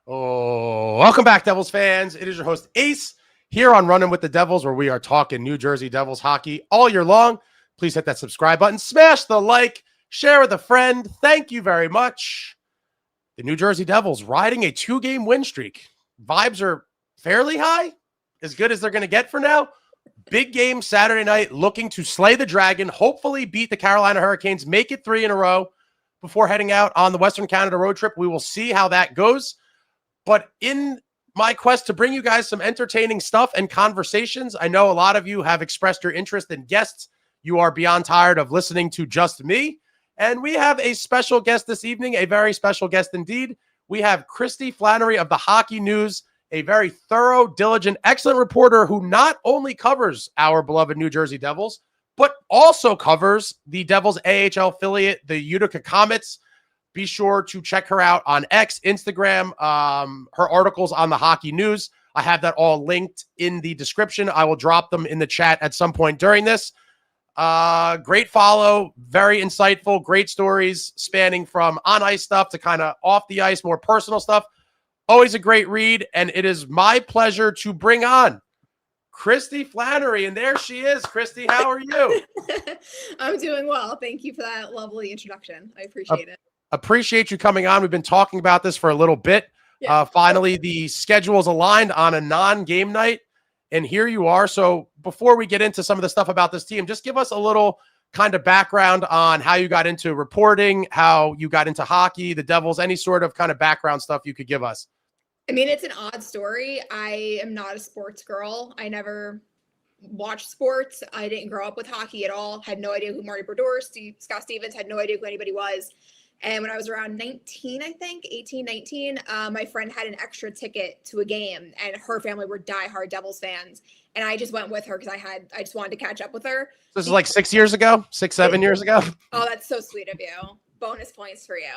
Oh, welcome back, Devils fans. It is your host, Ace, here on Running with the Devils, where we are talking New Jersey Devils hockey all year long. Please hit that subscribe button, smash the like, share with a friend. Thank you very much. The New Jersey Devils riding a 2-game win streak. Vibes are fairly high, as good as they're going to get for now. Big game Saturday night, looking to slay the dragon, hopefully beat the Carolina Hurricanes, make it 3 in a row before heading out on the Western Canada road trip. We will see how that goes. But in my quest to bring you guys some entertaining stuff and conversations, I know a lot of you have expressed your interest in guests. You are beyond tired of listening to just me. And we have a special guest this evening, a very special guest indeed. We have Kristy Flannery of the Hockey News, a very thorough, diligent, excellent reporter who not only covers our beloved New Jersey Devils, but also covers the Devils AHL affiliate, the Utica Comets. Be sure to check her out on X, Instagram, her articles on the Hockey News. I have that all linked in the description. I will drop them in the chat at some point during this. Great follow, very insightful, great stories spanning from on-ice stuff to kind of off the ice, more personal stuff. Always a great read, and it is my pleasure to bring on Kristy Flannery, and there she is. Kristy, how are you? I'm doing well. Thank you for that lovely introduction. I appreciate it. Appreciate you coming on. We've been talking about this for a little bit. Yeah. Finally, the schedule is aligned on a non-game night, and here you are. So before we get into some of the stuff about this team, just give us a little kind of background on how you got into reporting, how you got into hockey, the Devils, any sort of kind of background stuff you could give us. I mean, it's an odd story. I am not a sports girl. I never watched sports. I didn't grow up with hockey at all. Had no idea who Marty Brodeur, Scott Stevens, had no idea who anybody was. And when I was around 19, I think, 18, 19, my friend had an extra ticket to a game, and her family were diehard Devils fans. And I just went with her because I just wanted to catch up with her. So this is like 6 years ago, 7 years ago. Oh, that's so sweet of you. Bonus points for you.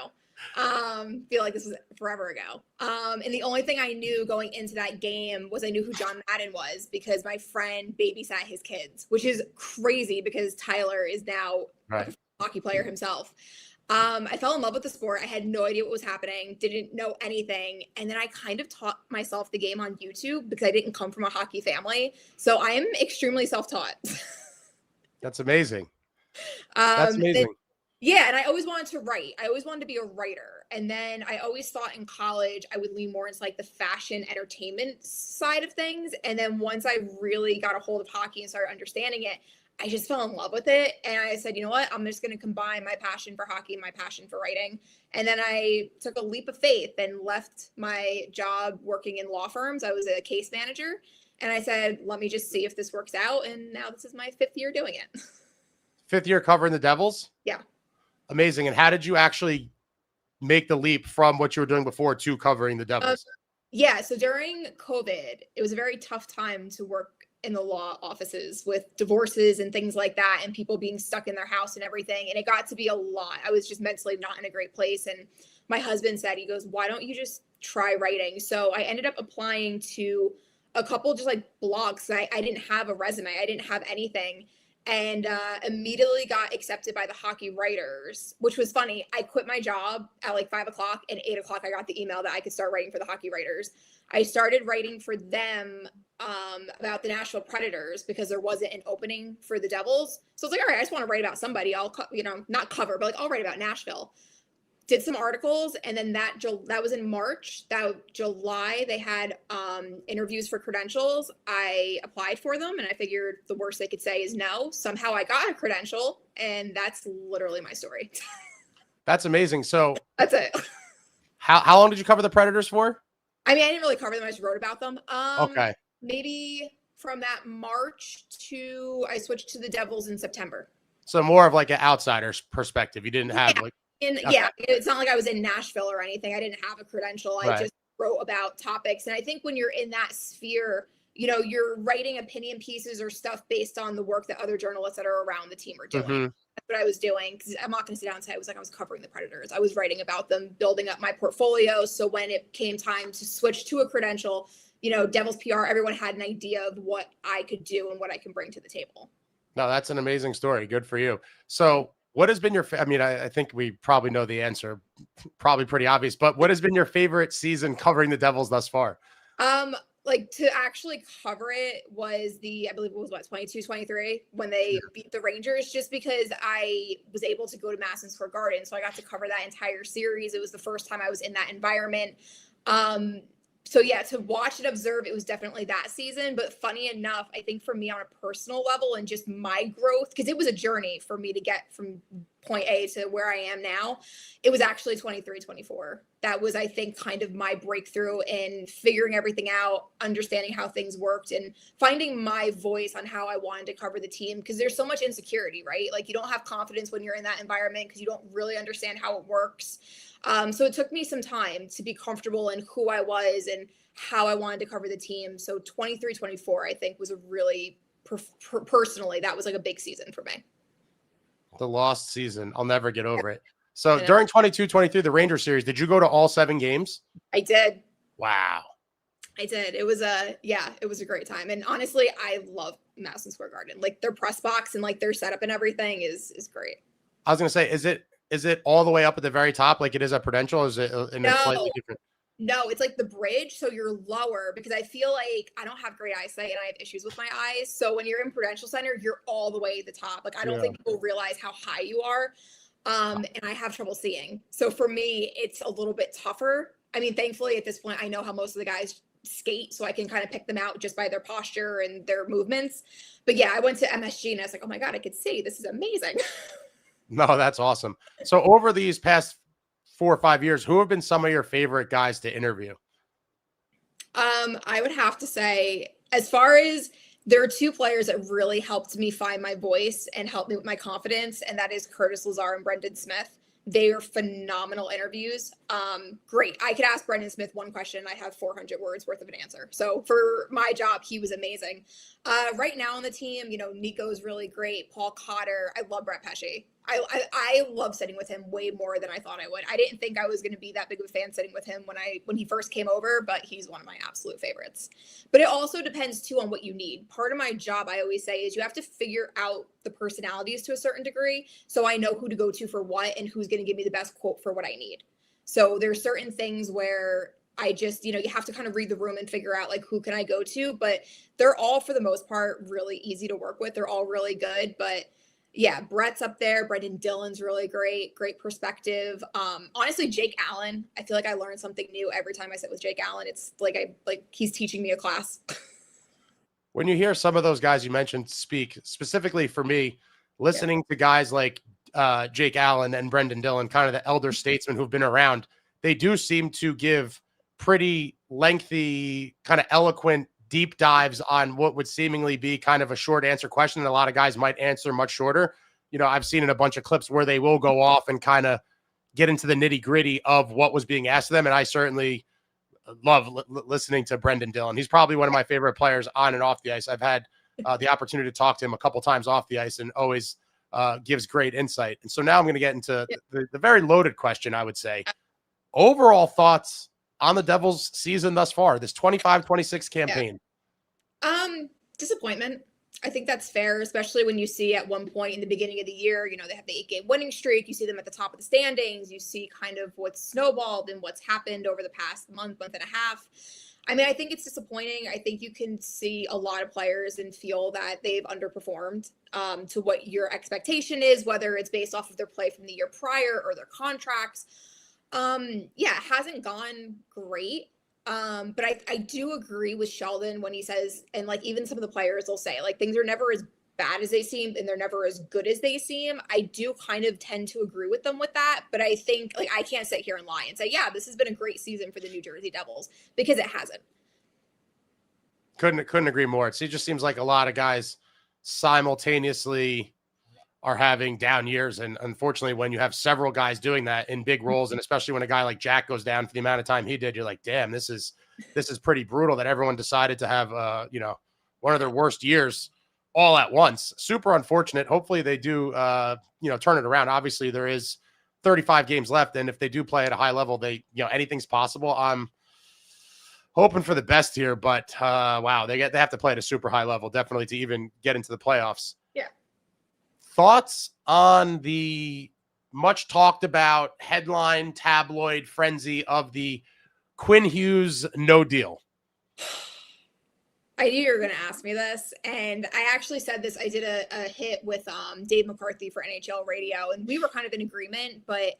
Feel like this was forever ago. And the only thing I knew going into that game was I knew who John Madden was because my friend babysat his kids, which is crazy because Tyler is now a hockey player himself. I fell in love with the sport. I had no idea what was happening, didn't know anything. And then I kind of taught myself the game on YouTube because I didn't come from a hockey family. So I am extremely self-taught. That's amazing. That's amazing. Yeah. And I always wanted to write. I always wanted to be a writer. And then I always thought in college, I would lean more into like the fashion entertainment side of things. And then once I really got a hold of hockey and started understanding it, I just fell in love with it. And I said, you know what, I'm just going to combine my passion for hockey and my passion for writing. And then I took a leap of faith and left my job working in law firms. I was a case manager. And I said, let me just see if this works out. And now this is my 5th year doing it. 5th year covering the Devils? Yeah. Amazing. And how did you actually make the leap from what you were doing before to covering the Devils? Yeah. So during COVID, it was a very tough time to work in the law offices with divorces and things like that and people being stuck in their house and everything. And it got to be a lot. I was just mentally not in a great place. And my husband said, he goes, why don't you just try writing? So I ended up applying to a couple just like blogs. I didn't have a resume. I didn't have anything. And immediately got accepted by the Hockey Writers, which was funny. I quit my job at like 5 o'clock and 8 o'clock, I got the email that I could start writing for the Hockey Writers. I started writing for them about the Nashville Predators because there wasn't an opening for the Devils. So I was like, all right, I just want to write about somebody. I'll, not cover, but like I'll write about Nashville. Did some articles, and then that was in March. That July, they had interviews for credentials. I applied for them, and I figured the worst they could say is no. Somehow I got a credential, and that's literally my story. That's amazing. So that's it. How long did you cover the Predators for? I mean, I didn't really cover them. I just wrote about them. Okay. Maybe from that March to I switched to the Devils in September. So more of like an outsider's perspective. You didn't have Yeah, it's not like I was in Nashville or anything. I didn't have a credential. I just wrote about topics. And I think when you're in that sphere, you're writing opinion pieces or stuff based on the work that other journalists that are around the team are doing. Mm-hmm. That's what I was doing. Because I'm not going to sit down and say I was covering the Predators. I was writing about them, building up my portfolio. So when it came time to switch to a credential, Devils PR, everyone had an idea of what I could do and what I can bring to the table. No, that's an amazing story. Good for you. So What has been your, I mean, I think we probably know the answer, probably pretty obvious, but what has been your favorite season covering the Devils thus far? Like to actually cover it was I believe it was 22, 23 when they beat the Rangers, just because I was able to go to Madison Square Garden. So I got to cover that entire series. It was the first time I was in that environment. So yeah, to watch and observe, it was definitely that season. But funny enough, I think for me on a personal level and just my growth, because it was a journey for me to get from point A to where I am now, it was actually 23-24. That was, I think, kind of my breakthrough in figuring everything out, understanding how things worked, and finding my voice on how I wanted to cover the team. Because there's so much insecurity, right? Like you don't have confidence when you're in that environment because you don't really understand how it works. So it took me some time to be comfortable in who I was and how I wanted to cover the team. So 23-24, I think, was a really, personally, that was like a big season for me. The lost season. I'll never get over it. So during 22-23, the Ranger series, did you go to all 7 games? I did. Wow. I did. It was it was a great time. And honestly, I love Madison Square Garden. Like their press box and like their setup and everything is great. I was going to say, is it all the way up at the very top like it is at Prudential? Is it in a slightly different? No, it's like the bridge. So you're lower because I feel like I don't have great eyesight and I have issues with my eyes. So when you're in Prudential Center, you're all the way at the top. Like I don't think people realize how high you are. And I have trouble seeing. So for me, it's a little bit tougher. I mean, thankfully at this point, I know how most of the guys skate, so I can kind of pick them out just by their posture and their movements. But yeah, I went to MSG and I was like, oh my God, I could see. This is amazing. No, that's awesome. So over these past 4 or 5 years, who have been some of your favorite guys to interview? I would have to say, as far as there are 2 players that really helped me find my voice and helped me with my confidence, and that is Curtis Lazar and Brendan Smith. They are phenomenal interviews. Great. I could ask Brendan Smith one question. I have 400 words worth of an answer. So for my job, he was amazing. Right now on the team, Nico's really great. Paul Cotter. I love Brett Pesce. I love sitting with him way more than I thought I would. I didn't think I was going to be that big of a fan sitting with him when he first came over, but he's one of my absolute favorites. But it also depends too on what you need. Part of my job, I always say, is you have to figure out the personalities to a certain degree, so I know who to go to for what and who's going to give me the best quote for what I need. So there's certain things where I just, you have to kind of read the room and figure out like who can I go to, but they're all for the most part really easy to work with. They're all really good, but yeah, Brett's up there. Brendan Dillon's really great perspective. Honestly, Jake Allen, I feel like I learn something new every time I sit with Jake Allen. It's like he's teaching me a class. When you hear some of those guys you mentioned speak, specifically for me, listening to guys like Jake Allen and Brendan Dillon, kind of the elder statesmen who've been around, they do seem to give pretty lengthy, kind of eloquent deep dives on what would seemingly be kind of a short answer question. And a lot of guys might answer much shorter. I've seen in a bunch of clips where they will go off and kind of get into the nitty gritty of what was being asked of them. And I certainly love listening to Brendan Dillon. He's probably one of my favorite players on and off the ice. I've had the opportunity to talk to him a couple times off the ice and always gives great insight. And so now I'm going to get into the very loaded question, I would say. Overall thoughts on the Devils season thus far, this 25-26 campaign? Disappointment. I think that's fair, especially when you see at one point in the beginning of the year, they have the 8-game winning streak. You see them at the top of the standings. You see kind of what's snowballed and what's happened over the past month and a half. I mean, I think it's disappointing. I think you can see a lot of players and feel that they've underperformed to what your expectation is, whether it's based off of their play from the year prior or their contracts. It hasn't gone great. But I do agree with Sheldon when he says, and like even some of the players will say, like things are never as bad as they seem and they're never as good as they seem. I do kind of tend to agree with them with that, but I think like I can't sit here and lie and say, yeah, this has been a great season for the New Jersey Devils, because it hasn't. Couldn't agree more. It just seems like a lot of guys simultaneously are having down years. And unfortunately, when you have several guys doing that in big roles, and especially when a guy like Jack goes down for the amount of time he did, you're like, damn, this is pretty brutal that everyone decided to have, one of their worst years all at once. Super unfortunate. Hopefully they do, turn it around. Obviously there is 35 games left. And if they do play at a high level, anything's possible. I'm hoping for the best here, but wow, they have to play at a super high level, definitely, to even get into the playoffs. thoughts on the much talked about headline tabloid frenzy of the Quinn Hughes no deal? I knew you were going to ask me this, and I actually said this. I did a hit with Dave McCarthy for NHL Radio, and we were kind of in agreement, but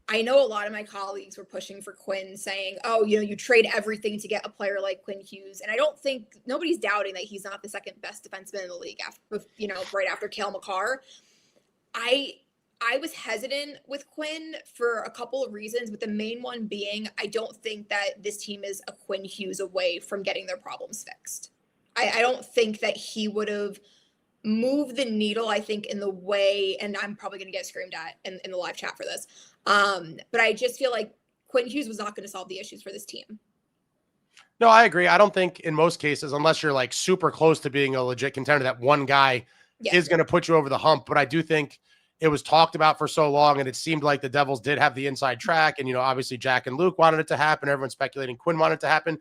I know a lot of my colleagues were pushing for Quinn, saying, oh, you trade everything to get a player like Quinn Hughes. And I don't think nobody's doubting that he's not the second best defenseman in the league after, right after Cale Makar. I was hesitant with Quinn for a couple of reasons, but the main one being I don't think that this team is a Quinn Hughes away from getting their problems fixed. I don't think that he would have moved the needle, I think, in the way, and I'm probably going to get screamed at in the live chat for this, but I just feel like Quinn Hughes was not going to solve the issues for this team. No, I agree. I don't think in most cases, unless you're like super close to being a legit contender, that one guy is going to put you over the hump. But I do think it was talked about for so long, and it seemed like the Devils did have the inside track. And, obviously Jack and Luke wanted it to happen. Everyone's speculating Quinn wanted it to happen.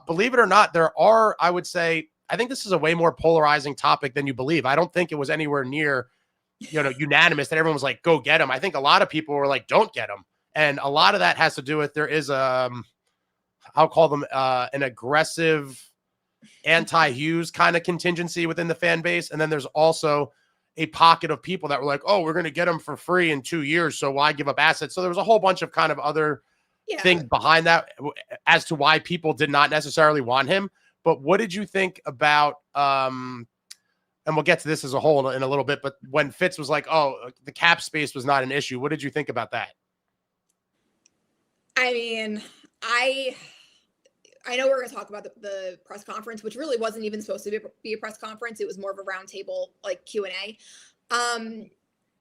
Believe it or not, there are, I would say, I think this is a way more polarizing topic than you believe. I don't think it was anywhere near, unanimous that everyone was like, go get him. I think a lot of people were like, don't get him. And a lot of that has to do with, there is I'll call them an aggressive anti-Hughes kind of contingency within the fan base. And then there's also a pocket of people that were like, oh, we're going to get him for free in 2 years, so why give up assets? So there was a whole bunch of kind of other things behind that as to why people did not necessarily want him. But what did you think about, and we'll get to this as a whole in a little bit, but when Fitz was like, oh, the cap space was not an issue, what did you think about that? I mean, I know we're going to talk about the press conference, which really wasn't even supposed to be a press conference. It was more of a roundtable, like Q&A.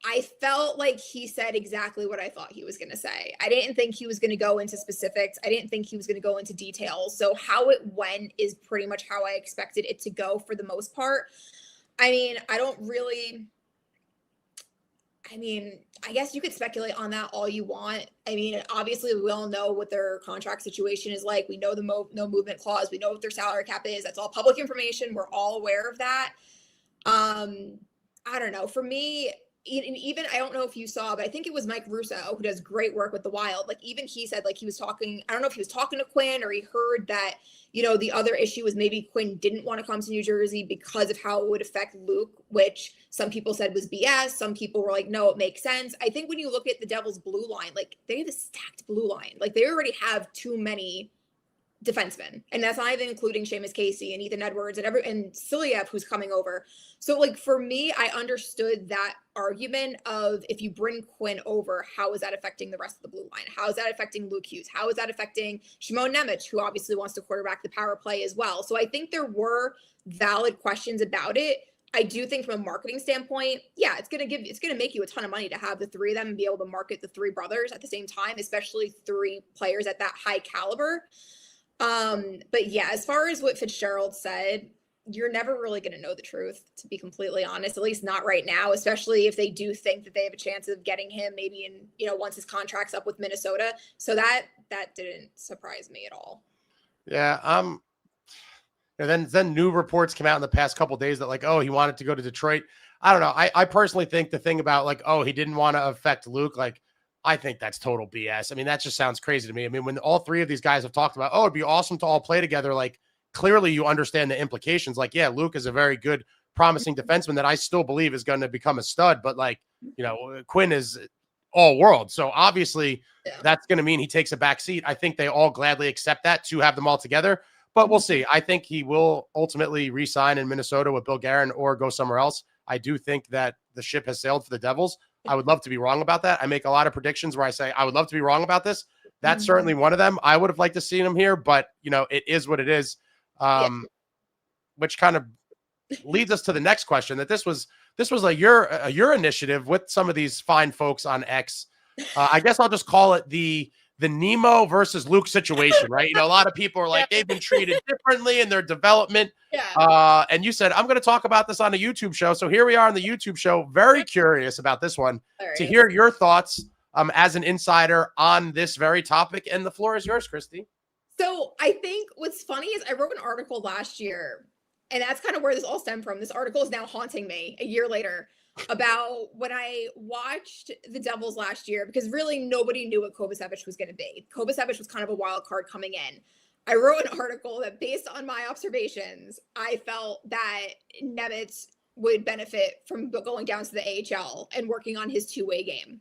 I felt like he said exactly what I thought he was going to say. I didn't think he was going to go into specifics. I didn't think he was going to go into details. So how it went is pretty much how I expected it to go for the most part. I mean, I guess you could speculate on that all you want. I mean, obviously we all know what their contract situation is like. We know the no movement clause. We know what their salary cap is. That's all public information. We're all aware of that. I don't know. For me, even I don't know if you saw, but I think it was Mike Russo, who does great work with the Wild. Like, even he said, like, he was talking, I don't know if he was talking to Quinn or he heard that, the other issue was maybe Quinn didn't want to come to New Jersey because of how it would affect Luke, which some people said was BS. Some people were like, no, it makes sense. I think when you look at the Devils blue line, like, they have a stacked blue line. Like, they already have too many defensemen, and that's not even including Seamus Casey and Ethan Edwards and Silyev, who's coming over. So, like, for me, I understood that argument of, if you bring Quinn over, how is that affecting the rest of the blue line? How is that affecting Lukehughes? How is that affecting Simon Nemic, who obviously wants to quarterback the power play as well? So I think there were valid questions about it. I do think from a marketing standpoint, it's going to make you a ton of money to have the three of them and be able to market the three brothers at the same time, especially three players at that high caliber. But yeah, as far as what Fitzgerald said, you're never really going to know the truth, to be completely honest, at least not right now, especially if they do think that they have a chance of getting him maybe in, once his contract's up with Minnesota. So that didn't surprise me at all. Yeah. And then new reports came out in the past couple of days that, like, oh, he wanted to go to Detroit. I don't know. I personally think the thing about, like, oh, he didn't want to affect Luke, like, I think that's total BS. I mean, that just sounds crazy to me. I mean, when all three of these guys have talked about, oh, it'd be awesome to all play together, like, clearly you understand the implications. Like, yeah, Luke is a very good, promising defenseman that I still believe is going to become a stud, but, like, Quinn is all world. So obviously that's going to mean he takes a back seat. I think they all gladly accept that to have them all together, but we'll see. I think he will ultimately re-sign in Minnesota with Bill Guerin or go somewhere else. I do think that the ship has sailed for the Devils. I would love to be wrong about that. I make a lot of predictions where I say, I would love to be wrong about this. That's certainly one of them. I would have liked to see him here, but it is what it is. Which kind of leads us to the next question, that this was like your initiative with some of these fine folks on X. I guess I'll just call it the Nemo versus Luke situation, right? A lot of people are like, they've been treated differently in their development. And you said, I'm going to talk about this on a YouTube show. So here we are on the YouTube show. Very curious about this one to hear your thoughts as an insider on this very topic. And the floor is yours, Kristy. So I think what's funny is I wrote an article last year, and that's kind of where this all stemmed from. This article is now haunting me a year later. about when I watched the Devils last year, because really nobody knew what Kovacevic was going to be. Kovacevic was kind of a wild card coming in. I wrote an article that, based on my observations, I felt that Nemic would benefit from going down to the AHL and working on his two-way game.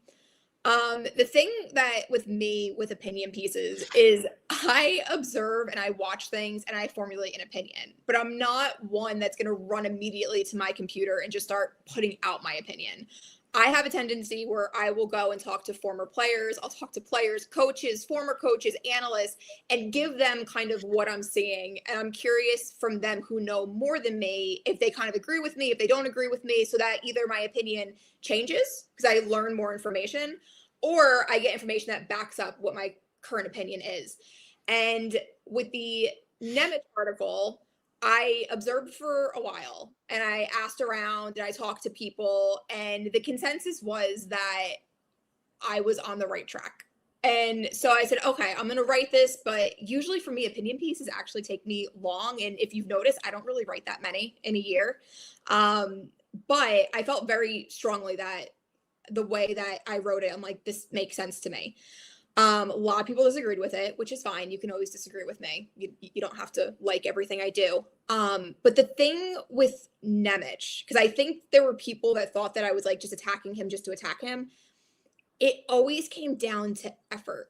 The thing that with me with opinion pieces is I observe and I watch things and I formulate an opinion, but I'm not one that's going to run immediately to my computer and just start putting out my opinion. I have a tendency where I will go and talk to former players. I'll talk to players, coaches, former coaches, analysts, and give them kind of what I'm seeing. And I'm curious from them who know more than me, if they kind of agree with me, if they don't agree with me, so that either my opinion changes because I learn more information, or I get information that backs up what my current opinion is. And with the Nemic article, I observed for a while and I asked around and I talked to people, and the consensus was that I was on the right track. And so I said, okay, I'm going to write this, but usually for me, opinion pieces actually take me long. And if you've noticed, I don't really write that many in a year. But I felt very strongly that the way that I wrote it, I'm like, this makes sense to me. A lot of people disagreed with it, which is fine. You can always disagree with me. You don't have to like everything I do. But the thing with Nemic, because I think there were people that thought that I was like just attacking him just to attack him. It always came down to effort.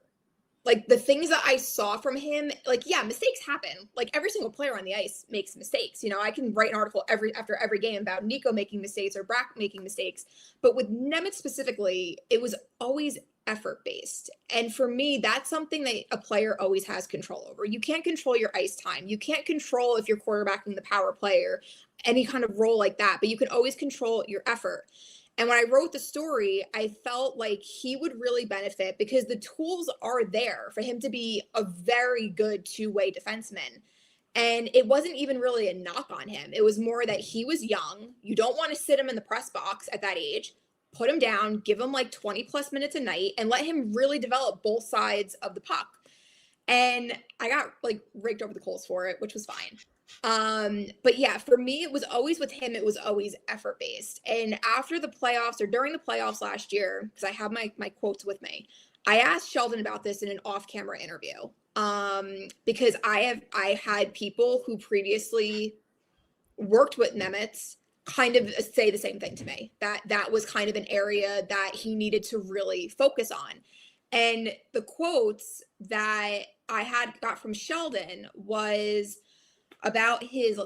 Like the things that I saw from him, like, yeah, mistakes happen. Like every single player on the ice makes mistakes. You know, I can write an article after every game about Nico making mistakes or Brack making mistakes. But with Nemic specifically, it was always effort-based. And for me, that's something that a player always has control over. You can't control your ice time. You can't control if you're quarterbacking the power play or any kind of role like that, but you can always control your effort. And when I wrote the story, I felt like he would really benefit because the tools are there for him to be a very good two-way defenseman. And it wasn't even really a knock on him. It was more that he was young. You don't want to sit him in the press box at that age. Put him down, give him like 20 plus minutes a night, and let him really develop both sides of the puck. And I got like raked over the coals for it, which was fine. But yeah, for me, it was always with him, it was always effort based. And after the playoffs or during the playoffs last year, because I have my quotes with me, I asked Sheldon about this in an off-camera interview. Because I had people who previously worked with Nemic kind of say the same thing to me, that was kind of an area that he needed to really focus on. And the quotes that I got from Sheldon was about his,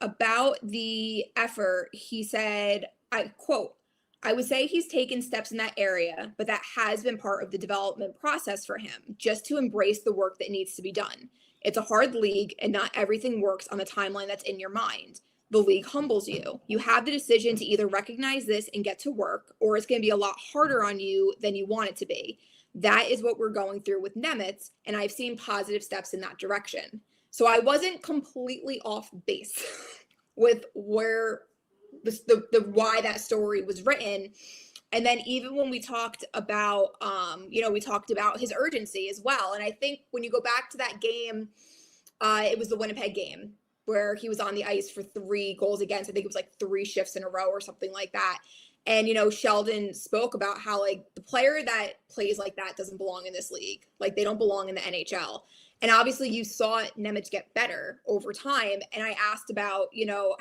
about the effort. He said, I quote, "I would say he's taken steps in that area, but that has been part of the development process for him, just to embrace the work that needs to be done. It's a hard league and not everything works on the timeline that's in your mind. The league humbles you. You have the decision to either recognize this and get to work, or it's going to be a lot harder on you than you want it to be. That is what we're going through with Nemic, and I've seen positive steps in that direction." So I wasn't completely off base with where the why that story was written. And then even when we talked about, we talked about his urgency as well. And I think when you go back to that game, it was the Winnipeg game where he was on the ice for 3 goals against. I think it was like 3 shifts in a row or something like that. And, Sheldon spoke about how like the player that plays like that doesn't belong in this league. Like they don't belong in the NHL. And obviously you saw Nemic get better over time. And I asked about,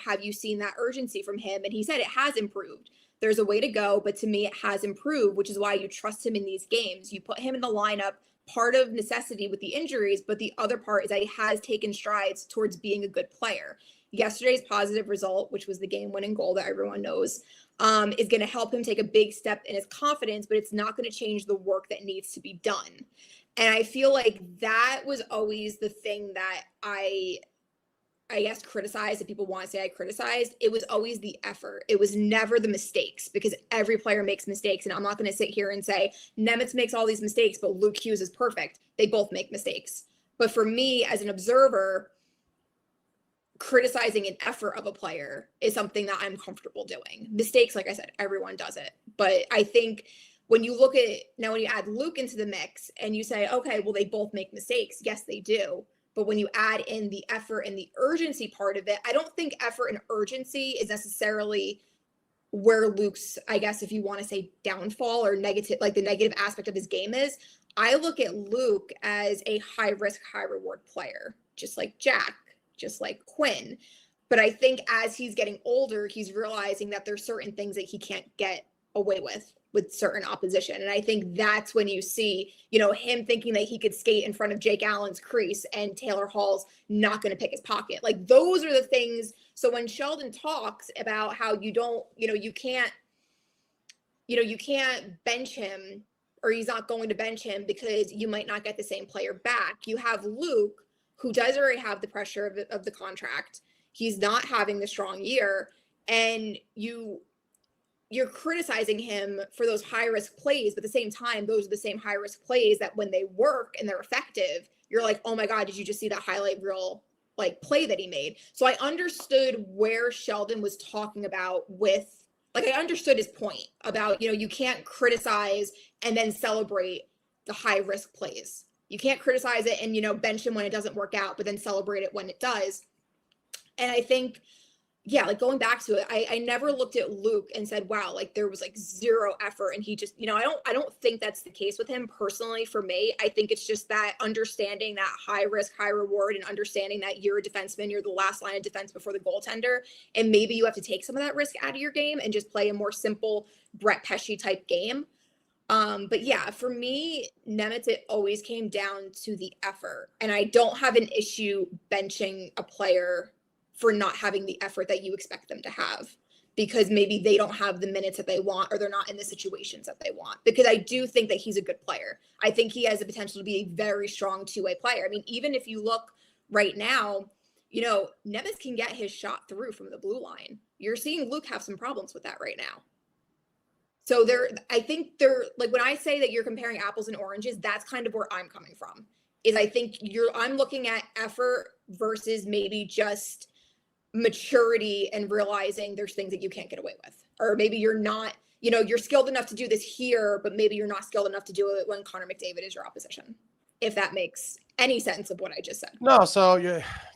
have you seen that urgency from him? And he said it has improved. There's a way to go, but to me, it has improved, which is why you trust him in these games. You put him in the lineup, part of necessity with the injuries, but the other part is that he has taken strides towards being a good player. Yesterday's positive result, which was the game-winning goal that everyone knows, is going to help him take a big step in his confidence, but it's not going to change the work that needs to be done. And I feel like that was always the thing that I guess criticized, if people want to say I criticized. It was always the effort. It was never the mistakes, because every player makes mistakes. And I'm not going to sit here and say Nemic makes all these mistakes, but Lukehughes is perfect. They both make mistakes. But for me as an observer, criticizing an effort of a player is something that I'm comfortable doing. Mistakes, like I said, everyone does it. But I think when you look at it now, when you add Luke into the mix and you say, okay, well, they both make mistakes. Yes, they do. But when you add in the effort and the urgency part of it, I don't think effort and urgency is necessarily where Luke's, I guess, if you want to say downfall or negative, like the negative aspect of his game is, I look at Luke as a high risk, high reward player, just like Jack, just like Quinn. But I think as he's getting older, he's realizing that there's certain things that he can't get away with certain opposition. And I think that's when you see, him thinking that he could skate in front of Jake Allen's crease and Taylor Hall's not going to pick his pocket. Like those are the things. So when Sheldon talks about how you can't bench him, or he's not going to bench him because you might not get the same player back. You have Luke, who does already have the pressure of the contract. He's not having the strong year, and you're criticizing him for those high risk plays, but at the same time, those are the same high risk plays that when they work and they're effective, you're like, oh my God, did you just see that highlight reel play that he made? So I understood where Sheldon was talking about with, I understood his point about, you can't criticize and then celebrate the high risk plays. You can't criticize it and, bench him when it doesn't work out, but then celebrate it when it does. And I think, going back to it, I never looked at Luke and said, wow, there was zero effort. And he just, I don't think that's the case with him personally. For me, I think it's just that understanding that high risk, high reward, and understanding that you're a defenseman, you're the last line of defense before the goaltender. And maybe you have to take some of that risk out of your game and just play a more simple Brett Pesce type game. But yeah, for me, Nemic, it always came down to the effort. And I don't have an issue benching a player for not having the effort that you expect them to have, because maybe they don't have the minutes that they want, or they're not in the situations that they want. Because I do think that he's a good player. I think he has the potential to be a very strong two-way player. I mean, even if you look right now, Nemic can get his shot through from the blue line. You're seeing Luke have some problems with that right now. So I think when I say that you're comparing apples and oranges, that's kind of where I'm coming from. Is I think I'm looking at effort versus maybe just maturity and realizing there's things that you can't get away with, or maybe you're not, you're skilled enough to do this here, but maybe you're not skilled enough to do it when Connor McDavid is your opposition, if that makes any sense of what I just said. No, so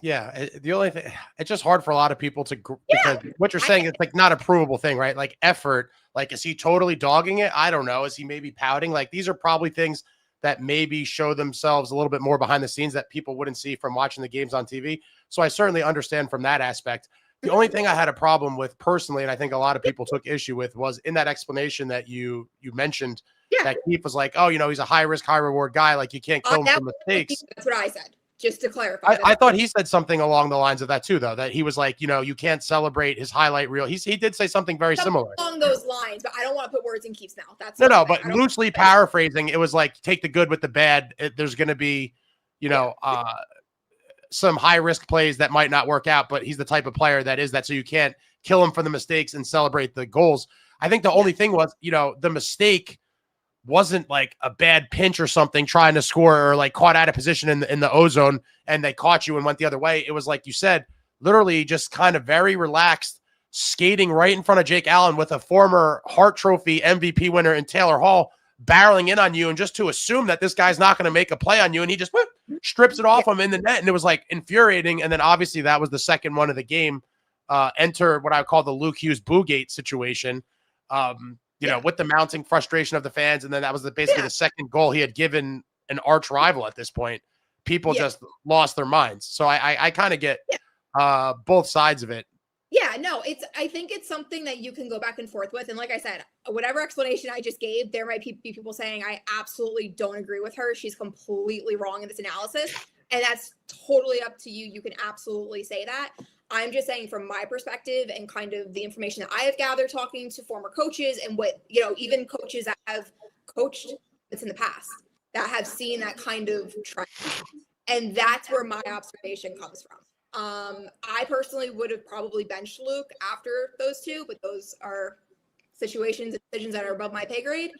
the only thing, it's just hard for a lot of people to, because what you're saying is not a provable thing, right? Effort, is he totally dogging it? I don't know. Is he maybe pouting? These are probably things that maybe show themselves a little bit more behind the scenes that people wouldn't see from watching the games on TV. So I certainly understand from that aspect. The only thing I had a problem with personally, and I think a lot of people took issue with, was in that explanation that you mentioned, that Keefe was like, oh, he's a high risk, high reward guy. You can't kill him for mistakes. That's what I said, just to clarify. I thought he said something along the lines of that too, though, that he was like, you can't celebrate his highlight reel. He did say something very similar along those lines, but I don't want to put words in Keefe's mouth. That's but loosely paraphrasing, it was take the good with the bad. There's going to be, some high risk plays that might not work out, but he's the type of player that is that. So you can't kill him for the mistakes and celebrate the goals. I think the only thing was, the mistake wasn't a bad pinch or something trying to score, or caught out of position in the ozone and they caught you and went the other way. It was like you said, literally just kind of very relaxed, skating right in front of Jake Allen with a former Hart Trophy MVP winner in Taylor Hall barreling in on you, and just to assume that this guy's not going to make a play on you, and he just strips it off him in the net, and it was infuriating. And then obviously that was the second one of the game. Enter what I would call the Luke Hughes Boogate situation, with the mounting frustration of the fans, and then that was basically the second goal he had given an arch rival at this point. People just lost their minds. So I kind of get both sides of it. Yeah, no, I think it's something that you can go back and forth with. And like I said, whatever explanation I just gave, there might be people saying, I absolutely don't agree with her. She's completely wrong in this analysis. And that's totally up to you. You can absolutely say that. I'm just saying from my perspective and kind of the information that I have gathered talking to former coaches and what, even coaches that have coached this in the past that have seen that kind of trend. And that's where my observation comes from. I personally would have probably benched Luke after those two, but those are situations and decisions that are above my pay grade.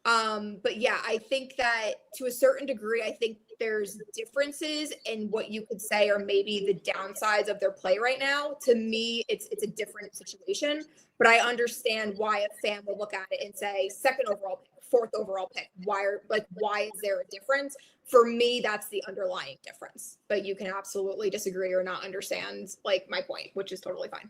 But yeah, I think that to a certain degree, I think there's differences in what you could say are maybe the downsides of their play right now. To me, it's a different situation, but I understand why a fan would look at it and say second overall pick, fourth overall pick. Why is there a difference? For me, that's the underlying difference, but you can absolutely disagree or not understand my point, which is totally fine.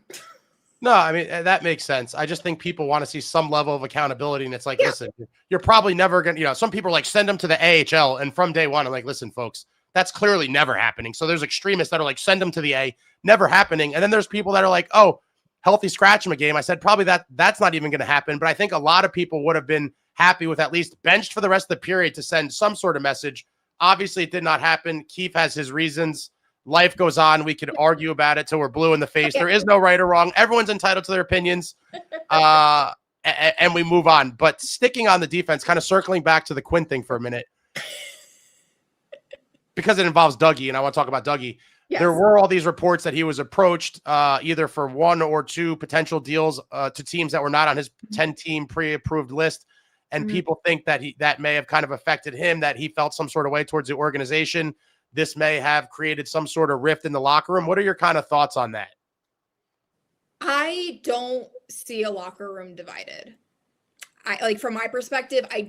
No, I mean, that makes sense. I just think people want to see some level of accountability. And it's like, Yeah. listen, you're probably never going to, some people are like, send them to the AHL. And from day one, I'm like, listen, folks, that's clearly never happening. So there's extremists that are like, send them to the A, never happening. And then there's people that are like, oh, healthy scratch him a game. I said, probably that's not even going to happen. But I think a lot of people would have been happy with at least benched for the rest of the period to send some sort of message. Obviously, it did not happen. Keefe has his reasons. Life goes on. We could argue about it till we're blue in the face. There is no right or wrong. Everyone's entitled to their opinions. And we move on. But sticking on the defense, kind of circling back to the Quinn thing for a minute, because it involves Dougie, and I want to talk about Dougie. Yes. There were all these reports that he was approached either for 1 or 2 potential deals to teams that were not on his 10-team pre-approved list. And people think that that may have kind of affected him, that he felt some sort of way towards the organization. This may have created some sort of rift in the locker room. What are your kind of thoughts on that? I don't see a locker room divided. From my perspective, I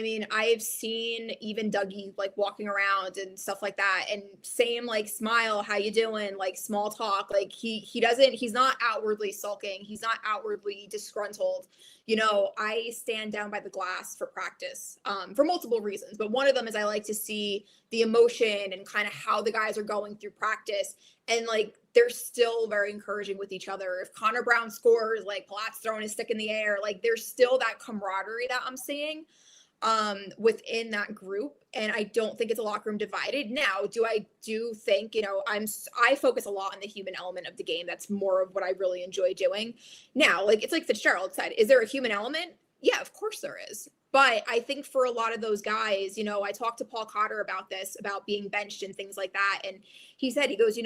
mean, I've seen even Dougie like walking around and stuff like that, and same like smile, how you doing, like small talk. Like he's not outwardly sulking. He's not outwardly disgruntled. I stand down by the glass for practice for multiple reasons, but one of them is I like to see the emotion and kind of how the guys are going through practice, and like they're still very encouraging with each other. If Connor Brown scores, like Palat's throwing his stick in the air, like there's still that camaraderie that I'm seeing within that group. And I don't think it's a locker room divided. Now, do think, I focus a lot on the human element of the game. That's more of what I really enjoy doing. Now, like, it's like Fitzgerald said, is there a human element? Yeah, of course there is. But I think for a lot of those guys, I talked to Paul Cotter about this, about being benched and things like that. And he said, he goes,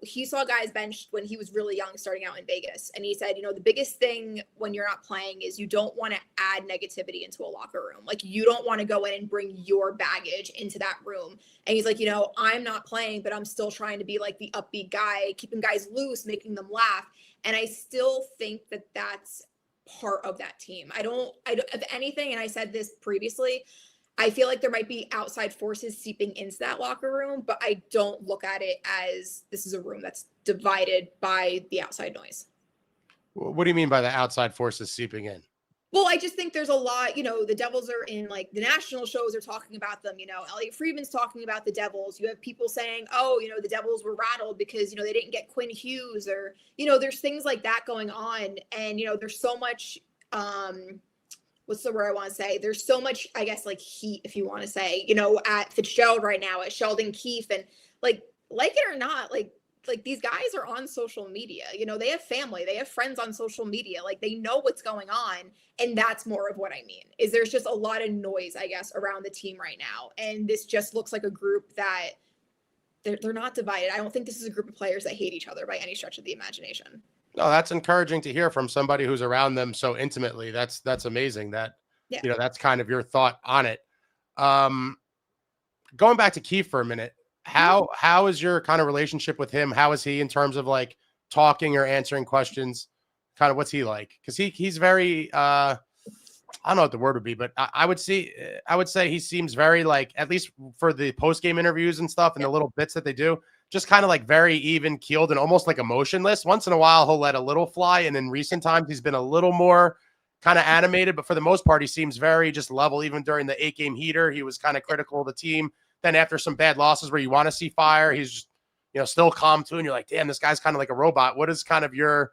he saw guys benched when he was really young, starting out in Vegas. And he said, the biggest thing when you're not playing is you don't want to add negativity into a locker room. Like, you don't want to go in and bring your baggage into that room. And he's like, I'm not playing, but I'm still trying to be like the upbeat guy, keeping guys loose, making them laugh. And I still think that that's part of that team. I don't, if anything, and I said this previously, I feel like there might be outside forces seeping into that locker room, but I don't look at it as this is a room that's divided by the outside noise. What do you mean by the outside forces seeping in? Well, I just think there's a lot, the Devils are in like the national shows are talking about them, Elliot Friedman's talking about the Devils. You have people saying, oh, the Devils were rattled because, they didn't get Quinn Hughes, or, there's things like that going on. And, there's so much, what's the word I want to say? There's so much, I guess, like heat, if you want to say, at Fitzgerald right now, at Sheldon Keefe, and like it or not, like these guys are on social media, they have family, they have friends on social media, like they know what's going on. And that's more of what I mean, is there's just a lot of noise, I guess, around the team right now. And this just looks like a group that they're not divided. I don't think this is a group of players that hate each other by any stretch of the imagination. No, that's encouraging to hear from somebody who's around them so intimately. That's amazing that, that's kind of your thought on it. Going back to Keefe for a minute, how is your kind of relationship with him? How is he in terms of like talking or answering questions? Kind of what's he like? Because he's very I don't know what the word would be, but I would say he seems very, like, at least for the post-game interviews and stuff and the little bits that they do, just kind of like very even keeled and almost like emotionless. Once in a while he'll let a little fly, and in recent times he's been a little more kind of animated, but for the most part he seems very just level. Even during the 8-game heater, he was kind of critical of the team. Then after some bad losses where you want to see fire, he's just, still calm too. And you're like, damn, this guy's kind of like a robot. What is kind of your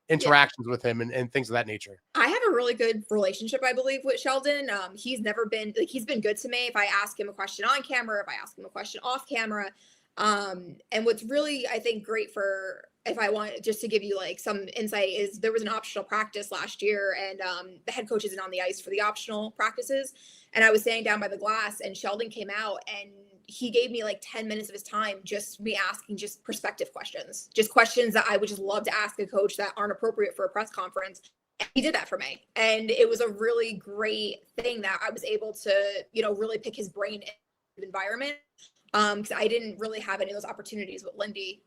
interactions with him and things of that nature? I have a really good relationship, I believe, with Sheldon. He's never been like, he's been good to me. If I ask him a question on camera, if I ask him a question off camera. And what's really, I think, great for, if I want just to give you like some insight, is there was an optional practice last year, and the head coach isn't on the ice for the optional practices. And I was standing down by the glass, and Sheldon came out, and he gave me like 10 minutes of his time, just me asking just perspective questions, just questions that I would just love to ask a coach that aren't appropriate for a press conference. And he did that for me. And it was a really great thing that I was able to, really pick his brain in the environment. Because I didn't really have any of those opportunities with Lindy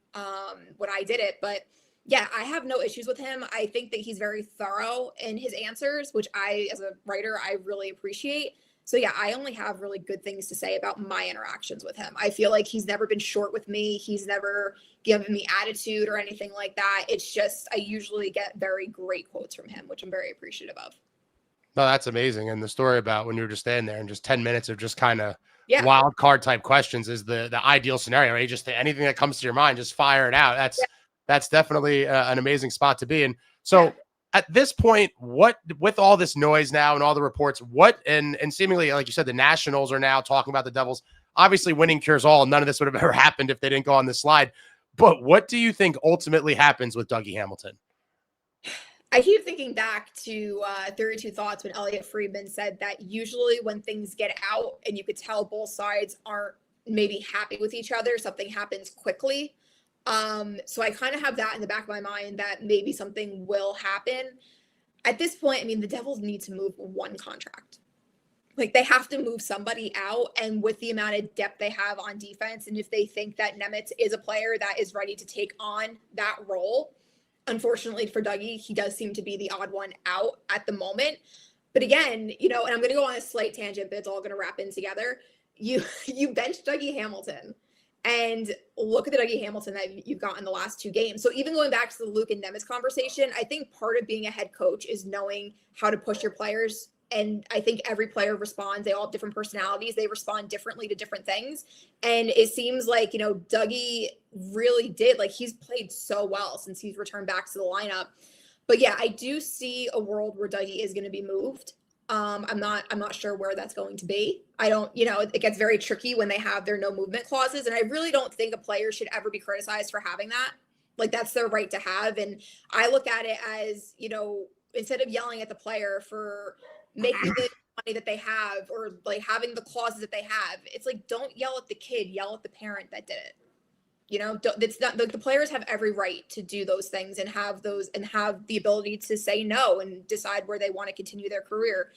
when I did it. But yeah, I have no issues with him. I think that he's very thorough in his answers, which I, as a writer, I really appreciate. So yeah, I only have really good things to say about my interactions with him. I feel like he's never been short with me. He's never given me attitude or anything like that. It's just, I usually get very great quotes from him, which I'm very appreciative of. No, that's amazing. And the story about when you were just standing there and just 10 minutes of just kind of Yeah. wild card type questions is the ideal scenario, right? Just anything that comes to your mind, just fire it out. That's definitely an amazing spot to be in. So at this point, what, with all this noise now and all the reports, and seemingly, like you said, the Nationals are now talking about the Devils. Obviously, winning cures all. None of this would have ever happened if they didn't go on this slide. But what do you think ultimately happens with Dougie Hamilton? I keep thinking back to 32 Thoughts when Elliot Friedman said that usually when things get out and you could tell both sides aren't maybe happy with each other, something happens quickly. So I kind of have that in the back of my mind that maybe something will happen. At this point, I mean, the Devils need to move one contract. Like, they have to move somebody out, and with the amount of depth they have on defense, and if they think that Nemic is a player that is ready to take on that role, unfortunately for Dougie, he does seem to be the odd one out at the moment. But again, and I'm going to go on a slight tangent, but it's all going to wrap in together. You bench Dougie Hamilton and look at the Dougie Hamilton that you've got in the last two games. So even going back to the Luke and Nemic conversation, I think part of being a head coach is knowing how to push your players. And I think every player responds. They all have different personalities. They respond differently to different things. And it seems like, Dougie really did. Like, he's played so well since he's returned back to the lineup. But yeah, I do see a world where Dougie is going to be moved. I'm not sure where that's going to be. I don't, it gets very tricky when they have their no movement clauses. And I really don't think a player should ever be criticized for having that. Like, that's their right to have. And I look at it as, instead of yelling at the player for making the money that they have or like having the clauses that they have, it's like, don't yell at the kid, yell at the parent that did it. It's not like the players have every right to do those things and have the ability to say no and decide where they want to continue their career.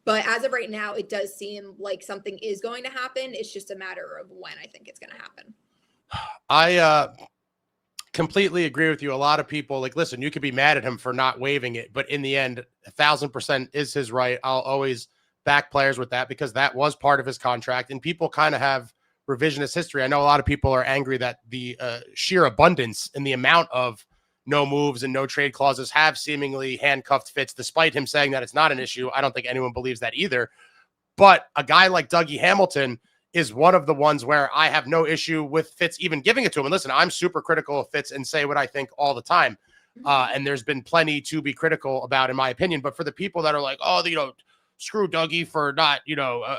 But as of right now, it does seem like something is going to happen. It's just a matter of when I think it's going to happen. I completely agree with you. A lot of people, like, listen, you could be mad at him for not waiving it, but in the end, 1,000% is his right. I'll always back players with that because that was part of his contract, and people kind of have revisionist history. I know a lot of people are angry that the sheer abundance and the amount of no moves and no trade clauses have seemingly handcuffed Fitz, despite him saying that it's not an issue. I don't think anyone believes that either. But a guy like Dougie Hamilton is one of the ones where I have no issue with Fitz even giving it to him. And listen, I'm super critical of Fitz and say what I think all the time. And there's been plenty to be critical about, in my opinion. But for the people that are like, oh, screw Dougie for not,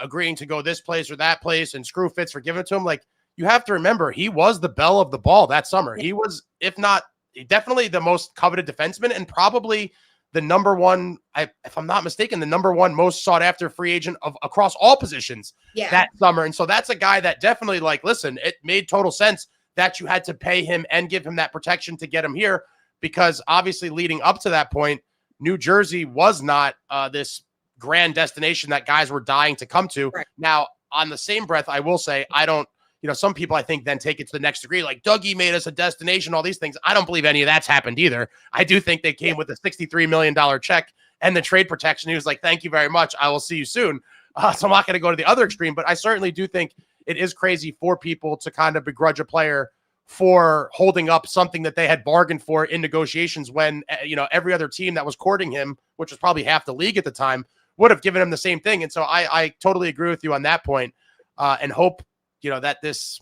agreeing to go this place or that place, and screw Fitz for giving it to him. Like, you have to remember, he was the belle of the ball that summer. He was, if not definitely the most coveted defenseman and probably the number one, if I'm not mistaken, the number one most sought after free agent across all positions that summer. And so that's a guy that definitely, like, listen, it made total sense that you had to pay him and give him that protection to get him here, because obviously leading up to that point, New Jersey was not this grand destination that guys were dying to come to. Right. Now, on the same breath, I will say, I don't, some people I think then take it to the next degree, like Dougie made us a destination, all these things. I don't believe any of that's happened either. I do think they came with a $63 million check and the trade protection. He was like, thank you very much. I will see you soon. So I'm not going to go to the other extreme, but I certainly do think it is crazy for people to kind of begrudge a player for holding up something that they had bargained for in negotiations when, every other team that was courting him, which was probably half the league at the time, would have given him the same thing. And so I totally agree with you on that point, and hope, that this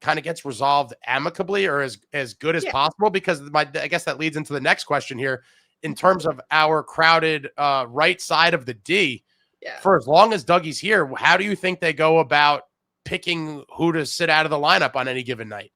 kind of gets resolved amicably or as good as possible, because I guess that leads into the next question here in terms of our crowded right side of the D. For as long as Dougie's here, how do you think they go about picking who to sit out of the lineup on any given night?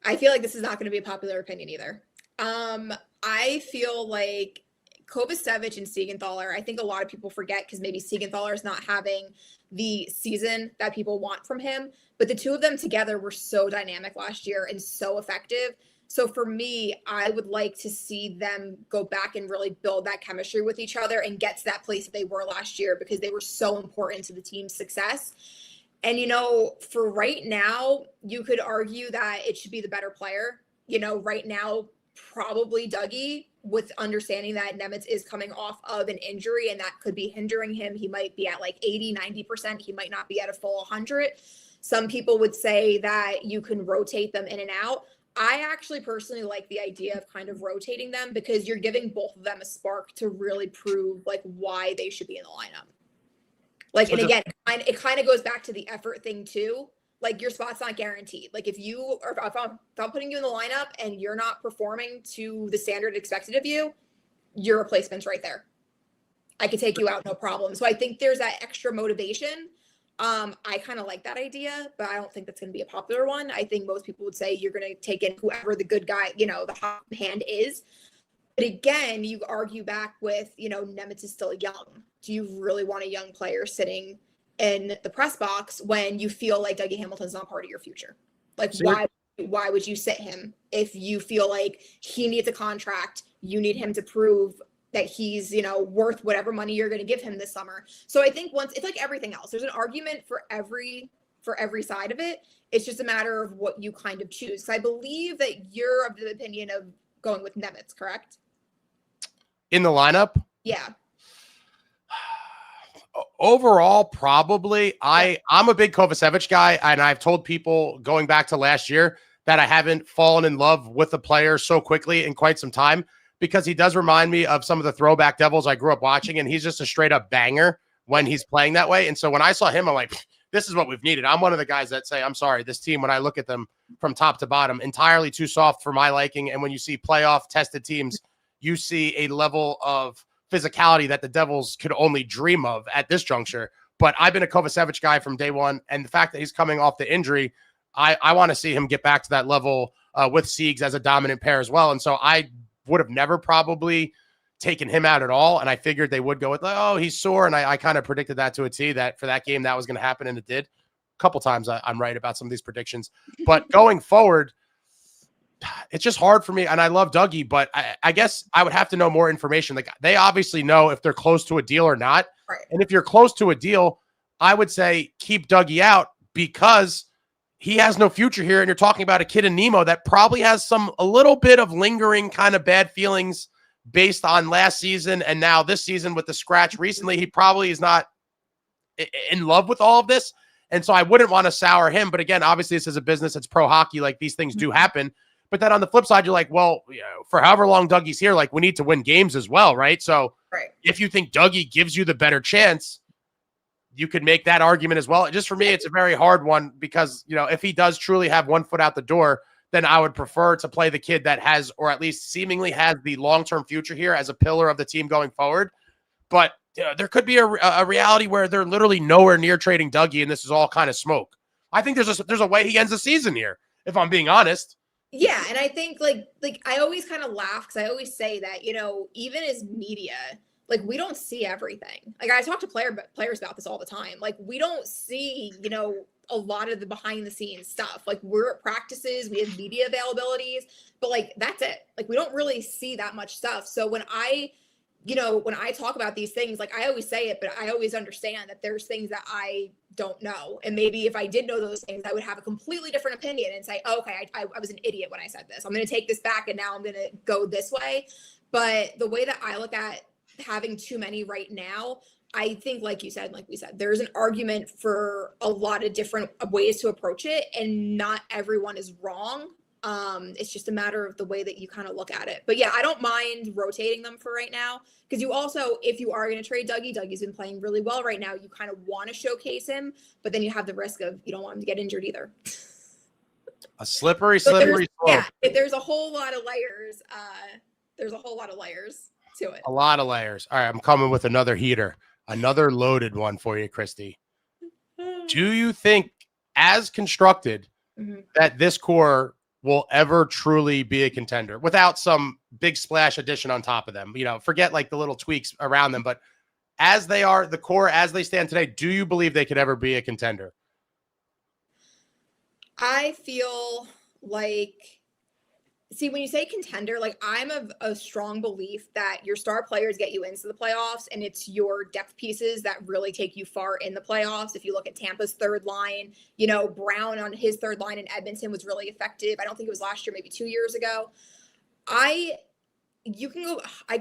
I feel like this is not going to be a popular opinion either. I feel like Kovacevic and Siegenthaler, I think a lot of people forget because maybe Siegenthaler is not having the season that people want from him, but the two of them together were so dynamic last year and so effective. So for me, I would like to see them go back and really build that chemistry with each other and get to that place that they were last year, because they were so important to the team's success. And, for right now, you could argue that it should be the better player. Right now, probably Dougie, with understanding that Nemic is coming off of an injury and that could be hindering him. He might be at like 80, 90%. He might not be at a full 100. Some people would say that you can rotate them in and out. I actually personally like the idea of kind of rotating them because you're giving both of them a spark to really prove like why they should be in the lineup. Like, and again, it kind of goes back to the effort thing too. Like your spot's not guaranteed. Like if I'm putting you in the lineup and you're not performing to the standard expected of you, your replacement's right there. I could take you out, no problem. So I think there's that extra motivation. I kind of like that idea, but I don't think that's going to be a popular one. I think most people would say you're going to take in whoever the good guy, the hot hand is. But again, you argue back with, Nemic is still young. Do you really want a young player sitting in the press box when you feel like Dougie Hamilton's not part of your future? Like, why would you sit him if you feel like he needs a contract? You need him to prove that he's, worth whatever money you're going to give him this summer. So I think it's like everything else. There's an argument for every side of it. It's just a matter of what you kind of choose. So I believe that you're of the opinion of going with Nemic, correct? In the lineup? Yeah. Overall, probably. I'm a big Kovacevic guy, and I've told people going back to last year that I haven't fallen in love with the player so quickly in quite some time because he does remind me of some of the throwback Devils I grew up watching, and he's just a straight-up banger when he's playing that way. And so when I saw him, I'm like, this is what we've needed. I'm one of the guys that say, I'm sorry, this team, when I look at them from top to bottom, entirely too soft for my liking. And when you see playoff-tested teams, you see a level of physicality that the Devils could only dream of at this juncture. But I've been a Kovacevic guy from day one, and the fact that he's coming off the injury, I want to see him get back to that level with Siegs as a dominant pair as well. And so I would have never probably taken him out at all, and I figured they would go with, he's sore, and I kind of predicted that to a T, that for that game that was going to happen, and it did. A couple times I'm right about some of these predictions. But going forward, it's just hard for me, and I love Dougie, but I guess I would have to know more information. Like, they obviously know if they're close to a deal or not. Right. And if you're close to a deal, I would say keep Dougie out because he has no future here. And you're talking about a kid in Nemo that probably has a little bit of lingering kind of bad feelings based on last season. And now this season with the scratch recently, he probably is not in love with all of this. And so I wouldn't want to sour him. But again, obviously this is a business. It's pro hockey. Like, these things do happen. But then on the flip side, you're like, well, for however long Dougie's here, like, we need to win games as well, right? So if you think Dougie gives you the better chance, you could make that argument as well. Just for me, it's a very hard one because, if he does truly have one foot out the door, then I would prefer to play the kid that has, or at least seemingly has, the long-term future here as a pillar of the team going forward. But there could be a reality where they're literally nowhere near trading Dougie, and this is all kind of smoke. I think there's a way he ends the season here, if I'm being honest. Yeah, and I think like I always kind of laugh because I always say that, even as media, like, we don't see everything. Like, I talk to players about this all the time. Like, we don't see, a lot of the behind the scenes stuff. Like, we're at practices, we have media availabilities, but like, that's it. Like, we don't really see that much stuff. So when I talk about these things, like, I always say it, but I always understand that there's things that I don't know. And maybe if I did know those things, I would have a completely different opinion and say, oh, okay, I was an idiot when I said this. I'm going to take this back and now I'm going to go this way. But the way that I look at having too many right now, I think, like we said, there's an argument for a lot of different ways to approach it, and not everyone is wrong. It's just a matter of the way that you kind of look at it. But yeah, I don't mind rotating them for right now, because you also, if you are going to trade Dougie's been playing really well right now. You kind of want to showcase him, but then you have the risk of, you don't want him to get injured either. A slippery slope. Yeah, there's a whole lot of layers. There's a whole lot of layers to it. A lot of layers. All right, I'm coming with another heater, another loaded one for you, Kristy. Do you think, as constructed, that this core will ever truly be a contender without some big splash addition on top of them? Forget like the little tweaks around them, but as they are, the core as they stand today, do you believe they could ever be a contender? I feel like, when you say contender, like, I'm of a strong belief that your star players get you into the playoffs, and it's your depth pieces that really take you far in the playoffs. If you look at Tampa's third line, Brown on his third line in Edmonton was really effective. I don't think it was last year, maybe 2 years ago. I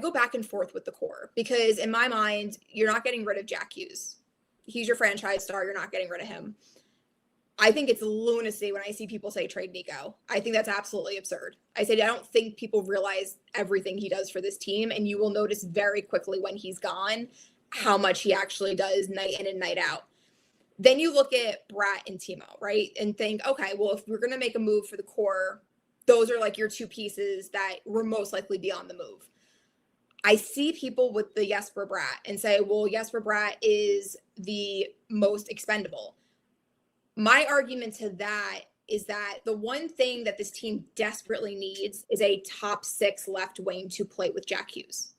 go back and forth with the core because in my mind, you're not getting rid of Jackhughes. He's your franchise star. You're not getting rid of him. I think it's lunacy when I see people say trade Nico. I think that's absolutely absurd. I don't think people realize everything he does for this team, and you will notice very quickly when he's gone how much he actually does night in and night out. Then you look at Bratt and Timo, right? And think, okay, well, if we're going to make a move for the core, those are like your two pieces that will most likely be on the move. I see people with the Jesper Bratt and say, well, Jesper Bratt is the most expendable. My argument to that is that the one thing that this team desperately needs is a top 6 left wing to play with Jackhughes.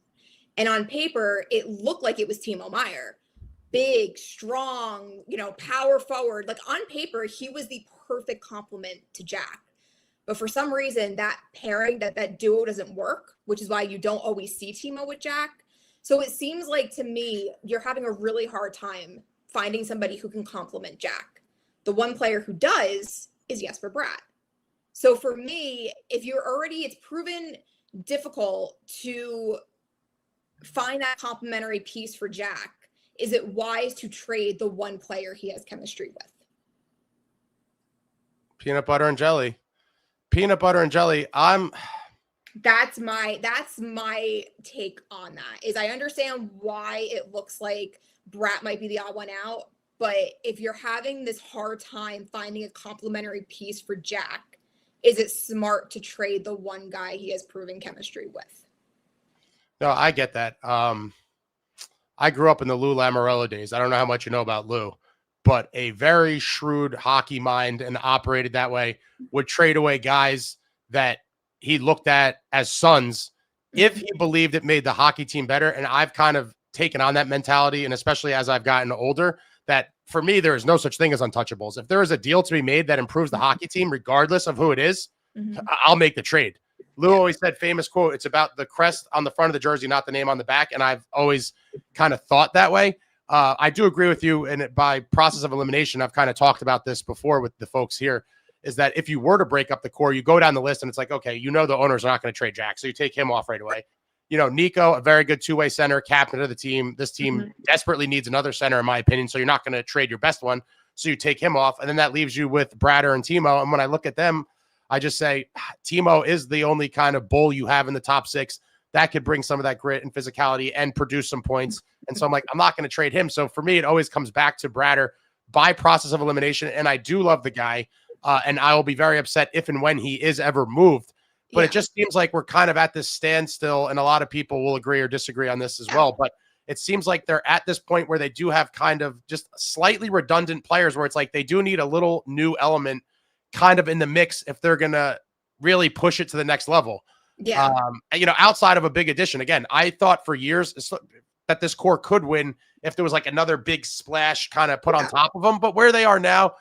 And on paper, it looked like it was Timo Meier. Big, strong, power forward. Like on paper, he was the perfect complement to Jack. But for some reason, that pairing, that duo doesn't work, which is why you don't always see Timo with Jack. So it seems like to me, you're having a really hard time finding somebody who can complement Jack. The one player who does is Jesper Bratt. So for me, if it's proven difficult to find that complementary piece for Jack, is it wise to trade the one player he has chemistry with? Peanut butter and jelly. That's my take on that. Is I understand why it looks like Bratt might be the odd one out. But if you're having this hard time finding a complementary piece for Jack, is it smart to trade the one guy he has proven chemistry with? No, I get that. I grew up in the Lou Lamoriello days. I don't know how much you know about Lou, but a very shrewd hockey mind and operated that way, would trade away guys that he looked at as sons if he believed it made the hockey team better. And I've kind of taken on that mentality, and especially as I've gotten older, that for me, there is no such thing as untouchables. If there is a deal to be made that improves the hockey team, regardless of who it is, I'll make the trade. Lou always said, famous quote, it's about the crest on the front of the jersey, not the name on the back. And I've always kind of thought that way. I do agree with you. And by process of elimination, I've kind of talked about this before with the folks here, is that if you were to break up the core, you go down the list and it's like, okay, the owners are not going to trade Jack. So you take him off right away. Nico, a very good two-way center, captain of the team. This team desperately needs another center, in my opinion. So you're not going to trade your best one. So you take him off. And then that leaves you with Bratter and Timo. And when I look at them, I just say Timo is the only kind of bull you have in the top 6 that could bring some of that grit and physicality and produce some points. And so I'm like, I'm not going to trade him. So for me, it always comes back to Bratter by process of elimination. And I do love the guy. And I will be very upset if and when he is ever moved. But it just seems like we're kind of at this standstill, and a lot of people will agree or disagree on this as well. But it seems like they're at this point where they do have kind of just slightly redundant players where it's like they do need a little new element kind of in the mix if they're going to really push it to the next level. Yeah. Outside of a big addition, again, I thought for years that this core could win if there was like another big splash kind of put on top of them. But where they are now,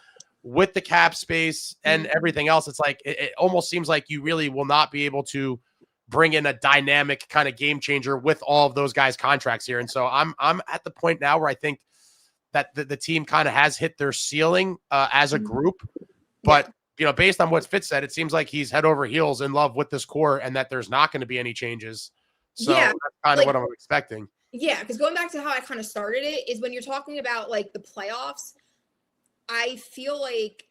with the cap space and everything else, it's like it almost seems like you really will not be able to bring in a dynamic kind of game changer with all of those guys' contracts here. And so I'm at the point now where I think that the team kind of has hit their ceiling as a group. But based on what Fitz said, it seems like he's head over heels in love with this core, and that there's not going to be any changes. So that's kind of what I'm expecting. Yeah, because going back to how I kind of started it is when you're talking about like the playoffs, I feel like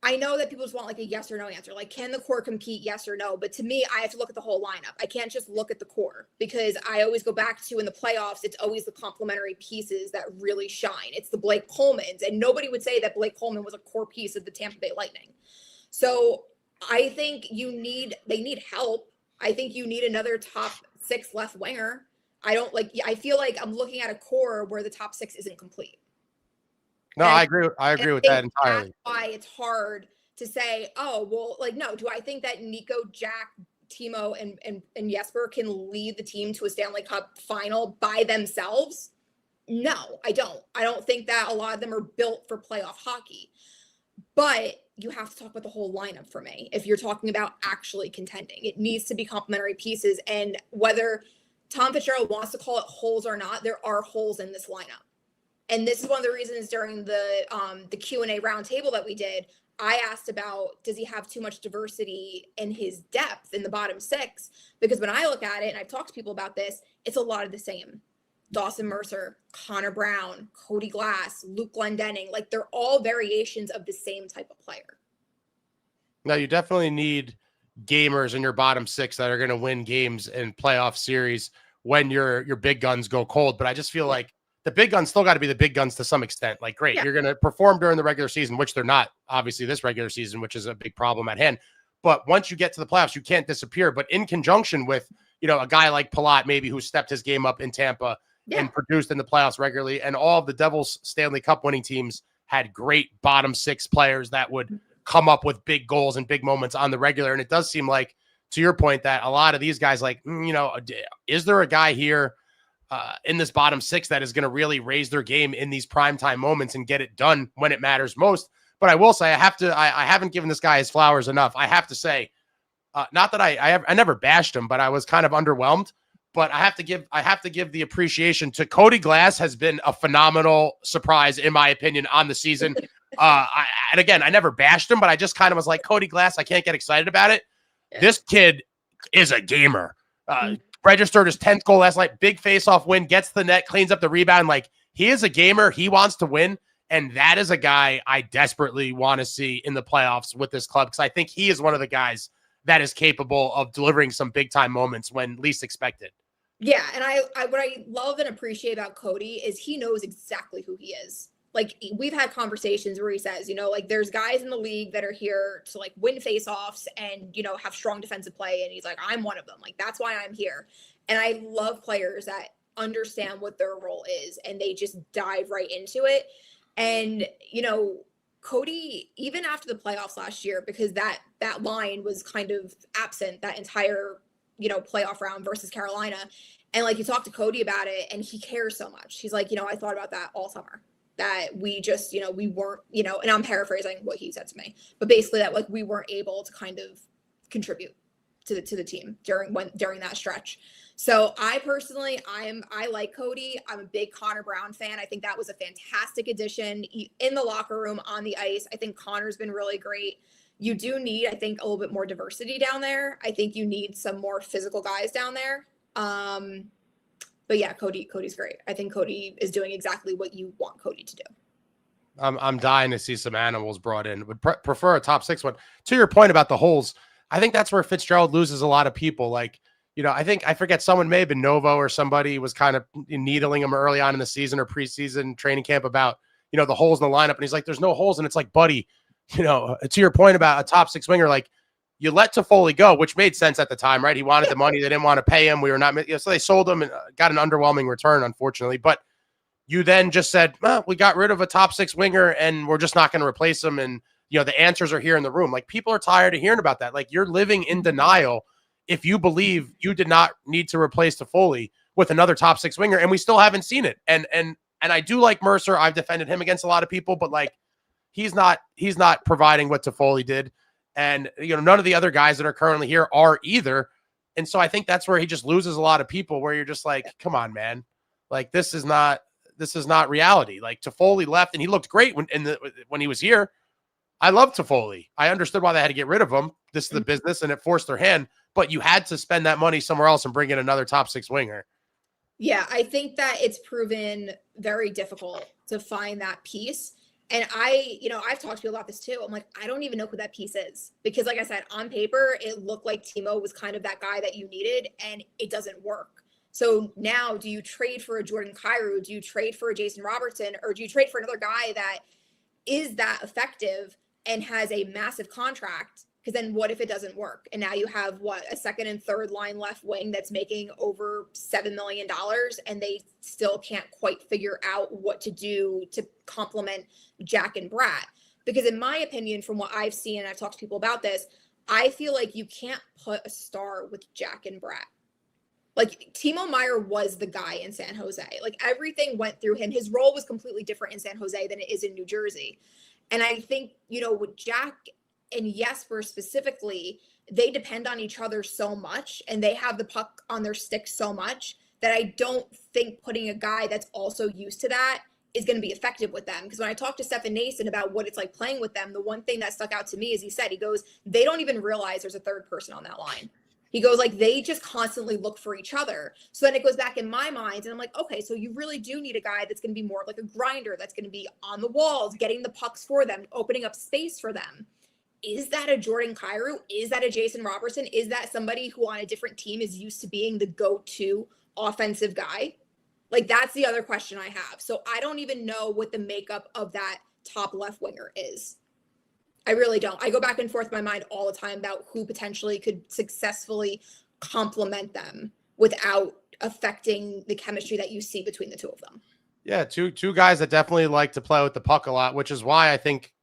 I know that people just want like a yes or no answer. Like, can the core compete? Yes or no? But to me, I have to look at the whole lineup. I can't just look at the core, because I always go back to in the playoffs, it's always the complementary pieces that really shine. It's the Blake Colemans, and nobody would say that Blake Coleman was a core piece of the Tampa Bay Lightning. So I think they need help. I think you need another top 6 left winger. I feel like I'm looking at a core where the top 6 isn't complete. No, I agree with that entirely. That's why it's hard to say, oh, well, like, no, do I think that Nico, Jack, Timo, and Jesper can lead the team to a Stanley Cup final by themselves? No, I don't. I don't think that a lot of them are built for playoff hockey. But you have to talk about the whole lineup for me. If you're talking about actually contending, it needs to be complementary pieces. And whether Tom Fitzgerald wants to call it holes or not, there are holes in this lineup. And this is one of the reasons during the Q&A roundtable that we did, I asked about, does he have too much diversity in his depth in the bottom six? Because when I look at it, and I've talked to people about this, it's a lot of the same. Dawson Mercer, Connor Brown, Cody Glass, Luke Glendening, like they're all variations of the same type of player. Now, you definitely need gamers in your bottom six that are going to win games in playoff series when your big guns go cold. But I just feel like the big guns still got to be the big guns to some extent. Like, great, you're going to perform during the regular season, which they're not, obviously, this regular season, which is a big problem at hand. But once you get to the playoffs, you can't disappear. But in conjunction with, a guy like Palat, maybe, who stepped his game up in Tampa and produced in the playoffs regularly, and all of the Devils Stanley Cup winning teams had great bottom six players that would come up with big goals and big moments on the regular. And it does seem like, to your point, that a lot of these guys, like, is there a guy here in this bottom six that is going to really raise their game in these primetime moments and get it done when it matters most? But I will say, I haven't given this guy his flowers enough. I have to say, not that I never bashed him, but I was kind of underwhelmed. But I have to give the appreciation to Cody Glass. Has been a phenomenal surprise, in my opinion, on the season. And again, I never bashed him, but I just kind of was like, Cody Glass, I can't get excited about it. Yeah. This kid is a gamer. Registered his 10th goal last night. Big face-off win, gets the net, cleans up the rebound. Like, he is a gamer. He wants to win. And that is a guy I desperately want to see in the playoffs with this club, because I think he is one of the guys that is capable of delivering some big-time moments when least expected. Yeah, and I what I love and appreciate about Cody is he knows exactly who he is. Like, we've had conversations where he says, like, there's guys in the league that are here to, like, win faceoffs and, have strong defensive play. And he's like, I'm one of them. Like, that's why I'm here. And I love players that understand what their role is and they just dive right into it. And, Cody, even after the playoffs last year, because that line was kind of absent that entire playoff round versus Carolina. And like, you talk to Cody about it and he cares so much. He's like, I thought about that all summer, that we just, we weren't, and I'm paraphrasing what he said to me, but basically that, like, we weren't able to kind of contribute to the team during that stretch. So I personally, I like Cody. I'm a big Connor Brown fan. I think that was a fantastic addition in the locker room, on the ice. I think Connor's been really great. You do need, I think, a little bit more diversity down there. I think you need some more physical guys down there. But yeah, Cody's great. I think Cody is doing exactly what you want Cody to do. I'm dying to see some animals brought in. Would prefer a top six one. To your point about the holes, I think that's where Fitzgerald loses a lot of people. Like, I forget, someone may have been Novo or somebody was kind of needling him early on in the season or preseason training camp about, the holes in the lineup. And he's like, there's no holes. And it's like, buddy, to your point about a top six winger, like, you let Toffoli go, which made sense at the time, right? He wanted the money. They didn't want to pay him. We were not, so they sold him and got an underwhelming return, unfortunately. But you then just said, well, we got rid of a top six winger and we're just not going to replace him. And, the answers are here in the room. Like, people are tired of hearing about that. Like, you're living in denial if you believe you did not need to replace Toffoli with another top six winger, and we still haven't seen it. And I do like Mercer. I've defended him against a lot of people, but like, he's not providing what Toffoli did. And, none of the other guys that are currently here are either. And so I think that's where he just loses a lot of people, where you're just like, come on, man. Like, this is not reality. Like, Toffoli left and he looked great when he was here. I love Toffoli. I understood why they had to get rid of him. This is the business and it forced their hand, but you had to spend that money somewhere else and bring in another top six winger. Yeah, I think that it's proven very difficult to find that piece. And I've talked to you about this too. I'm like, I don't even know who that piece is, because like I said, on paper, it looked like Timo was kind of that guy that you needed, and it doesn't work. So now, do you trade for a Jordan Kyrou? Do you trade for a Jason Robertson? Or do you trade for another guy that is that effective and has a massive contract? Because then what if it doesn't work? And now you have a second and third line left wing that's making over $7 million, and they still can't quite figure out what to do to complement Jack and Brat. Because in my opinion, from what I've seen, and I've talked to people about this, I feel like you can't put a star with Jack and Brat. Like, Timo Meier was the guy in San Jose. Like, everything went through him. His role was completely different in San Jose than it is in New Jersey. And I think, with Jack and Jesper specifically, they depend on each other so much, and they have the puck on their stick so much, that I don't think putting a guy that's also used to that is going to be effective with them. Because when I talked to Stefan Nason about what it's like playing with them, the one thing that stuck out to me is he goes, they don't even realize there's a third person on that line. He goes, like, they just constantly look for each other. So then it goes back in my mind, and I'm like, okay, so you really do need a guy that's going to be more like a grinder, that's going to be on the walls, getting the pucks for them, opening up space for them. Is that a Jordan Kyrou? Is that a Jason Robertson? Is that somebody who on a different team is used to being the go-to offensive guy? Like, that's the other question I have. So I don't even know what the makeup of that top left winger is. I really don't. I go back and forth in my mind all the time about who potentially could successfully complement them without affecting the chemistry that you see between the two of them. Yeah, two guys that definitely like to play with the puck a lot, which is why I think,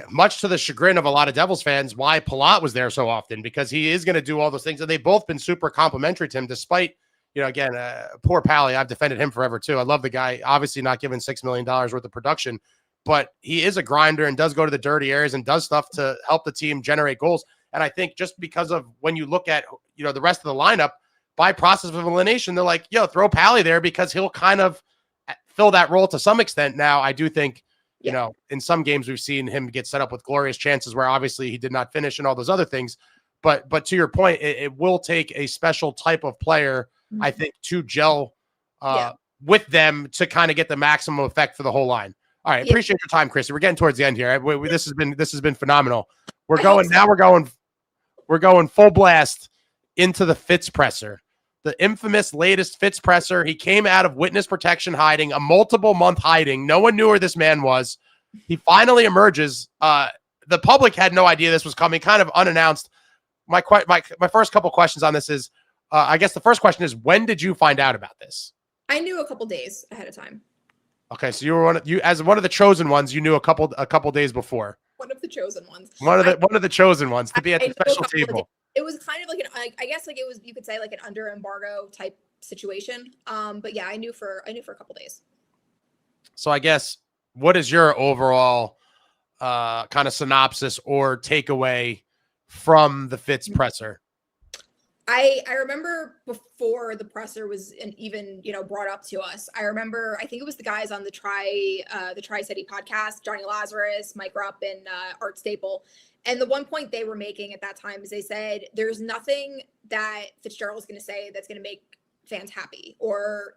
much to the chagrin of a lot of Devils fans, why Palat was there so often, because he is going to do all those things. And they've both been super complimentary to him, despite, again, poor Pally. I've defended him forever too. I love the guy, obviously not given $6 million worth of production, but he is a grinder and does go to the dirty areas and does stuff to help the team generate goals. And I think just because of when you look at, the rest of the lineup, by process of elimination, they're like, throw Pally there because he'll kind of fill that role to some extent. Now, I do think, in some games we've seen him get set up with glorious chances where obviously he did not finish and all those other things. But to your point, it will take a special type of player, I think, to gel with them to kind of get the maximum effect for the whole line. All right, appreciate your time, Kristy. We're getting towards the end here. This has been phenomenal. We're going full blast into the Fitz presser, the infamous latest Fitz presser. He came out of witness protection hiding, a multiple-month hiding. No one knew where this man was. He finally emerges. The public had no idea this was coming, kind of unannounced. My first couple questions on this is, I guess the first question is, when did you find out about this? I knew a couple days ahead of time. Okay, so you were as one of the chosen ones. You knew a couple days before. One of the chosen ones. One of the chosen ones to be at the special table. It was kind of like I guess like it was, you could say, like an under embargo type situation. But yeah, I knew for a couple days. So I guess, what is your overall kind of synopsis or takeaway from the Fitz presser? I remember before the presser was even, brought up to us. I think it was the guys on the Tri-City podcast, Johnny Lazarus, Mike Rupp, and Art Staple. And the one point they were making at that time is they said, there's nothing that Fitzgerald's going to say that's going to make fans happy or,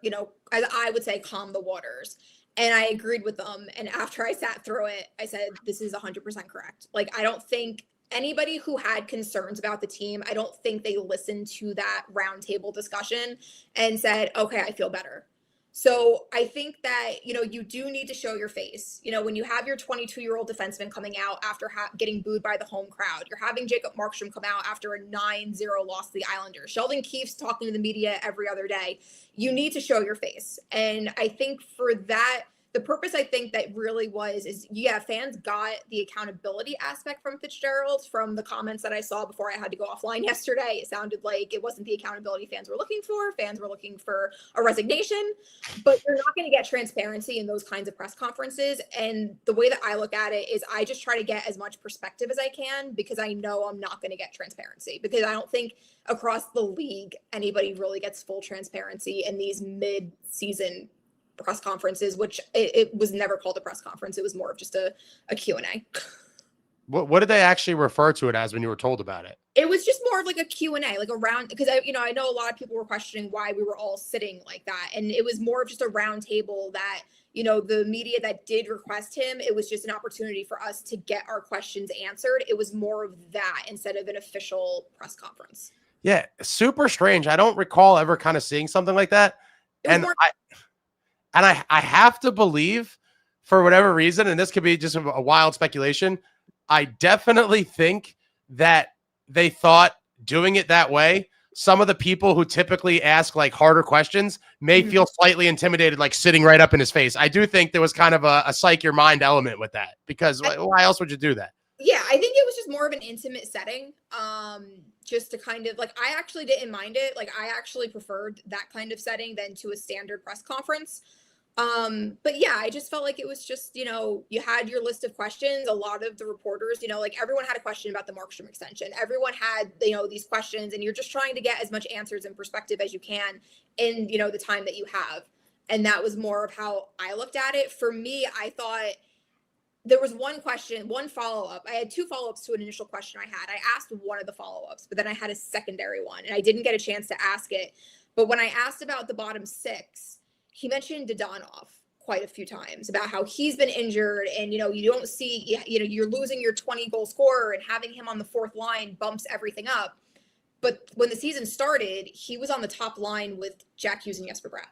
as I would say, calm the waters. And I agreed with them. And after I sat through it, I said, this is 100% correct. Like, I don't think anybody who had concerns about the team, I don't think they listened to that roundtable discussion and said, okay, I feel better. So I think that, you do need to show your face. When you have your 22-year-old defenseman coming out after getting booed by the home crowd, you're having Jacob Markstrom come out after a 9-0 loss to the Islanders. Sheldon Keefe's talking to the media every other day. You need to show your face. And I think for that, the purpose I think that really is fans got the accountability aspect from Fitzgerald from the comments that I saw before I had to go offline yesterday. It sounded like it wasn't the accountability fans were looking for. Fans were looking for a resignation, but you're not going to get transparency in those kinds of press conferences. And the way that I look at it is I just try to get as much perspective as I can because I know I'm not going to get transparency because I don't think across the league anybody really gets full transparency in these mid-season press conferences, which it was never called a press conference. It was more of just a Q&A. What did they actually refer to it as when you were told about it? It was just more of like a Q&A, like around, because I know a lot of people were questioning why we were all sitting like that. And it was more of just a round table that, the media that did request him, it was just an opportunity for us to get our questions answered. It was more of that instead of an official press conference. Yeah. Super strange. I don't recall ever kind of seeing something like that. And I have to believe, for whatever reason, and this could be just a wild speculation, I definitely think that they thought doing it that way, some of the people who typically ask like harder questions may feel slightly intimidated, like sitting right up in his face. I do think there was kind of a psych your mind element with that because why else would you do that? Yeah, I think it was just more of an intimate setting. Just to kind of like, I actually didn't mind it. Like, I actually preferred that kind of setting than to a standard press conference. But yeah, I just felt like it was just, you had your list of questions. A lot of the reporters, like everyone had a question about the Markstrom extension. Everyone had, these questions, and you're just trying to get as much answers and perspective as you can in, the time that you have. And that was more of how I looked at it. For me, I thought there was one follow-up. I had 2 follow-ups to an initial question I had. I asked one of the follow-ups, but then I had a secondary one, and I didn't get a chance to ask it. But when I asked about the bottom 6, he mentioned Donov quite a few times about how he's been injured, and, you don't see, you're losing your 20-goal scorer, and having him on the 4th line bumps everything up. But when the season started, he was on the top line with Jackhughes and Jesper Bratt.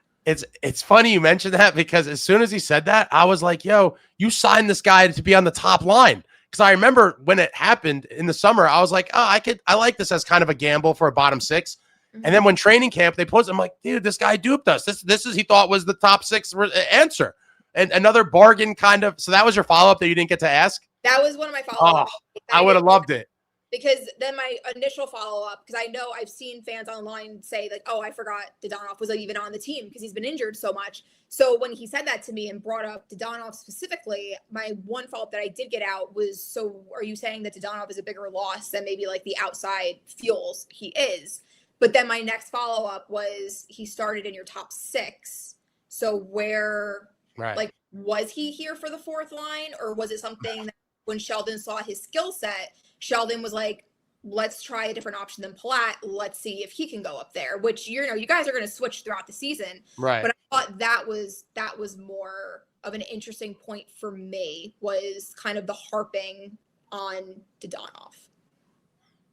It's funny you mentioned that, because as soon as he said that, I was like, yo, you signed this guy to be on the top line. Because I remember when it happened in the summer, I was like, oh, I like this as kind of a gamble for a bottom 6. Mm-hmm. And then when training camp, they posted, I'm like, dude, this guy duped us. This is, he thought was the top 6 answer. And another bargain kind of. So that was your follow-up that you didn't get to ask? That was one of my follow-ups. Oh, I would have loved it. Because then my initial follow-up, because I know I've seen fans online say, like, oh, I forgot Donov was even on the team because he's been injured so much. So when he said that to me and brought up Donov specifically, my one follow-up that I did get out was, so are you saying that Donov is a bigger loss than maybe like the outside feels he is? But then my next follow-up was, he started in your top 6. So where, like, was he here for the 4th line? Or was it something that when Sheldon saw his skill set, Sheldon was like, let's try a different option than Palat. Let's see if he can go up there, which, you guys are going to switch throughout the season. Right. But I thought that was more of an interesting point for me, was kind of the harping on Donov.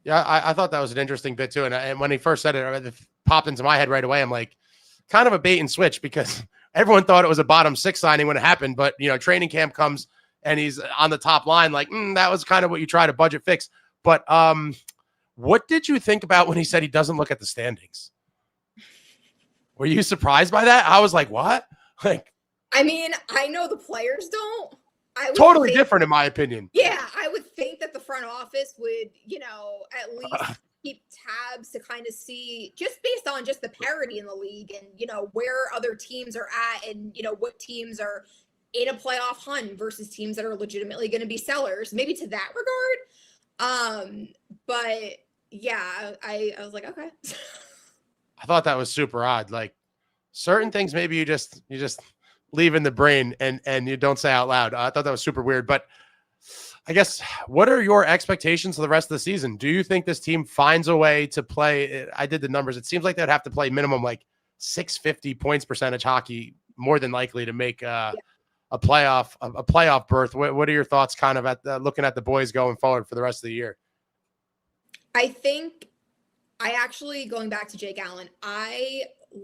Yeah, I thought that was an interesting bit too. And when he first said it popped into my head right away. I'm like, kind of a bait and switch, because everyone thought it was a bottom 6 signing when it happened. But, training camp comes and he's on the top line, like, that was kind of what you try to budget fix. But what did you think about when he said he doesn't look at the standings? Were you surprised by that? I was like, what? Like, I mean, I know the players don't. Totally different, in my opinion. Yeah, I would think that the front office would, at least keep tabs to kind of see, just based on just the parity in the league and, where other teams are at, and, what teams are in a playoff hunt versus teams that are legitimately going to be sellers, maybe to that regard. But yeah, I was like, okay. I thought that was super odd. Like, certain things maybe you just leave in the brain and you don't say out loud. I thought that was super weird. But I guess, what are your expectations for the rest of the season? Do you think this team finds a way to play? I did the numbers. It seems like they'd have to play minimum like 650 points percentage hockey, more than likely, to make a playoff berth. What are your thoughts kind of at looking at the boys going forward for the rest of the year? I think going back to Jake Allen, I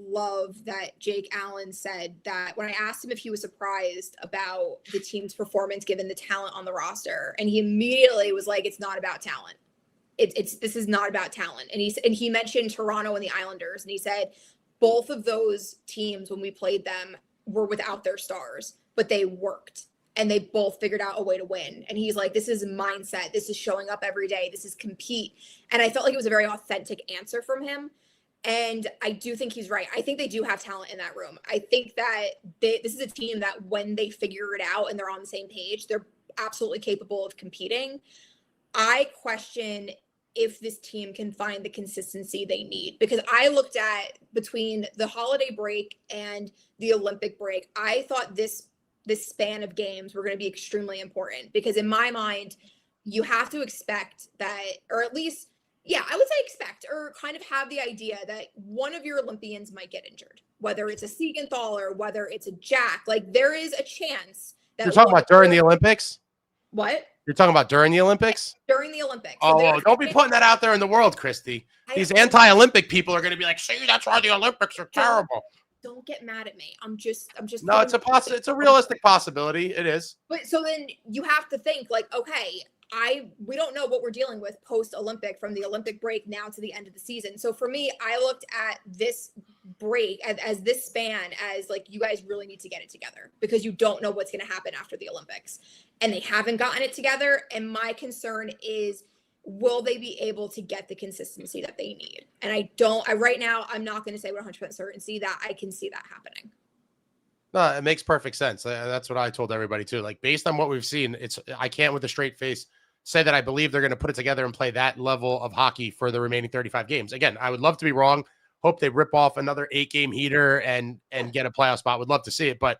love that Jake Allen said that when I asked him if he was surprised about the team's performance given the talent on the roster, and he immediately was like, it's not about talent. This is not about talent. And he mentioned Toronto and the Islanders, and he said both of those teams, when we played them, were without their stars, but they worked and they both figured out a way to win. And he's like, this is mindset. This is showing up every day. This is compete. And I felt like it was a very authentic answer from him. And I do think he's right. I think they do have talent in that room. I think that this is a team that when they figure it out and they're on the same page, they're absolutely capable of competing. I question if this team can find the consistency they need, because I looked at between the holiday break and the Olympic break, I thought this span of games were going to be extremely important, because in my mind, you have to expect that, or at least, yeah, I would say expect, or kind of have the idea that one of your Olympians might get injured, whether it's a Siegenthaler or whether it's a Jack. Like, there is a chance that you're talking about during the Olympics. What? You're talking about during the Olympics? During the Olympics. Oh, don't be putting that out there in the world, Kristy. These anti-Olympic people are going to be like, see, that's why the Olympics are terrible. Don't get mad at me. I'm just. No, it's a realistic possibility. It is. But so then you have to think like, okay, we don't know what we're dealing with post-Olympic, from the Olympic break now to the end of the season. So for me, I looked at this break as this span as like, you guys really need to get it together, because you don't know what's going to happen after the Olympics, and they haven't gotten it together. And my concern is, will they be able to get the consistency that they need? And right now, I'm not going to say with 100% certainty that I can see that happening. No, it makes perfect sense. That's what I told everybody too. Like, based on what we've seen, I can't with a straight face say that I believe they're going to put it together and play that level of hockey for the remaining 35 games. Again, I would love to be wrong. Hope they rip off another 8-game heater and get a playoff spot. Would love to see it, but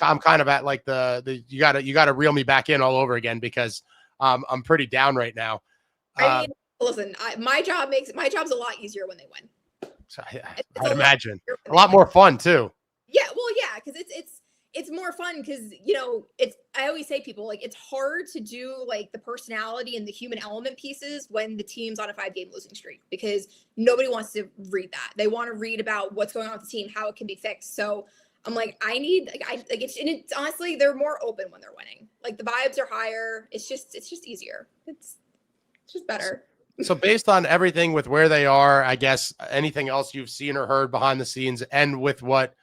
I'm kind of at like the you gotta reel me back in all over again because I'm pretty down right now. I mean, listen, my job's a lot easier when they win. So I'd imagine a lot more fun too. Yeah, well, yeah, because it's more fun because I always say people like it's hard to do like the personality and the human element pieces when the team's on a 5-game losing streak because nobody wants to read that. They want to read about what's going on with the team, how it can be fixed. So I'm like, it's honestly they're more open when they're winning. Like the vibes are higher. It's just easier. It's just better. So based on everything with where they are, I guess anything else you've seen or heard behind the scenes and with what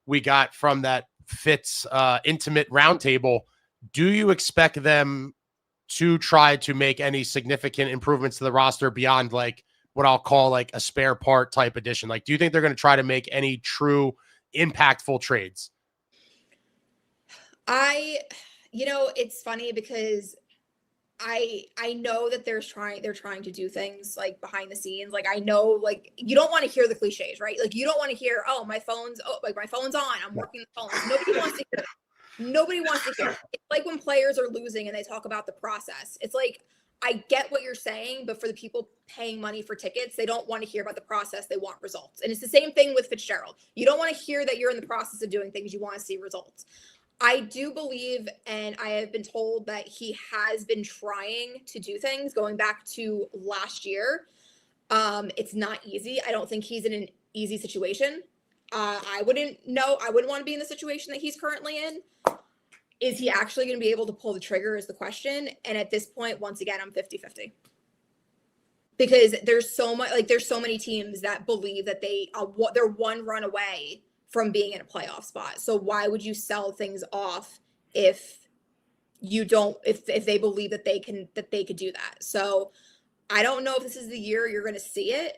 we got from that Fitz intimate roundtable, do you expect them to try to make any significant improvements to the roster beyond like what I'll call like a spare part type addition? Like, do you think they're going to try to make any true impactful trades? It's funny because I know that they're trying to do things like behind the scenes. Like I know, like you don't want to hear the cliches, right? Like you don't want to hear, my phone's on. I'm working the phone. Nobody wants to hear that. Nobody wants to hear it. It's like when players are losing and they talk about the process. It's like, I get what you're saying, but for the people paying money for tickets, they don't want to hear about the process. They want results. And it's the same thing with Fitzgerald. You don't want to hear that you're in the process of doing things. You want to see results. I do believe, and I have been told that he has been trying to do things going back to last year. It's not easy. I don't think he's in an easy situation. I wouldn't want to be in the situation that he's currently in. Is he actually going to be able to pull the trigger is the question. And at this point, once again, I'm 50-50. Because there's so many teams that believe that they're one run away from being in a playoff spot. So why would you sell things off if they believe that they could do that? So I don't know if this is the year you're going to see it,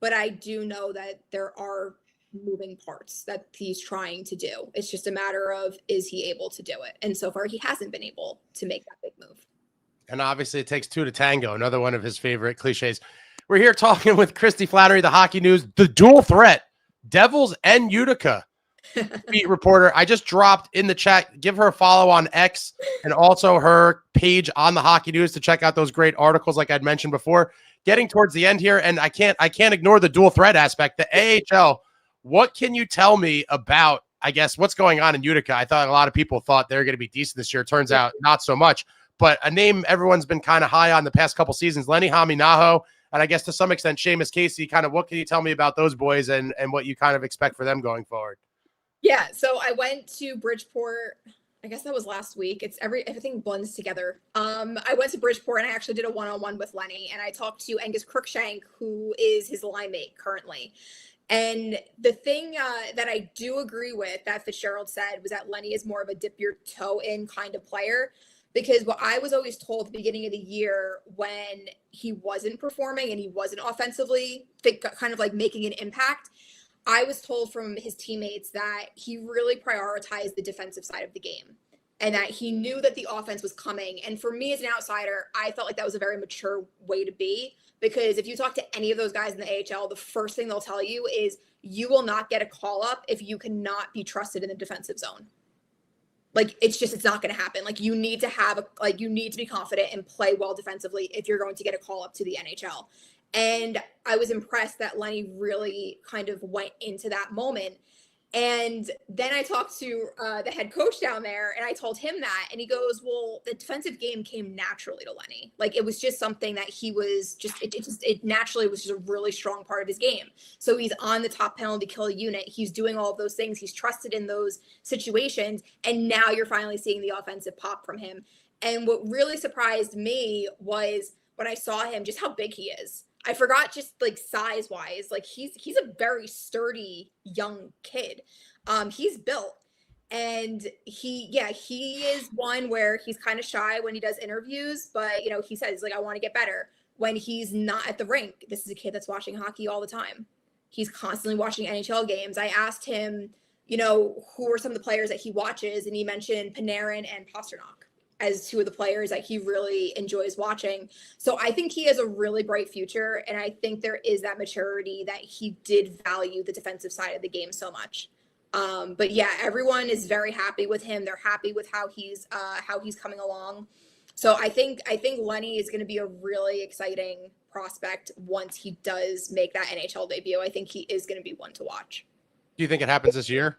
but I do know that there are moving parts that he's trying to do. It's just a matter of, is he able to do it? And so far he hasn't been able to make that big move. And obviously it takes two to tango. Another one of his favorite cliches. We're here talking with Kristy Flannery, the Hockey News, the dual threat, Devils and Utica beat reporter. I just dropped in the chat. Give her a follow on X and also her page on the Hockey News to check out those great articles like I'd mentioned before. Getting towards the end here, and I can't ignore the dual threat aspect. The AHL, what can you tell me about, I guess, what's going on in Utica? I thought a lot of people thought they were going to be decent this year. Turns out not so much. But a name everyone's been kind of high on the past couple seasons, Lenny Haminaho, and I guess to some extent, Seamus Casey. Kind of what can you tell me about those boys and what you kind of expect for them going forward? Yeah, so I went to Bridgeport. I guess that was last week. Everything blends together. I went to Bridgeport and I actually did a one-on-one with Lenny, and I talked to Angus Crookshank, who is his line mate currently. And the thing that I do agree with that Fitzgerald said was that Lenny is more of a dip your toe in kind of player, because what I was always told at the beginning of the year when he wasn't performing and he wasn't offensively kind of like making an impact, I was told from his teammates that he really prioritized the defensive side of the game and that he knew that the offense was coming. And for me as an outsider, I felt like that was a very mature way to be, because if you talk to any of those guys in the AHL, the first thing they'll tell you is you will not get a call up if you cannot be trusted in the defensive zone. Like, it's not going to happen. Like, you need to be confident and play well defensively if you're going to get a call up to the NHL. And I was impressed that Lenny really kind of went into that moment. And then I talked to the head coach down there and I told him that, and he goes, well, the defensive game came naturally to Lenny. Like, it was just something that he was it naturally was just a really strong part of his game. So he's on the top penalty kill unit. He's doing all of those things. He's trusted in those situations. And now you're finally seeing the offensive pop from him. And what really surprised me was when I saw him, just how big he is. I forgot just like size wise, like he's a very sturdy young kid. He's built, and he is one where he's kind of shy when he does interviews, but he says like, I want to get better when he's not at the rink. This is a kid that's watching hockey all the time. He's constantly watching NHL games. I asked him, who are some of the players that he watches, and he mentioned Panarin and Pasternak. as two of the players that he really enjoys watching. So I think he has a really bright future. And I think there is that maturity that he did value the defensive side of the game so much. But yeah, everyone is very happy with him. They're happy with how he's coming along. So I think Lenny is going to be a really exciting prospect once he does make that NHL debut. I think he is going to be one to watch. Do you think it happens this year?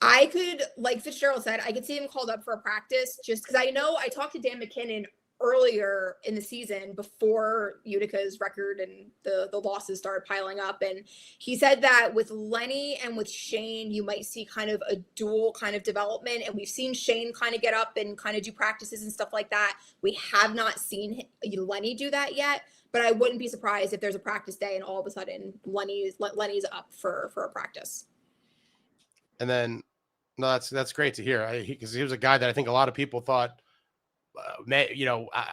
I could, like Fitzgerald said, I could see him called up for a practice just because I know I talked to Dan McKinnon earlier in the season before Utica's record and the losses started piling up. And he said that with Lenny and with Shane, you might see kind of a dual kind of development. And we've seen Shane kind of get up and kind of do practices and stuff like that. We have not seen Lenny do that yet, but I wouldn't be surprised if there's a practice day and all of a sudden Lenny's up for a practice. And then, no, that's great to hear. Because he was a guy that I think a lot of people thought,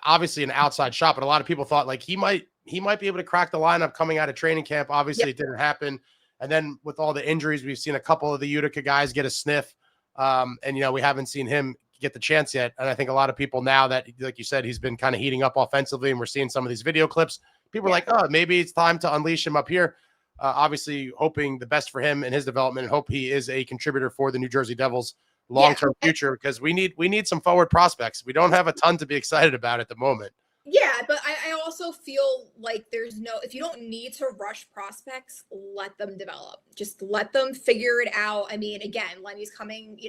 obviously an outside shot, but a lot of people thought like he might be able to crack the lineup coming out of training camp. Obviously, It didn't happen. And then with all the injuries, we've seen a couple of the Utica guys get a sniff. And we haven't seen him get the chance yet. And I think a lot of people now that, like you said, he's been kind of heating up offensively, and we're seeing some of these video clips. People are like, oh, maybe it's time to unleash him up here. Obviously, hoping the best for him and his development, and hope he is a contributor for the New Jersey Devils long-term future, because we need some forward prospects. We don't have a ton to be excited about at the moment. Yeah, but I also feel like if you don't need to rush prospects, let them develop. Just let them figure it out. I mean, again, Lenny's coming,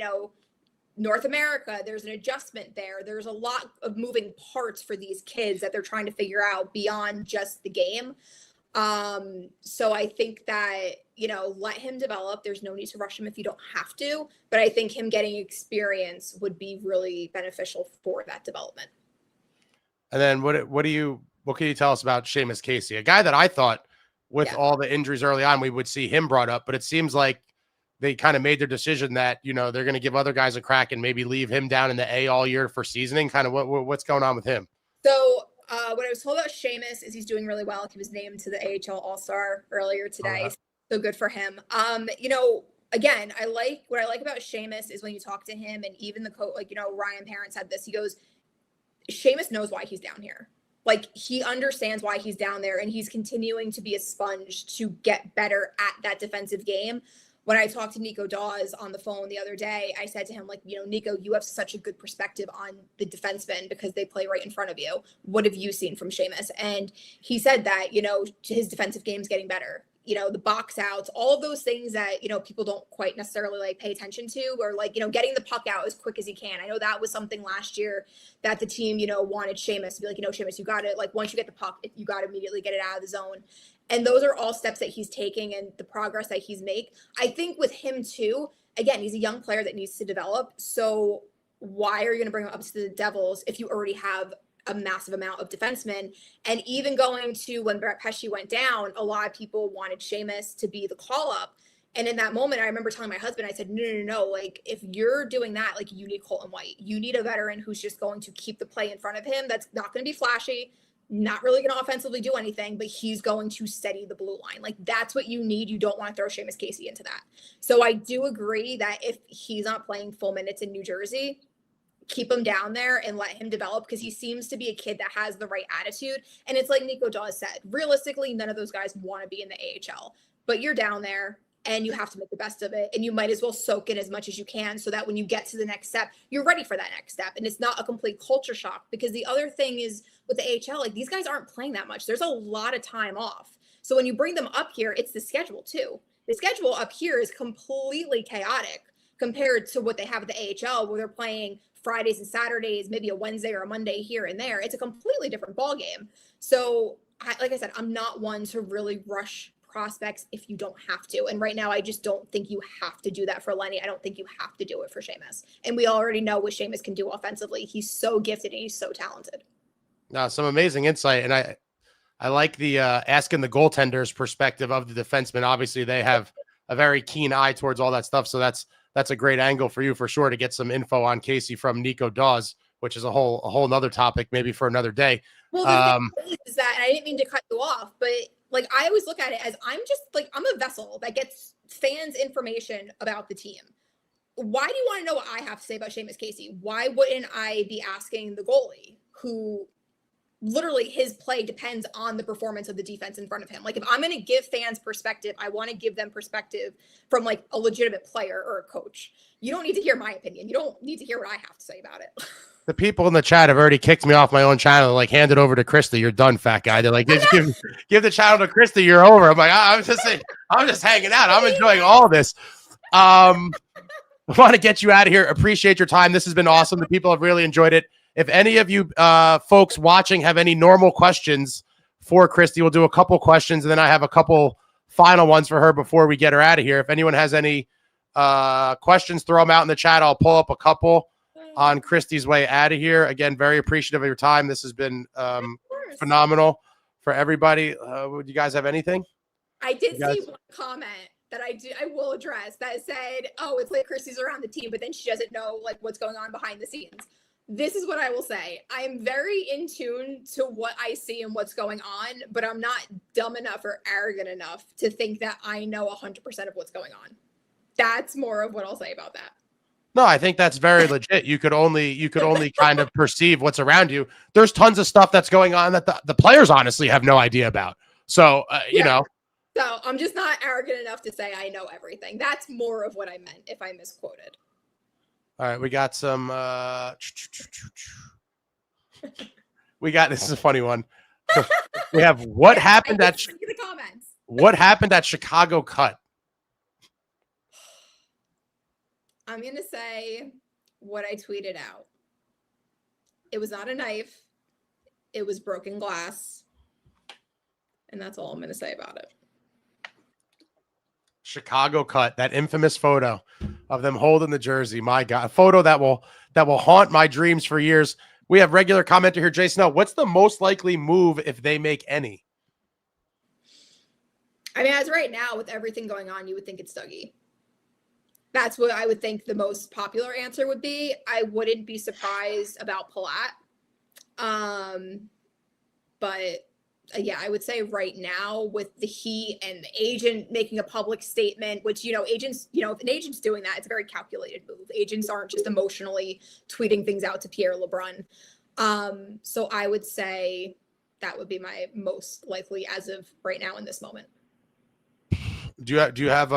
North America, there's an adjustment there. There's a lot of moving parts for these kids that they're trying to figure out beyond just the game. So I think that, let him develop. There's no need to rush him if you don't have to, but I think him getting experience would be really beneficial for that development. And then what can you tell us about Seamus Casey, a guy that I thought with all the injuries early on, we would see him brought up, but it seems like they kind of made their decision that, they're going to give other guys a crack and maybe leave him down in the A all year for seasoning. Kind of what's going on with him? So, what I was told about Seamus is he's doing really well. He was named to the AHL All-Star earlier today. So good for him. Again, what I like about Seamus is when you talk to him, and even the coach, Ryan Parent said this, he goes, Seamus knows why he's down here. Like, he understands why he's down there, and he's continuing to be a sponge to get better at that defensive game. When I talked to Nico Dawes on the phone the other day, I said to him, Nico, you have such a good perspective on the defensemen because they play right in front of you. What have you seen from Seamus? And he said that, his defensive game's getting better. The box outs, all of those things that, people don't quite necessarily pay attention to, or getting the puck out as quick as he can. I know that was something last year that the team, wanted Seamus to be Seamus, you got to, once you get the puck, you got to immediately get it out of the zone. And those are all steps that he's taking and the progress that he's made. I think with him too, again, he's a young player that needs to develop. So why are you going to bring him up to the Devils if you already have a massive amount of defensemen? And even going to when Brett Pesce went down, a lot of people wanted Seamus to be the call up. And in that moment, I remember telling my husband, I said, no. If you're doing that, you need Colton White. You need a veteran who's just going to keep the play in front of him. That's not going to be flashy, not really going to offensively do anything, but he's going to steady the blue line. That's what you need. You don't want to throw Seamus Casey into that. So I do agree that if he's not playing full minutes in New Jersey, keep him down there and let him develop, because he seems to be a kid that has the right attitude. And it's like Nico Dawes said, realistically, none of those guys want to be in the AHL, but you're down there and you have to make the best of it. And you might as well soak in as much as you can so that when you get to the next step, you're ready for that next step. And it's not a complete culture shock, because the other thing is with the AHL, these guys aren't playing that much. There's a lot of time off. So when you bring them up here, it's the schedule too. The schedule up here is completely chaotic compared to what they have at the AHL, where they're playing Fridays and Saturdays, maybe a Wednesday or a Monday here and there. It's a completely different ballgame. So like I said, I'm not one to really rush prospects if you don't have to. And right now, I just don't think you have to do that for Lenny. I don't think you have to do it for Seamus. And we already know what Seamus can do offensively. He's so gifted and he's so talented. Now, some amazing insight. And I like the asking the goaltender's perspective of the defenseman. Obviously, they have a very keen eye towards all that stuff. So that's a great angle for you for sure to get some info on Casey from Nico Dawes, which is a whole nother topic, maybe for another day. Well, the thing is that, and I didn't mean to cut you off, but I always look at it as I'm a vessel that gets fans information about the team. why do you want to know what I have to say about Seamus Casey? Why wouldn't I be asking the goalie, who literally his play depends on the performance of the defense in front of him? Like, if I'm going to give fans perspective, I want to give them perspective from like a legitimate player or a coach. You don't need to hear my opinion. You don't need to hear what I have to say about it. The people in the chat have already kicked me off my own channel. Like, hand it over to Kristy. You're done, fat guy. They're like, give the channel to Kristy. You're over. I'm like, I'm just hanging out. I'm enjoying all this. I want to get you out of here. Appreciate your time. This has been awesome. The people have really enjoyed it. If any of you folks watching have any normal questions for Kristy, we'll do a couple questions, and then I have a couple final ones for her before we get her out of here. If anyone has any questions, throw them out in the chat. I'll pull up a couple on Kristy's way out of here. Again, very appreciative of your time. This has been phenomenal for everybody. Would you guys have anything? I did see one comment that I will address that said, oh, it's like Kristy's around the team, but then she doesn't know like what's going on behind the scenes. This is what I will say. I am very in tune to what I see and what's going on, but I'm not dumb enough or arrogant enough to think that I know 100% of what's going on. That's more of what I'll say about that. No, I think that's very legit. You could only kind of perceive what's around you. There's tons of stuff that's going on that the players honestly have no idea about. So, you know. So I'm just not arrogant enough to say I know everything. That's more of what I meant if I misquoted. All right, we got some. This is a funny one. We have what happened at the comments. What happened at Chicago Cut? I'm gonna say what I tweeted out. It was not a knife. It was broken glass, and that's all I'm gonna say about it. Chicago Cut, that infamous photo of them holding the jersey. My God, a photo that will haunt my dreams for years. We have regular commenter here, Jay Snow. What's the most likely move if they make any? I mean, as right now, with everything going on, you would think it's Dougie. That's what I would think the most popular answer would be. I wouldn't be surprised about Palat. But yeah, I would say right now with the Heat and the agent making a public statement, which, agents, if an agent's doing that, it's a very calculated move. Agents aren't just emotionally tweeting things out to Pierre LeBrun. So I would say that would be my most likely as of right now in this moment. Do you have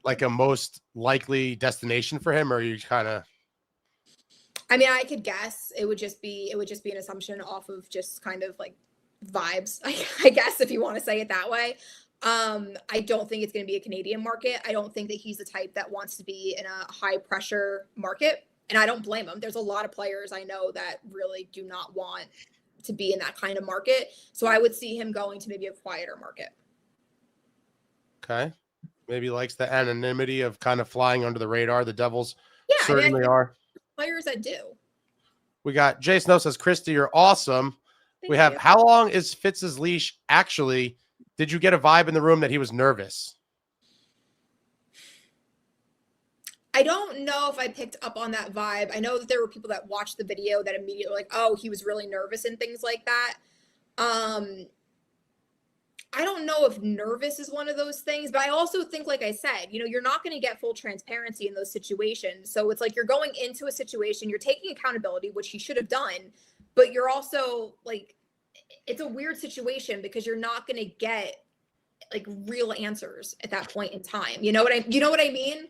like a most likely destination for him, or are you kind of? I mean, I could guess. It would just be an assumption off of just kind of like vibes, I guess, if you want to say it that way. I don't think it's going to be a Canadian market. I don't think that he's the type that wants to be in a high pressure market, and I don't blame him. There's a lot of players I know that really do not want to be in that kind of market. So I would see him going to maybe a quieter market. Okay. Maybe likes the anonymity of kind of flying under the radar. The Devils certainly are. Players that do. We got Jay Snow says, Kristy, you're awesome. We have, how long is Fitz's leash actually? Did you get a vibe in the room that he was nervous? I don't know if I picked up on that vibe. I know that there were people that watched the video that immediately were like, oh, he was really nervous and things like that. I don't know if nervous is one of those things, but I also think, like I said, you're not going to get full transparency in those situations. So it's like you're going into a situation, you're taking accountability, which he should have done, but you're also like, it's a weird situation because you're not going to get like real answers at that point in time. You know what I mean?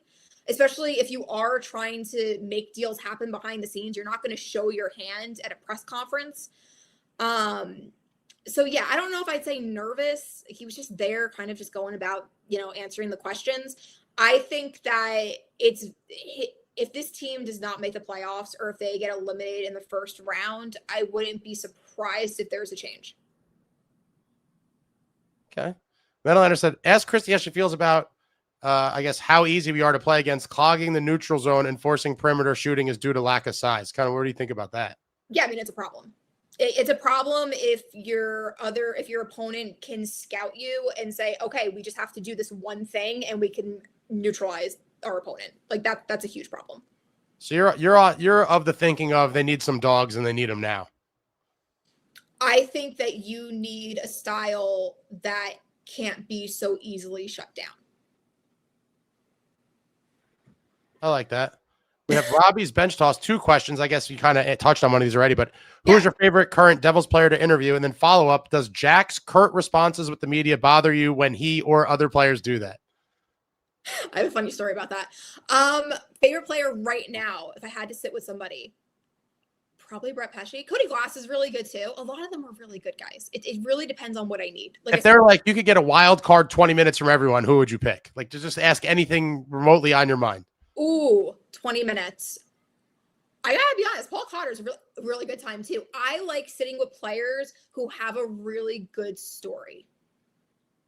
Especially if you are trying to make deals happen behind the scenes, you're not going to show your hand at a press conference. So yeah, I don't know if I'd say nervous. He was just there kind of just going about, answering the questions. I think that if this team does not make the playoffs or if they get eliminated in the first round, I wouldn't be surprised if there's a change. Okay. Metal Anderson said, ask Kristy how she feels about, I guess, how easy we are to play against. Clogging the neutral zone and forcing perimeter shooting is due to lack of size. Kind of, what do you think about that? Yeah, I mean, it's a problem. It's a problem if your opponent can scout you and say, okay, we just have to do this one thing and we can neutralize our opponent. Like that's a huge problem. So you're of the thinking of they need some dogs and they need them now. I think that you need a style that can't be so easily shut down. I like that. We have Robbie's bench toss. 2 questions. I guess you kind of touched on one of these already, but who is your favorite current Devils player to interview? And then follow up, does Jack's curt responses with the media bother you when he or other players do that? I have a funny story about that. Favorite player right now, if I had to sit with somebody, probably Brett Pesce. Cody Glass is really good too. A lot of them are really good guys. It really depends on what I need. Like if they're like, you could get a wild card 20 minutes from everyone, who would you pick? Like, to just ask anything remotely on your mind. Ooh, 20 minutes. I gotta be honest, Paul Cotter's a really good time too. I like sitting with players who have a really good story.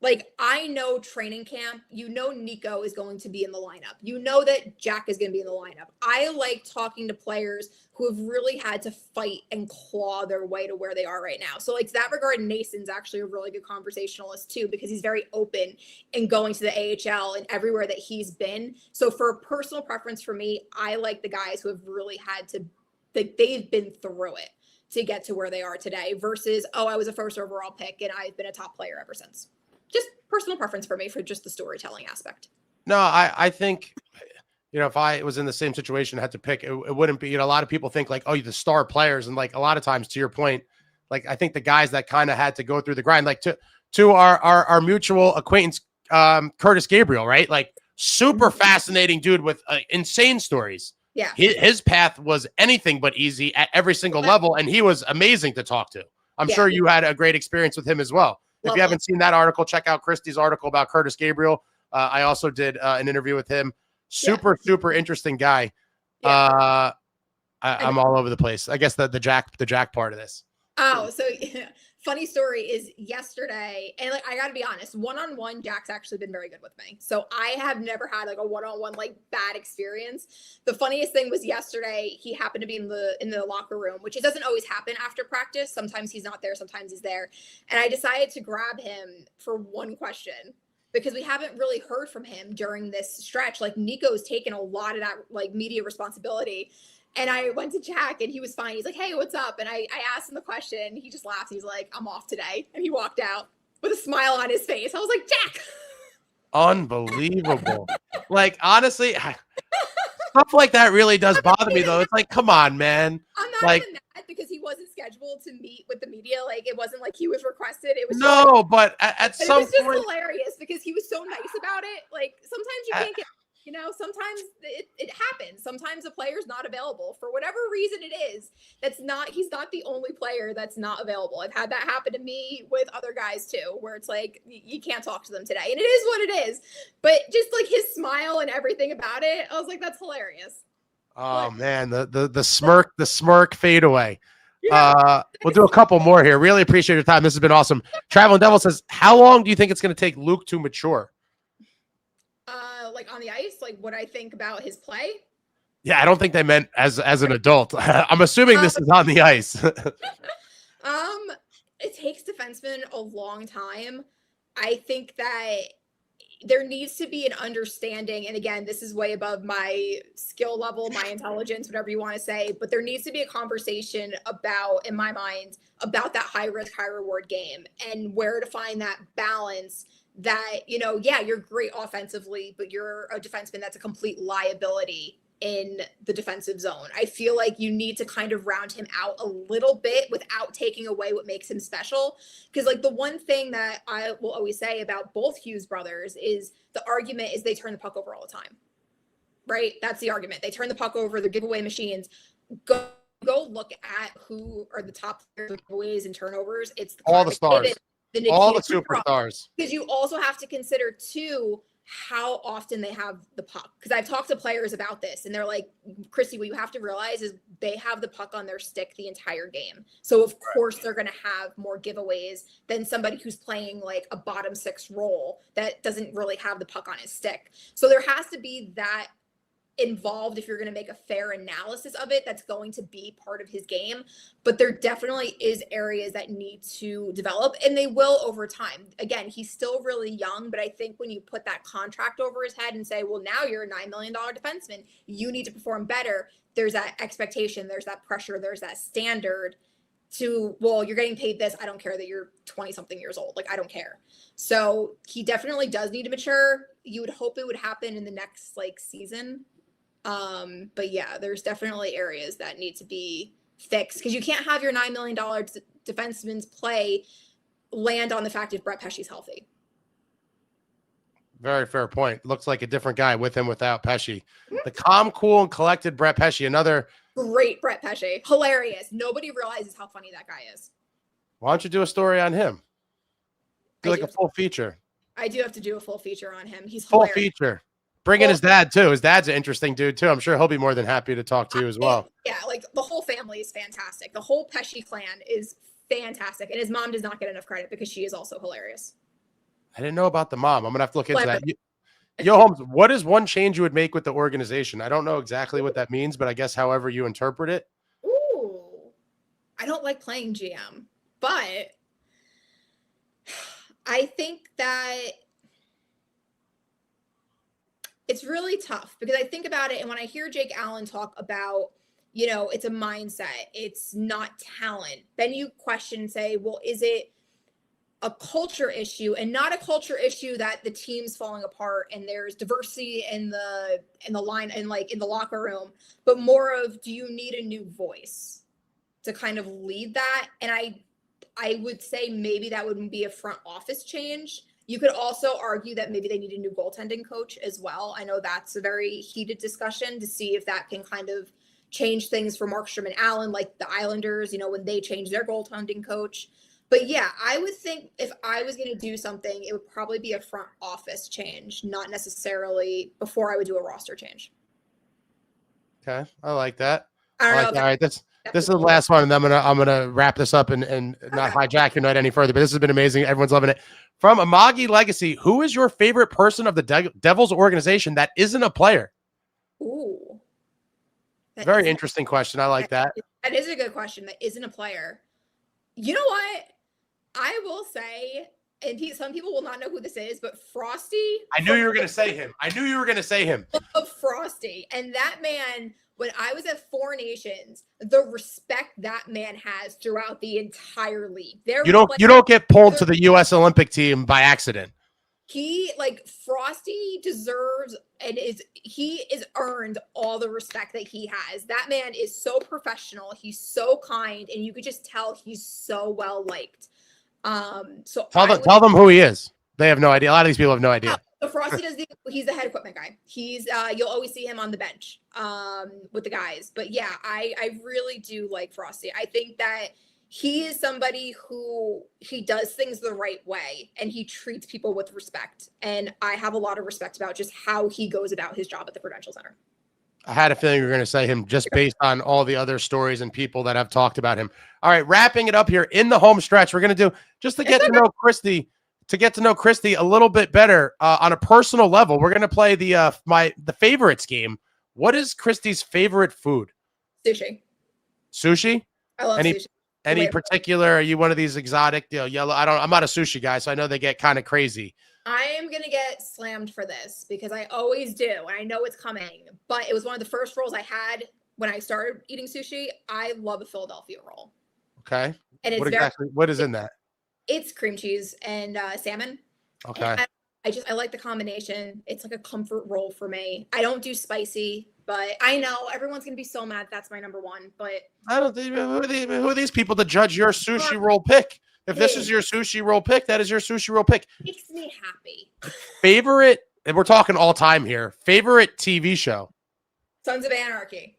Like, I know training camp, Nico is going to be in the lineup. You know that Jack is going to be in the lineup. I like talking to players who have really had to fight and claw their way to where they are right now. So, like, to that regard, Nason's actually a really good conversationalist too, because he's very open in going to the AHL and everywhere that he's been. So for a personal preference for me, I like the guys who have really had to, like, they've been through it to get to where they are today versus, oh, I was a first overall pick and I've been a top player ever since. Just personal preference for me for just the storytelling aspect. No, I think, if I was in the same situation, had to pick, it wouldn't be, a lot of people think like, oh, the star players. And like a lot of times, to your point, like, I think the guys that kind of had to go through the grind, like to our mutual acquaintance, Curtis Gabriel, right? Like, super fascinating dude with insane stories. Yeah. His path was anything but easy at every single level. And he was amazing to talk to. I'm sure you had a great experience with him as well. If you haven't seen that article, check out Kristy's article about Curtis Gabriel. I also did an interview with him. Super interesting guy. Yeah. I'm all over the place. I guess the Jack part of this. Oh, so funny story is yesterday, and like I got to be honest, one-on-one, Jack's actually been very good with me. So I have never had like a one-on-one like bad experience. The funniest thing was yesterday, he happened to be in the locker room, which it doesn't always happen after practice. Sometimes he's not there, sometimes he's there. And I decided to grab him for one question because we haven't really heard from him during this stretch. Like, Nico's taken a lot of that like media responsibility. And I went to Jack and he was fine. He's like, hey, what's up? And I asked him the question. He just laughed. He's like, I'm off today. And he walked out with a smile on his face. I was like, Jack. Unbelievable. Like, honestly, stuff like that really does bother me, though. It's like, come on, man. I'm not like, even mad because he wasn't scheduled to meet with the media. Like, it wasn't like he was requested. It was no, but at some point. It was just hilarious because he was so nice about it. Like, sometimes you can't get. Sometimes it happens. Sometimes a player's not available for whatever reason it is. He's not the only player that's not available. I've had that happen to me with other guys too, where it's like, you can't talk to them today. And it is what it is. But just like his smile and everything about it, I was like, that's hilarious. Oh man, the smirk fade away. Yeah, we'll do a couple more here. Really appreciate your time. This has been awesome. Traveling Devil says, how long do you think it's going to take Luke to mature? Like on the ice, like what I think about his play. Yeah, I don't think they meant as an adult. I'm assuming this is on the ice. It takes defensemen a long time. I think that there needs to be an understanding, and again, this is way above my skill level, my intelligence, whatever you want to say, but there needs to be a conversation about, in my mind, about that high risk, high reward game and where to find that balance. That, you're great offensively, but you're a defenseman that's a complete liability in the defensive zone. I feel like you need to kind of round him out a little bit without taking away what makes him special. Because like the one thing that I will always say about both Hughes brothers is the argument is they turn the puck over all the time, right? That's the argument. They turn the puck over, they're giveaway machines. Go look at who are the top players with giveaways and turnovers. It's all the stars. All the superstars. Because you also have to consider too how often they have the puck. Because I've talked to players about this and they're like, Christy, what you have to realize is they have the puck on their stick the entire game. So of course they're going to have more giveaways than somebody who's playing like a bottom six role that doesn't really have the puck on his stick. So there has to be that involved if you're going to make a fair analysis of it. That's going to be part of his game, but there definitely is areas that need to develop, and they will over time. Again, he's still really young, but I think when you put that contract over his head and say, well, now you're a $9 million defenseman, you need to perform better, there's that expectation, there's that pressure, there's that standard to, well, you're getting paid this, I don't care that you're 20 something years old, like I don't care. So he definitely does need to mature. You would hope it would happen in the next like season. But yeah, there's definitely areas that need to be fixed because you can't have your $9 million defenseman's play land on the fact if Brett Pesce's healthy. Very fair point. Looks like a different guy with him without Pesce. The calm, cool, and collected Brett Pesce. Another great Brett Pesce. Hilarious. Nobody realizes how funny that guy is. Why don't you do a story on him? Do like a full feature. I do have to do a full feature on him. He's full hilarious. Feature. Bring in his dad too. His dad's an interesting dude too. I'm sure he'll be more than happy to talk to you as well. Yeah, like the whole family is fantastic. The whole Pesce clan is fantastic. And his mom does not get enough credit because she is also hilarious. I didn't know about the mom. I'm going to have to look into that. Yo, Holmes, what is one change you would make with the organization? I don't know exactly what that means, but I guess however you interpret it. Ooh, I don't like playing GM, but I think that it's really tough because I think about it. And when I hear Jake Allen talk about, you know, it's a mindset, it's not talent, then you question and say, well, is it a culture issue and not a culture issue that the team's falling apart and there's diversity in the line and like in the locker room, but more of, do you need a new voice to kind of lead that? And I would say maybe that wouldn't be a front office change. You could also argue that maybe they need a new goaltending coach as well. I know that's a very heated discussion to see if that can kind of change things for Markstrom and Allen, like the Islanders, you know, when they changed their goaltending coach. But yeah, I would think if I was going to do something, it would probably be a front office change, not necessarily before I would do a roster change. Okay, I like that. I don't know. All right, this is the last one, and then I'm gonna wrap this up and not hijack your night any further. But this has been amazing. Everyone's loving it. From Amagi Legacy, who is your favorite person of the Devils organization that isn't a player? Ooh, very interesting question. I like that. That is a good question. That isn't a player. You know what? I will say, and some people will not know who this is, but Frosty. I knew you were going to say him. Of Frosty. And that man, when I was at Four Nations, the respect that man has throughout the entire league. You don't get pulled to the U.S. Olympic team by accident. Frosty deserves and he is earned all the respect that he has. That man is so professional. He's so kind. And you could just tell he's so well liked. So tell them who he is. They have no idea. A lot of these people have no idea. So Frosty he's the head equipment guy. He's you'll always see him on the bench with the guys. But yeah, I really do like Frosty. I think that he is somebody who he does things the right way and he treats people with respect. And I have a lot of respect about just how he goes about his job at the Prudential Center. I had a feeling you were going to say him just based on all the other stories and people that have talked about him. All right, wrapping it up here in the home stretch, we're going to do just to get to know Kristy a little bit better on a personal level. We're going to play the favorites game. What is Kristy's favorite food? Sushi? I love sushi. Any particular? Are you one of these exotic, yellow? I'm not a sushi guy, so I know they get kind of crazy. I am going to get slammed for this because I always do. And I know it's coming, but it was one of the first rolls I had when I started eating sushi. I love a Philadelphia roll. Okay. And what is in that? It's cream cheese and salmon. Okay. And I like the combination. It's like a comfort roll for me. I don't do spicy, but I know everyone's going to be so mad. That's my number one, but I don't think who are these people to judge your sushi roll pick? If this is your sushi roll pick, that is your sushi roll pick. Makes me happy. Favorite, and we're talking all time here. Favorite TV show? Sons of Anarchy.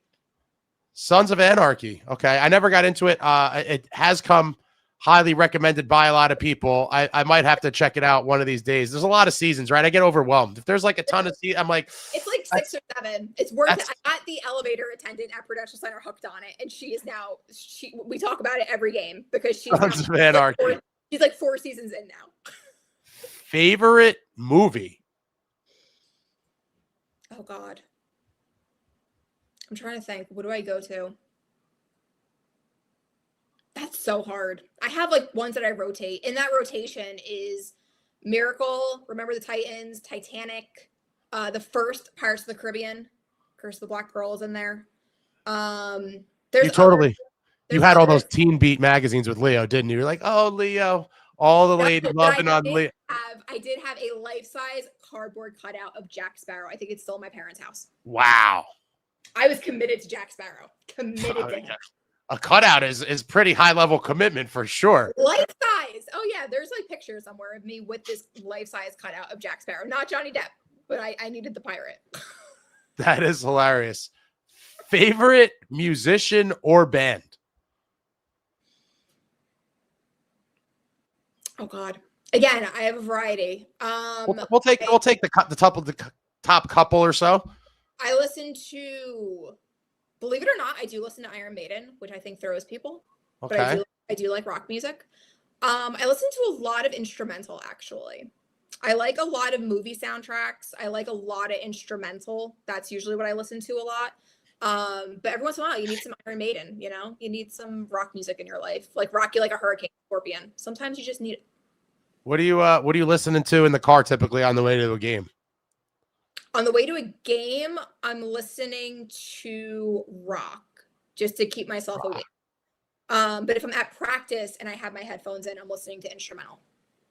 Sons of Anarchy. Okay. I never got into it. It has come highly recommended by a lot of people. I might have to check it out one of these days. There's a lot of seasons, right? I get overwhelmed. If there's like a ton of seasons, I'm like... It's like 6 or 7. It's worth it. I got the elevator attendant at Prudential Center hooked on it, and we talk about it every game because she's Sons of Anarchy. She's like 4 seasons in now. Favorite movie? Oh, God. I'm trying to think. What do I go to? That's so hard. I have like ones that I rotate. In that rotation is Miracle, Remember the Titans, Titanic, the first Pirates of the Caribbean, Curse of the Black Pearl is in there. You had all those Teen Beat magazines with Leo, didn't you? You're like, oh, Leo, all the ladies loving on Leo. I did have a life-size cardboard cutout of Jack Sparrow. I think it's still in my parents' house. Wow. I was committed to Jack Sparrow. Committed to him. A cutout is pretty high level commitment for sure. Life size. Oh yeah, there's like pictures somewhere of me with this life size cutout of Jack Sparrow. Not Johnny Depp, but I needed the pirate. That is hilarious. Favorite musician or band? Oh God. Again, I have a variety. We'll take the top couple or so. I listen to, believe it or not, I do listen to Iron Maiden, which I think throws people. Okay. But I do like rock music. I listen to a lot of instrumental, actually. I like a lot of movie soundtracks. I like a lot of instrumental. That's usually what I listen to a lot. But every once in a while, you need some Iron Maiden, you know? You need some rock music in your life. Like rock you like a hurricane, Scorpion. Sometimes you just need it. What are you listening to in the car typically on the way to a game? On the way to a game, I'm listening to rock just to keep myself awake. But if I'm at practice and I have my headphones in, I'm listening to instrumental.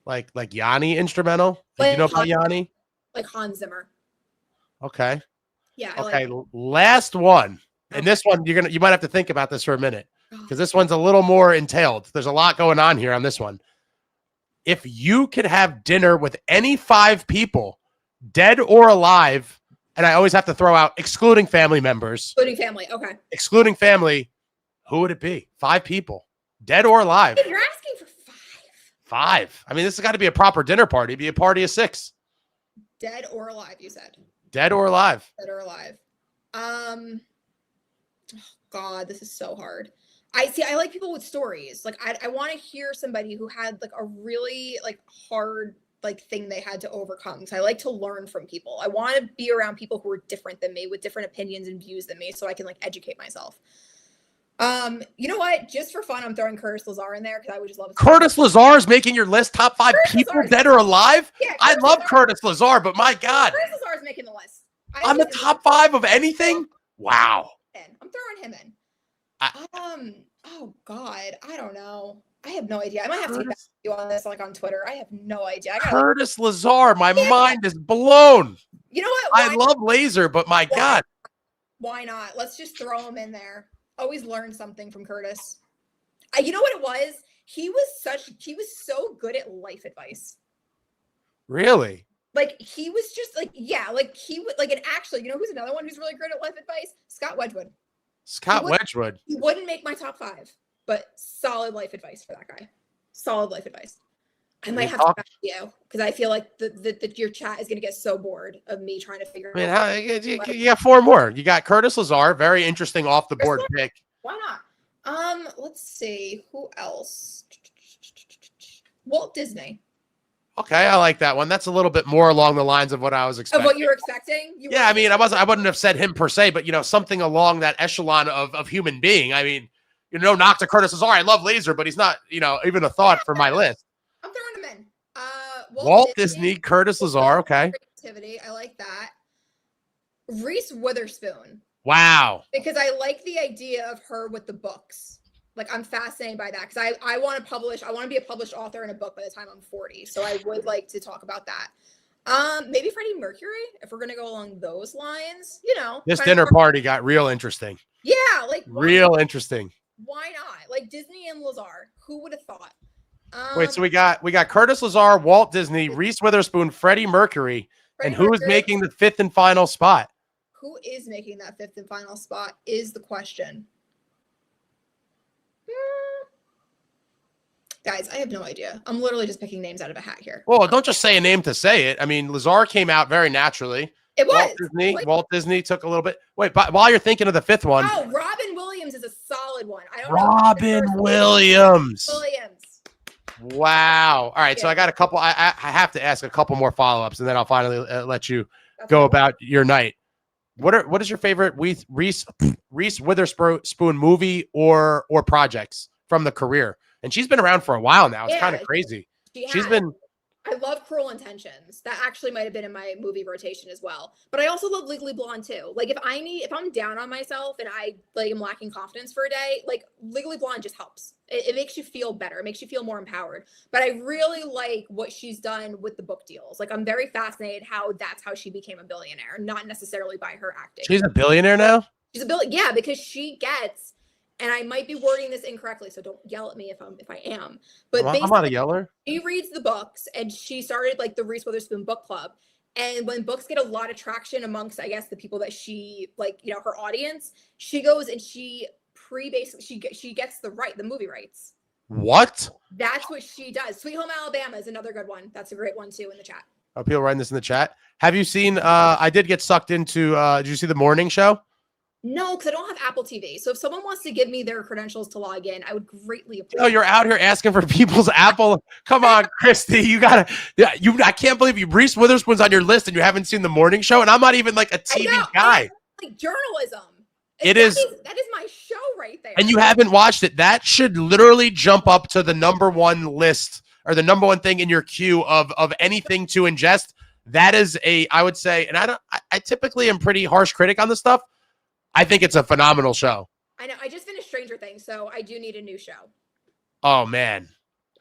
Like Yanni instrumental? Like you know about Yanni? Like Hans Zimmer. Okay. Yeah. Okay. Last one. And this one, you might have to think about this for a minute because this one's a little more entailed. There's a lot going on here on this one. If you could have dinner with any 5 people, dead or alive, and I always have to throw out excluding family members. Excluding family. Okay. Excluding family, who would it be? 5 people, dead or alive. You're asking for 5. 5. I mean, this has got to be a proper dinner party. It'd be a party of 6. Dead or alive, you said. Dead or alive. Dead or alive. Oh God, this is so hard. I like people with stories. Like I want to hear somebody who had like a really like hard like thing they had to overcome. So I like to learn from people. I want to be around people who are different than me with different opinions and views than me so I can like educate myself. You know what? Just for fun, I'm throwing Curtis Lazar in there because I would just love it. Curtis Lazar is making your list top 5 people dead or alive? Yeah, I love Curtis Lazar, but my God. Curtis Lazar is making the list. On the top 5 of anything? Wow. I'm throwing him in. Oh God, I don't know. I have no idea. I might have to get back to you on this, like on Twitter. I have no idea. Curtis Lazar, my mind is blown. You know what? I love Laser, but my God. Why not? Let's just throw him in there. Always learn something from Curtis. You know what it was? He was so good at life advice. Really? Like he was just like, yeah, like he would like, and actually, you know who's another one who's really great at life advice? Scott Wedgwood. Wedgwood. He wouldn't make my top 5, but solid life advice for that guy. Solid life advice. I might have to back you because I feel like your chat is going to get so bored of me trying to figure out. You got 4 more. You got Curtis Lazar, very interesting off the board pick. Why not? Let's see who else. Walt Disney. Okay, I like that one. That's a little bit more along the lines of what I was expecting. Of what you were expecting? I mean, I wouldn't have said him per se, but something along that echelon of human being. I mean, knock to Curtis Lazar. I love Laser, but he's not, even a thought for my list. I'm throwing him in. Walt Disney, Curtis Lazar. Okay. Creativity. I like that. Reese Witherspoon. Wow. Because I like the idea of her with the books. Like I'm fascinated by that because I want to publish. I want to be a published author in a book by the time I'm 40. So I would like to talk about that. Maybe Freddie Mercury, if we're gonna go along those lines. This dinner party got real interesting. Yeah, like real interesting. Why not? Like Disney and Lazar. Who would have thought? Wait, so we got Curtis Lazar, Walt Disney, Reese Witherspoon, Freddie Mercury, and who is making the 5th and final spot? Who is making that 5th and final spot is the question. Guys, I have no idea. I'm literally just picking names out of a hat here. Well, don't just say a name to say it. I mean, Lazar came out very naturally. It was. Walt Disney took a little bit. Wait, but while you're thinking of the 5th one. Oh, Robin Williams is a solid one. I don't know. Robin Williams. Wow. All right. Yeah. So I got a couple. I have to ask a couple more follow-ups, and then I'll finally let you go about your night. What is your favorite Reese Witherspoon movie or projects from the career? And she's been around for a while now. It's kind of crazy. She's been. I love Cruel Intentions. That actually might have been in my movie rotation as well. But I also love Legally Blonde too. Like if I'm down on myself and I like am lacking confidence for a day, like Legally Blonde just helps. It makes you feel better. It makes you feel more empowered. But I really like what she's done with the book deals. Like I'm very fascinated how that's how she became a billionaire, not necessarily by her acting. She's a billionaire now? She's a ability, yeah, because she gets, and I might be wording this incorrectly, so don't yell at me if I am. But I'm not a yeller. She reads the books, and she started like the Reese Witherspoon book club. And when books get a lot of traction amongst, I guess, the people that she like, her audience, she goes and she gets the movie rights. What? That's what she does. Sweet Home Alabama is another good one. That's a great one too in the chat. Are people writing this in the chat? Have you seen? I did get sucked into. Did you see the morning show? No, because I don't have Apple TV. So if someone wants to give me their credentials to log in, I would greatly appreciate. Oh, you're out here asking for people's Apple. Come on, Kristy, you gotta. Yeah, I can't believe you. Reese Witherspoon's on your list, and you haven't seen the morning show. And I'm not even like a TV guy. Like journalism. That is my show right there. And you haven't watched it. That should literally jump up to the #1 list or the #1 thing in your queue of anything to ingest. That is I would say, and I typically am pretty harsh critic on this stuff. I think it's a phenomenal show. I know. I just finished Stranger Things, so I do need a new show. Oh man.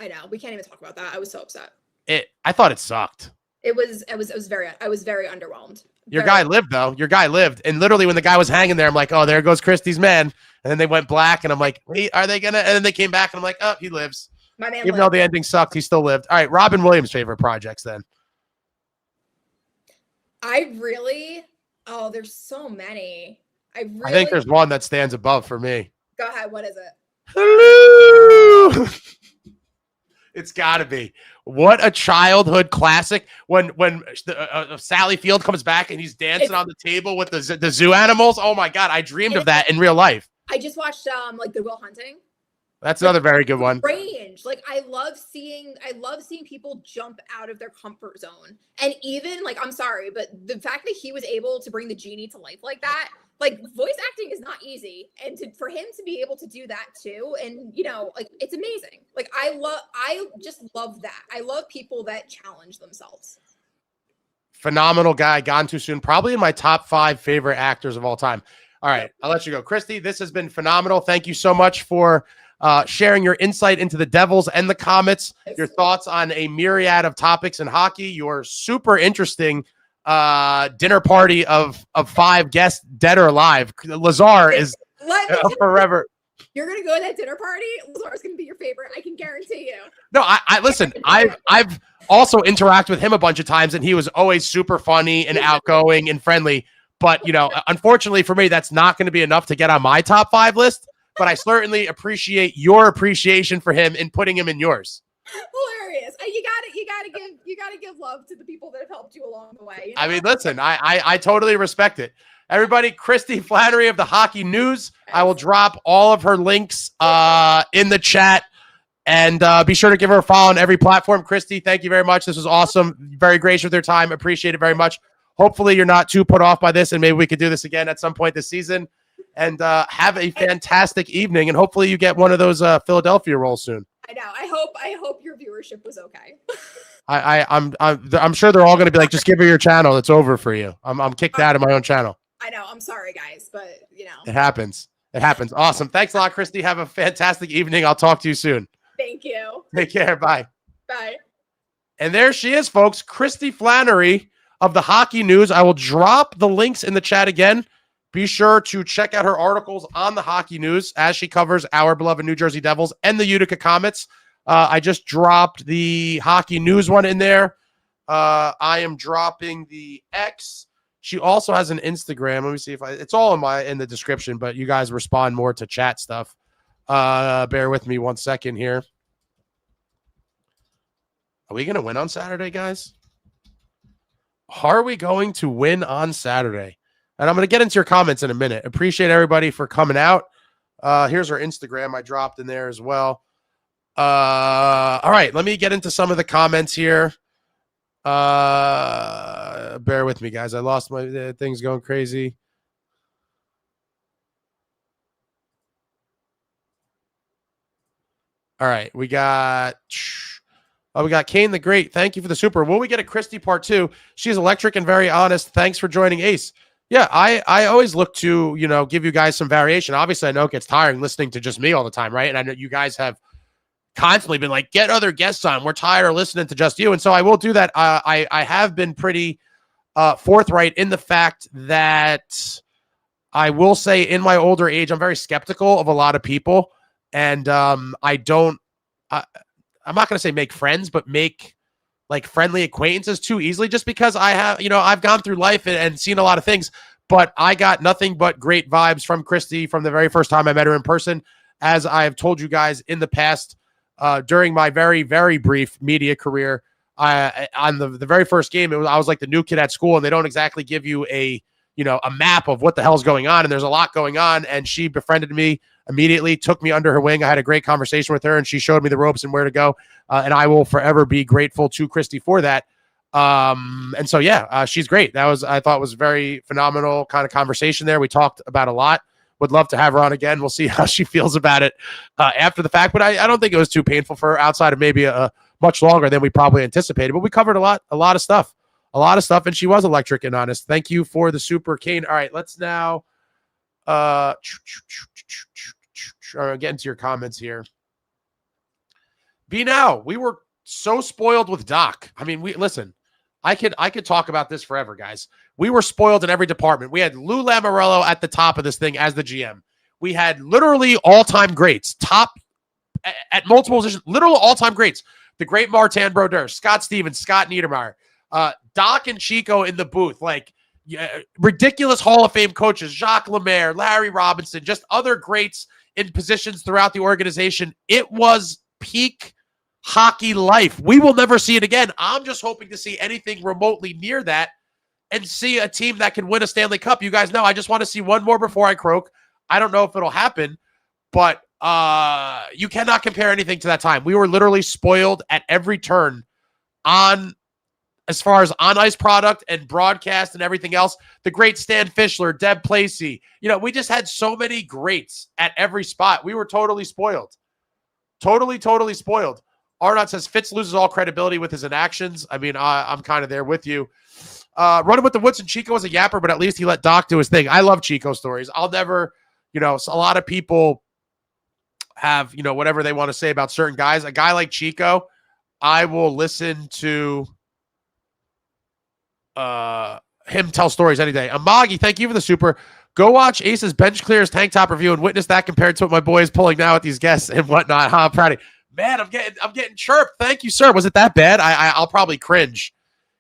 I know. We can't even talk about that. I was so upset. I thought it sucked. I was very underwhelmed. Your guy lived though. Your guy lived. And literally when the guy was hanging there, I'm like, oh, there goes Kristy's man. And then they went black and I'm like, wait, are they gonna? And then they came back and I'm like, oh, he lives. My man Even though the ending sucked, he still lived. All right, Robin Williams' favorite projects then. There's so many. I think there's one that stands above for me. Go ahead. What is it? Hello. It's got to be. What a childhood classic when Sally Field comes back and he's dancing on the table with the zoo animals. Oh my God, I dreamed of that in real life. I just watched like the Will Hunting. That's another very good one. Range. Like I love seeing people jump out of their comfort zone. And even like, I'm sorry, but the fact that he was able to bring the genie to life like that, like voice acting is not easy. And for him to be able to do that too. And like it's amazing. Like I just love that. I love people that challenge themselves. Phenomenal guy, gone too soon. Probably in my top 5 favorite actors of all time. All right, I'll let you go. Kristy, this has been phenomenal. Thank you so much for sharing your insight into the Devils and the Comets, your thoughts on a myriad of topics in hockey, your super interesting dinner party of 5 guests, dead or alive. Lazar is forever. You're going to go to that dinner party? Lazar's going to be your favorite. I can guarantee you. No, I listen, I've also interacted with him a bunch of times, and he was always super funny and outgoing and friendly. But, unfortunately for me, that's not going to be enough to get on my top 5 list. But I certainly appreciate your appreciation for him in putting him in yours. Hilarious. You gotta give love to the people that have helped you along the way. I mean, listen, I totally respect it. Everybody, Kristy Flannery of the Hockey News. I will drop all of her links in the chat. And be sure to give her a follow on every platform. Kristy, thank you very much. This was awesome. Very gracious with your time. Appreciate it very much. Hopefully you're not too put off by this, and maybe we could do this again at some point this season. And have a fantastic evening, and hopefully you get one of those Philadelphia rolls soon. I know. I hope your viewership was okay. I'm sure they're all going to be like, just give her your channel. It's over for you. I'm kicked out of my own channel. I know. I'm sorry, guys, but it happens. It happens. Awesome. Thanks a lot, Kristy. Have a fantastic evening. I'll talk to you soon. Thank you. Take care. Bye. Bye. And there she is, folks. Kristy Flannery of the Hockey News. I will drop the links in the chat again. Be sure to check out her articles on the Hockey News as she covers our beloved New Jersey Devils and the Utica Comets. I just dropped the Hockey News one in there. I am dropping the X. She also has an Instagram. Let me see if it's all in the description, but you guys respond more to chat stuff. Bear with me 1 second here. Are we going to win on Saturday, guys? Are we going to win on Saturday? And I'm going to get into your comments in a minute. Appreciate everybody for coming out. Here's our Instagram. I dropped in there as well. All right, let me get into some of the comments here. Bear with me, guys. I lost my things going crazy. All right, we got Kane the Great. Thank you for the super. Will we get a Kristy part 2? She's electric and very honest. Thanks for joining Ace. Yeah, I always look to, give you guys some variation. Obviously, I know it gets tiring listening to just me all the time, right? And I know you guys have constantly been like, get other guests on. We're tired of listening to just you. And so I will do that. I have been pretty forthright in the fact that I will say in my older age, I'm very skeptical of a lot of people. And I'm not going to say make friends, but make like friendly acquaintances too easily, just because I've gone through life and seen a lot of things, but I got nothing but great vibes from Kristy from the very first time I met her in person. As I've told you guys in the past, during my very, very brief media career, on the very first game, I was like the new kid at school, and they don't exactly give you a map of what the hell's going on. And there's a lot going on. And she befriended me immediately, took me under her wing. I had a great conversation with her, and she showed me the ropes and where to go. And I will forever be grateful to Kristy for that. And so, she's great. I thought was very phenomenal kind of conversation there. We talked about a lot. Would love to have her on again. We'll see how she feels about it after the fact. But I don't think it was too painful for her, outside of maybe a much longer than we probably anticipated. But we covered a lot of stuff. And she was electric and honest. Thank you for the super, Kane. All right, let's now get into your comments here. Now, we were so spoiled with Doc. I mean, I could talk about this forever, guys. We were spoiled in every department. We had Lou Lamoriello at the top of this thing as the GM. We had literally all-time greats, top at multiple positions, literal all-time greats. The great Martin Brodeur, Scott Stevens, Scott Niedermeyer, Doc and Chico in the booth, ridiculous Hall of Fame coaches, Jacques Lemaire, Larry Robinson, just other greats in positions throughout the organization. It was peak hockey life. We will never see it again. I'm just hoping to see anything remotely near that and see a team that can win a Stanley Cup. You guys know I just want to see one more before I croak. I don't know if it'll happen, but you cannot compare anything to that time. We were literally spoiled at every turn as far as on-ice product and broadcast and everything else. The great Stan Fischler, Deb Placey. We just had so many greats at every spot. We were totally spoiled. Totally, totally spoiled. Arnott says Fitz loses all credibility with his inactions. I mean, I'm kind of there with you. Running with the Woodson, Chico was a yapper, but at least he let Doc do his thing. I love Chico stories. I'll never, a lot of people have, whatever they want to say about certain guys. A guy like Chico, I will listen to him tell stories any day. Amagi, thank you for the super. Go watch Ace's bench clears tank top review and witness that compared to what my boy is pulling now with these guests and whatnot. I'm proud of you. Man, I'm getting chirped. Thank you, sir. Was it that bad? I'll probably cringe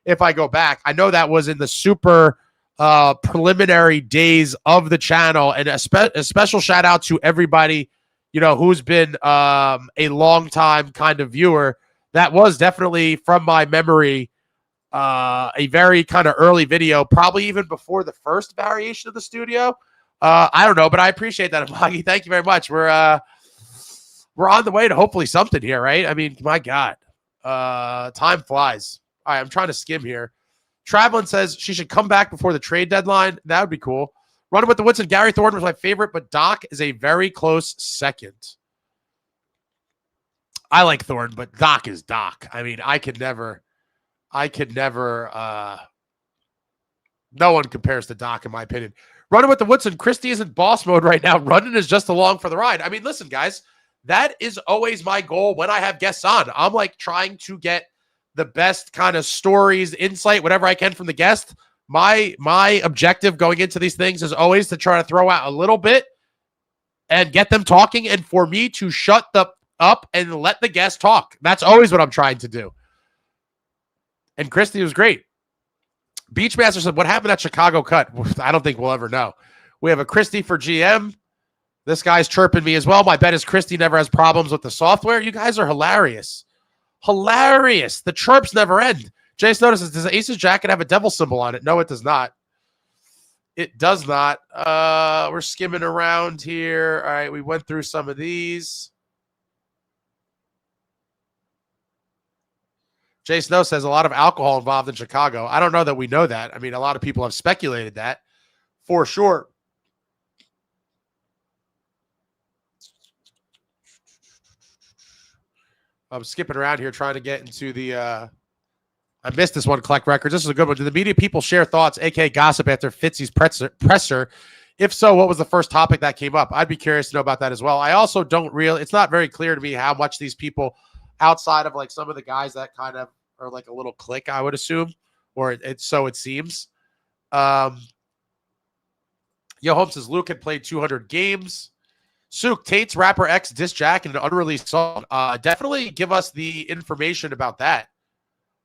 if I go back. I know that was in the super preliminary days of the channel, and a special shout out to everybody, who's been a long time kind of viewer. That was definitely, from my memory, a very kind of early video, probably even before the first variation of the studio. I don't know, but I appreciate that, Amagi. Thank you very much. We're on the way to hopefully something here, right? I mean, my God, time flies. All right, I'm trying to skim here. Travelin says she should come back before the trade deadline. That would be cool. Running with the Woodson, Gary Thornton was my favorite, but Doc is a very close second. I like Thornton, but Doc is Doc. I mean, I could never, no one compares to Doc, in my opinion. Running with the Woodson, Kristy is in boss mode right now. Running is just along for the ride. I mean, listen, guys, that is always my goal when I have guests on. I'm like trying to get the best kind of stories, insight, whatever I can from the guest. My objective going into these things is always to try to throw out a little bit and get them talking, and for me to shut up and let the guest talk. That's always what I'm trying to do. And Kristy was great. Beachmaster said, what happened at Chicago Cut? I don't think we'll ever know. We have a Kristy for GM. This guy's chirping me as well. My bet is Kristy never has problems with the software. You guys are hilarious. Hilarious. The chirps never end. Jace notices, does Ace's jacket have a devil symbol on it? No, it does not. It does not. We're skimming around here. All right, we went through some of these. Jay Snow says a lot of alcohol involved in Chicago. I don't know that we know that. I mean, a lot of people have speculated that for sure. I'm skipping around here trying to get into the I missed this one, collect records. This is a good one. Do the media people share thoughts, aka gossip, after Fitzy's presser? If so, what was the first topic that came up? I'd be curious to know about that as well. I also don't really, it's not very clear to me how much these people, outside of like some of the guys that kind of are like a little clique, I would assume, or so it seems. Yo Hope says Luke had played 200 games. Sook, Tate's Rapper X diss Jack and an unreleased song. Definitely give us the information about that.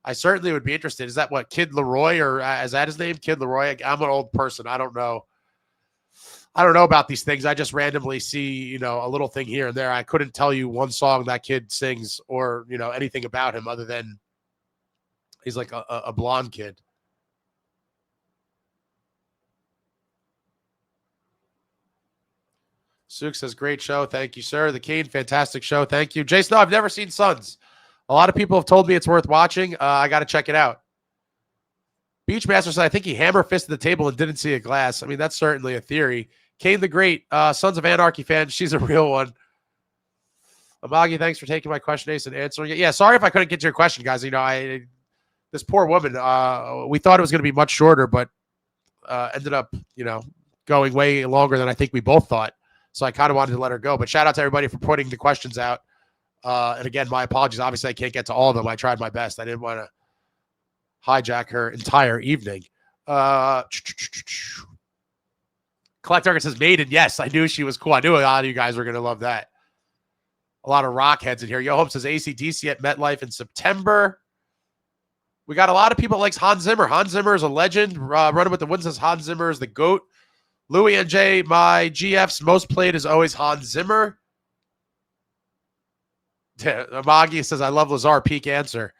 I certainly would be interested. Is that what, Kid Leroy, or is that his name? Kid Leroy? I'm an old person. I don't know. I don't know about these things. I just randomly see, a little thing here and there. I couldn't tell you one song that kid sings or, anything about him other than he's like a blonde kid. Sook says, great show. Thank you, sir. The Kane, fantastic show. Thank you. Jason, no, I've never seen Sons. A lot of people have told me it's worth watching. I got to check it out. Beachmaster said, I think he hammer fisted the table and didn't see a glass. I mean, that's certainly a theory. Kane the Great, Sons of Anarchy fan. She's a real one. Amagi, thanks for taking my question, Ace, and answering it. Yeah, sorry if I couldn't get to your question, guys. This poor woman, we thought it was going to be much shorter, but ended up, going way longer than I think we both thought. So I kind of wanted to let her go. But shout out to everybody for putting the questions out. And again, my apologies. Obviously, I can't get to all of them. I tried my best. I didn't want to hijack her entire evening. Collector says Maiden. Yes, I knew she was cool. I knew a lot of you guys were going to love that. A lot of rock heads in here. Yo Hope says AC/DC at MetLife in September. We got a lot of people that likes Hans Zimmer. Hans Zimmer is a legend. Running with the Wind says Hans Zimmer is the GOAT. Louis and Jay, my GF's most played is always Hans Zimmer. Amagi says, I love Lazar. Peak answer.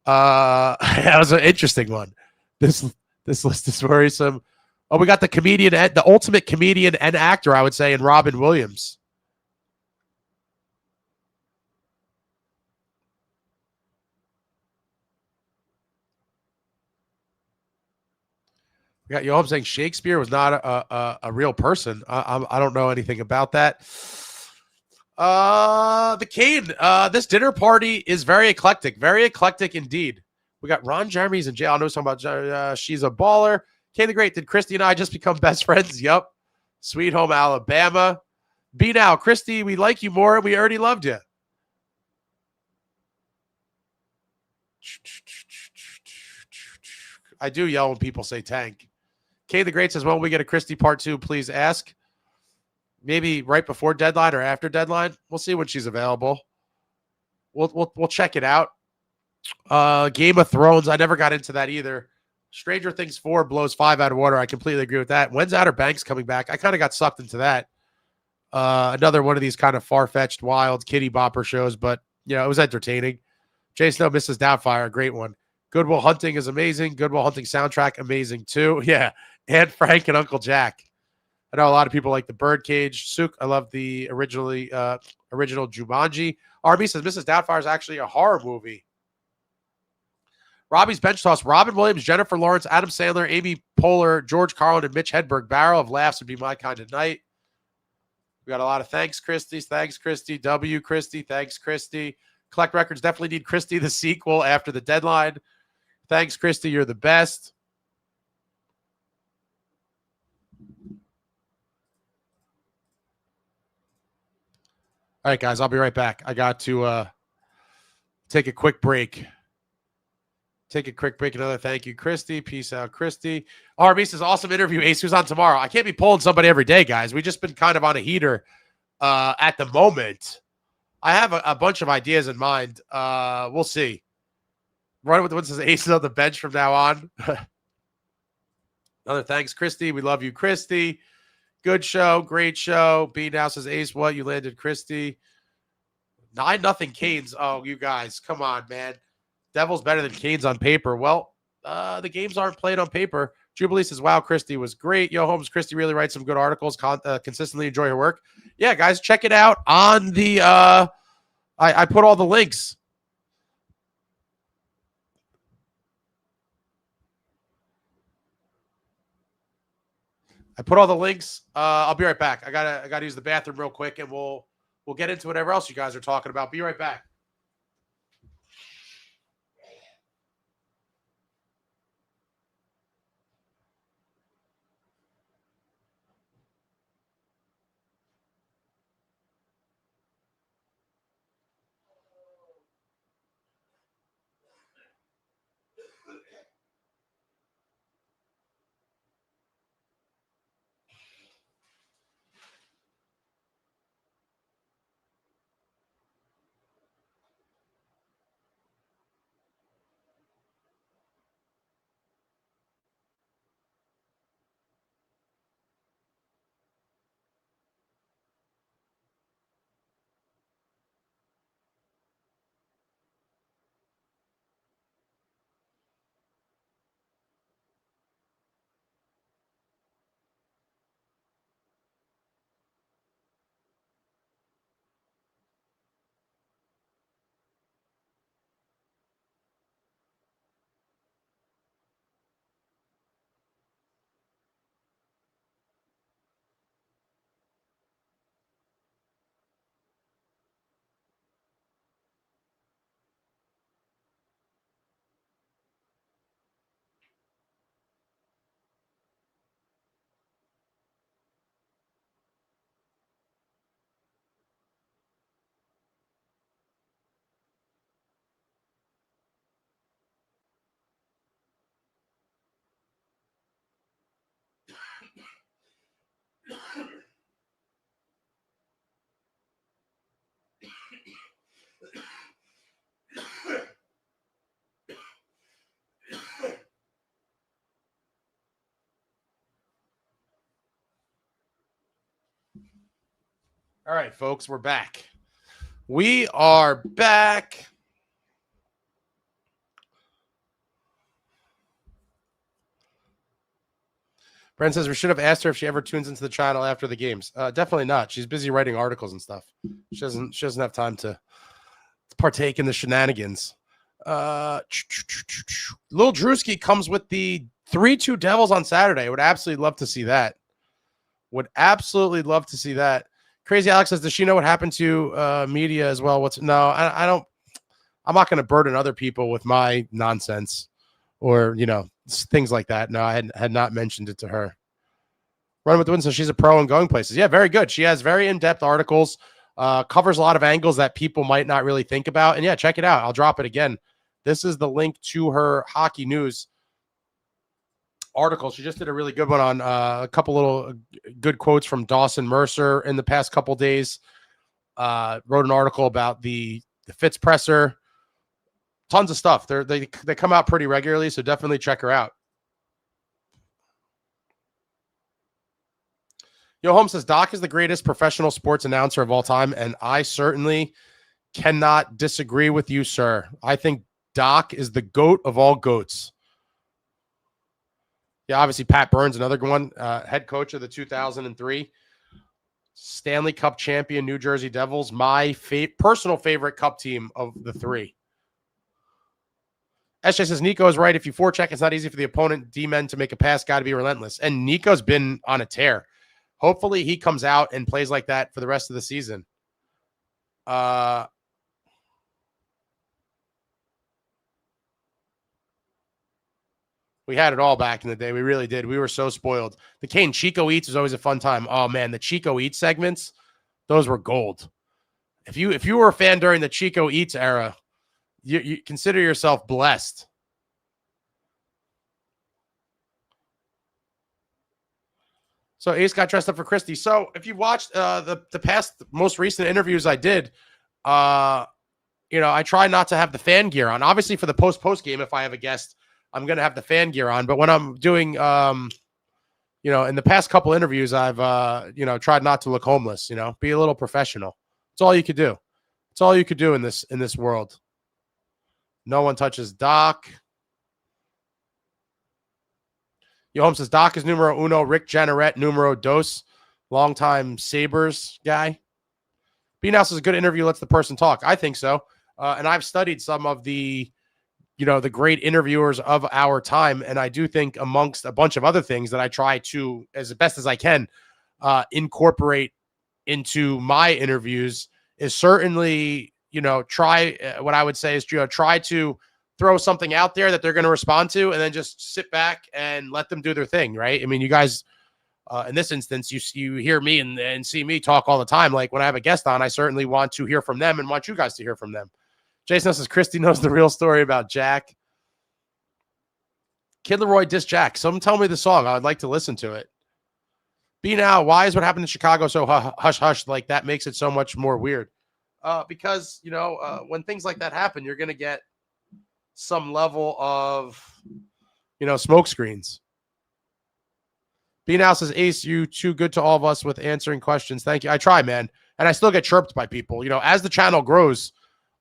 That was an interesting one. This list is worrisome. Oh, we got the comedian, the ultimate comedian and actor, I would say, in Robin Williams. We got Yo saying Shakespeare was not a real person. I don't know anything about that. The Kane, this dinner party is very eclectic indeed. We got Ron Jeremy's in jail. I know something about she's a baller. Kane the Great, did Kristy and I just become best friends? Yup. Sweet Home Alabama. Be now, Kristy, we like you more. We already loved you. I do yell when people say tank. Kane the Great says, when we get a Kristy part 2, please ask. Maybe right before deadline or after deadline. We'll see when she's available. We'll check it out. Game of Thrones. I never got into that either. Stranger Things 4 blows 5 out of water. I completely agree with that. When's Outer Banks coming back? I kind of got sucked into that. Another one of these kind of far-fetched, wild kitty bopper shows, but it was entertaining. Jason, Mrs. Doubtfire, great one. Good Will Hunting is amazing. Good Will Hunting soundtrack, amazing too. Yeah. Aunt Frank and Uncle Jack. I know a lot of people like the Birdcage. Sook, I love the original Jumanji. RB says Mrs. Doubtfire is actually a horror movie. Robbie's Bench Toss. Robin Williams, Jennifer Lawrence, Adam Sandler, Amy Poehler, George Carlin, and Mitch Hedberg. Barrel of laughs would be my kind of night. We got a lot of thanks, Kristy. Thanks, Kristy. W, Kristy. Thanks, Kristy. Collect Records definitely need Kristy the sequel after the deadline. Thanks, Kristy. You're the best. All right, guys, I'll be right back. I got to take a quick break. Another thank you, Kristy. Peace out, Kristy. RB says, awesome interview. Ace, who's on tomorrow? I can't be pulling somebody every day, guys. We've just been kind of on a heater at the moment. I have a bunch of ideas in mind. We'll see. Running with the Wind says, Ace is on the bench from now on. Another thanks, Kristy. We love you, Kristy. Good show. Great show. B now says, Ace, what? You landed Kristy. 9-0 Canes. Oh, you guys. Come on, man. Devils better than Canes on paper. Well, the games aren't played on paper. Jubilee says, wow, Kristy was great. Yo, Holmes, Kristy really writes some good articles. Consistently enjoy her work. Yeah, guys, check it out on the I put all the links. I put all the links. I'll be right back. I gotta use the bathroom real quick, and we'll get into whatever else you guys are talking about. Be right back. All right, folks, we're back. We are back. Brent says we should have asked her if she ever tunes into the channel after the games. Definitely not. She's busy writing articles and stuff. She doesn't have time to partake in the shenanigans. Lil Drewski comes with the 3-2 Devils on Saturday. Would absolutely love to see that. Crazy Alex says, does she know what happened to media as well? I don't. I'm not going to burden other people with my nonsense or, things like that. No, I had not mentioned it to her. Running with the Wind says she's a pro in going places. Yeah, very good. She has very in-depth articles, covers a lot of angles that people might not really think about. And yeah, check it out. I'll drop it again. This is the link to her hockey news article. She just did a really good one on a couple little good quotes from Dawson Mercer in the past couple days. Wrote an article about the Fitz presser. Tons of stuff. They come out pretty regularly, so definitely check her out. Yo, Holmes says, Doc is the greatest professional sports announcer of all time, and I certainly cannot disagree with you, sir. I think Doc is the GOAT of all GOATs. Yeah, obviously Pat Burns, another one, head coach of the 2003 Stanley Cup champion New Jersey Devils, my personal favorite cup team of the three. SJ says, Nico is right. If you forecheck, it's not easy for the opponent D-men to make a pass. Got to be relentless. And Nico's been on a tear. Hopefully he comes out and plays like that for the rest of the season. We had it all back in the day. We really did. We were so spoiled. The Kane Chico Eats was always a fun time. Oh, man, the Chico Eats segments, those were gold. If you were a fan during the Chico Eats era, you consider yourself blessed. So Ace got dressed up for Kristy. So if you watched the past most recent interviews I did, I try not to have the fan gear on. Obviously for the post game, if I have a guest, I'm going to have the fan gear on. But when I'm doing, in the past couple interviews, I've, tried not to look homeless, be a little professional. It's all you could do. It's all you could do in this world. No one touches Doc. Yo, Holmes says, Doc is numero uno. Rick Janneret, numero dos. Longtime Sabres guy. B-Now says, a good interview lets the person talk. I think so. And I've studied some of the great interviewers of our time. And I do think amongst a bunch of other things that I try to, as best as I can, incorporate into my interviews is certainly, try what I would say is, try to throw something out there that they're going to respond to and then just sit back and let them do their thing. Right. I mean, you guys, in this instance, you hear me and see me talk all the time. Like when I have a guest on, I certainly want to hear from them and want you guys to hear from them. Jason says, Kristy knows the real story about Jack. Kid Leroy diss Jack. Someone tell me the song. I would like to listen to it. B-Now, why is what happened in Chicago so hush-hush? Like that makes it so much more weird. Because, when things like that happen, you're going to get some level of, smoke screens. B-Now says, Ace, you too good to all of us with answering questions. Thank you. I try, man. And I still get chirped by people. As the channel grows,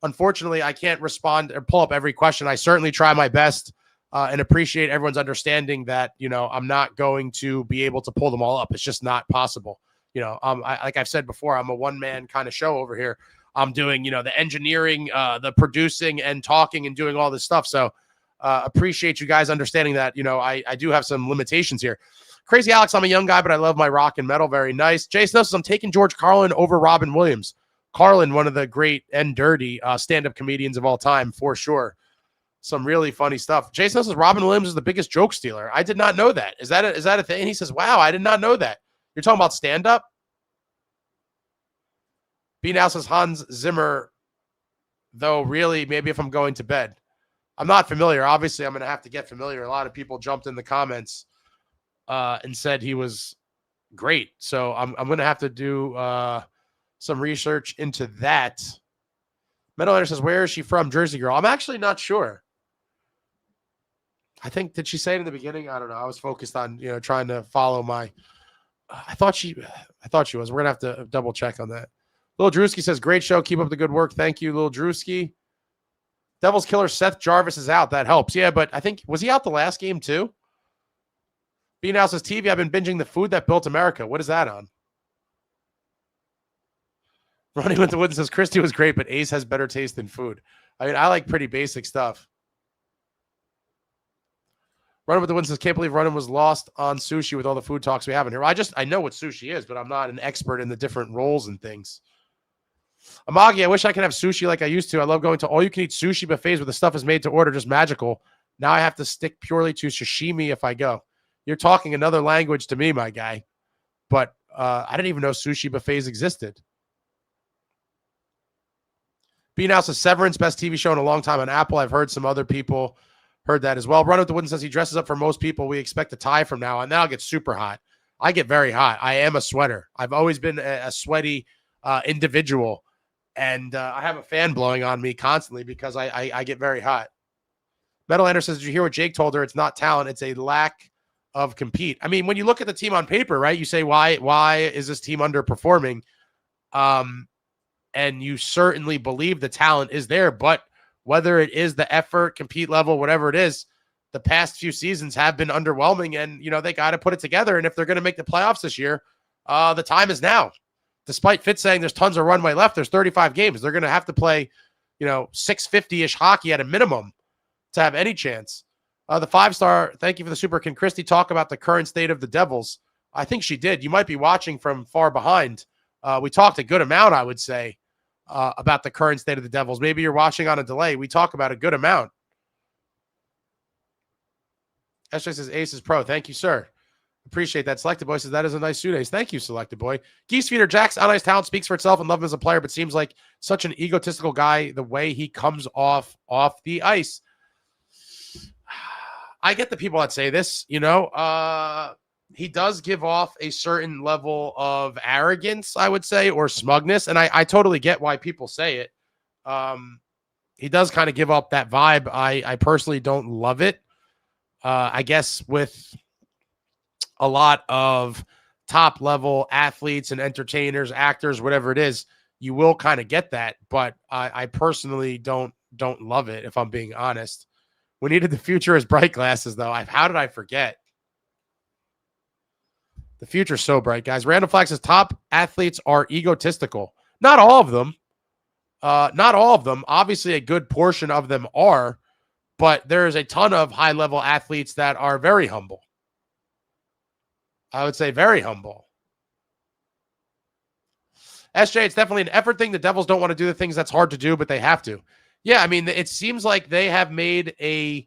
unfortunately, I can't respond or pull up every question. I certainly try my best and appreciate everyone's understanding that, I'm not going to be able to pull them all up. It's just not possible. Like I've said before, I'm a one-man kind of show over here. I'm doing, the engineering, the producing and talking and doing all this stuff. So appreciate you guys understanding that, I do have some limitations here. Crazy Alex, I'm a young guy, but I love my rock and metal. Very nice. Jason says, I'm taking George Carlin over Robin Williams. Carlin, one of the great and dirty stand-up comedians of all time, for sure. Some really funny stuff. Jason says Robin Williams is the biggest joke stealer. I did not know that. Is that a thing? And he says, wow, I did not know that. You're talking about stand-up? B-Now says Hans Zimmer, though, really, maybe if I'm going to bed. I'm not familiar. Obviously, I'm going to have to get familiar. A lot of people jumped in the comments and said he was great. So I'm going to have to do some research into that. Metal Hunter says, where is she from? Jersey girl. I'm actually not sure. I think, did she say it in the beginning? I don't know. I was focused on, trying to follow my I thought she was. We're going to have to double check on that. Lil Drewski says, great show. Keep up the good work. Thank you, Lil Drewski. Devils killer Seth Jarvis is out. That helps. Yeah, but I think, was he out the last game too? B now says, TV, I've been binging The Food That Built America. What is that on? Running with the Woods says, Christy was great, but Ace has better taste than food. I mean, I like pretty basic stuff. Running with the Woods says, can't believe Running was lost on sushi with all the food talks we have in here. I know what sushi is, but I'm not an expert in the different roles and things. Amagi, I wish I could have sushi like I used to. I love going to all-you-can-eat sushi buffets where the stuff is made to order, just magical. Now I have to stick purely to sashimi if I go. You're talking another language to me, my guy. But I didn't even know sushi buffets existed. B now says, Severance, best TV show in a long time on Apple. I've heard some other people heard that as well. Run with the Wooden says he dresses up for most people. We expect a tie from now on. Then I'll get super hot. I get very hot. I am a sweater. I've always been a sweaty individual. And I have a fan blowing on me constantly because I get very hot. Metal Ender says, did you hear what Jake told her? It's not talent. It's a lack of compete. I mean, when you look at the team on paper, right, you say, why is this team underperforming? And you certainly believe the talent is there, but whether it is the effort, compete level, whatever it is, the past few seasons have been underwhelming, and, you know, they got to put it together. And if they're going to make the playoffs this year, the time is now. Despite Fitz saying there's tons of runway left, there's 35 games. They're going to have to play, 650-ish hockey at a minimum to have any chance. The 5-star, thank you for the super. Can Christy talk about the current state of the Devils? I think she did. You might be watching from far behind. We talked a good amount, I would say, about the current state of the Devils. Maybe you're watching on a delay. We talk about a good amount. SJ says, Ace is pro. Thank you, sir. Appreciate that. Selected Boy says, that is a nice suit, Ace. Thank you, Selected Boy. Geese Feeder, Jack's honest talent speaks for itself and love him as a player, but seems like such an egotistical guy the way he comes off the ice. I get the people that say this, he does give off a certain level of arrogance, I would say, or smugness. And I totally get why people say it. He does kind of give up that vibe. I personally don't love it. I guess with a lot of top level athletes and entertainers, actors, whatever it is, you will kind of get that. But I personally don't love it, if I'm being honest. We needed the future as bright glasses, though. How did I forget? The future's so bright, guys. Random Flag says top athletes are egotistical. Not all of them. Not all of them. Obviously, a good portion of them are. But there's a ton of high-level athletes that are very humble. I would say very humble. SJ, it's definitely an effort thing. The Devils don't want to do the things that's hard to do, but they have to. Yeah, I mean, it seems like they have made a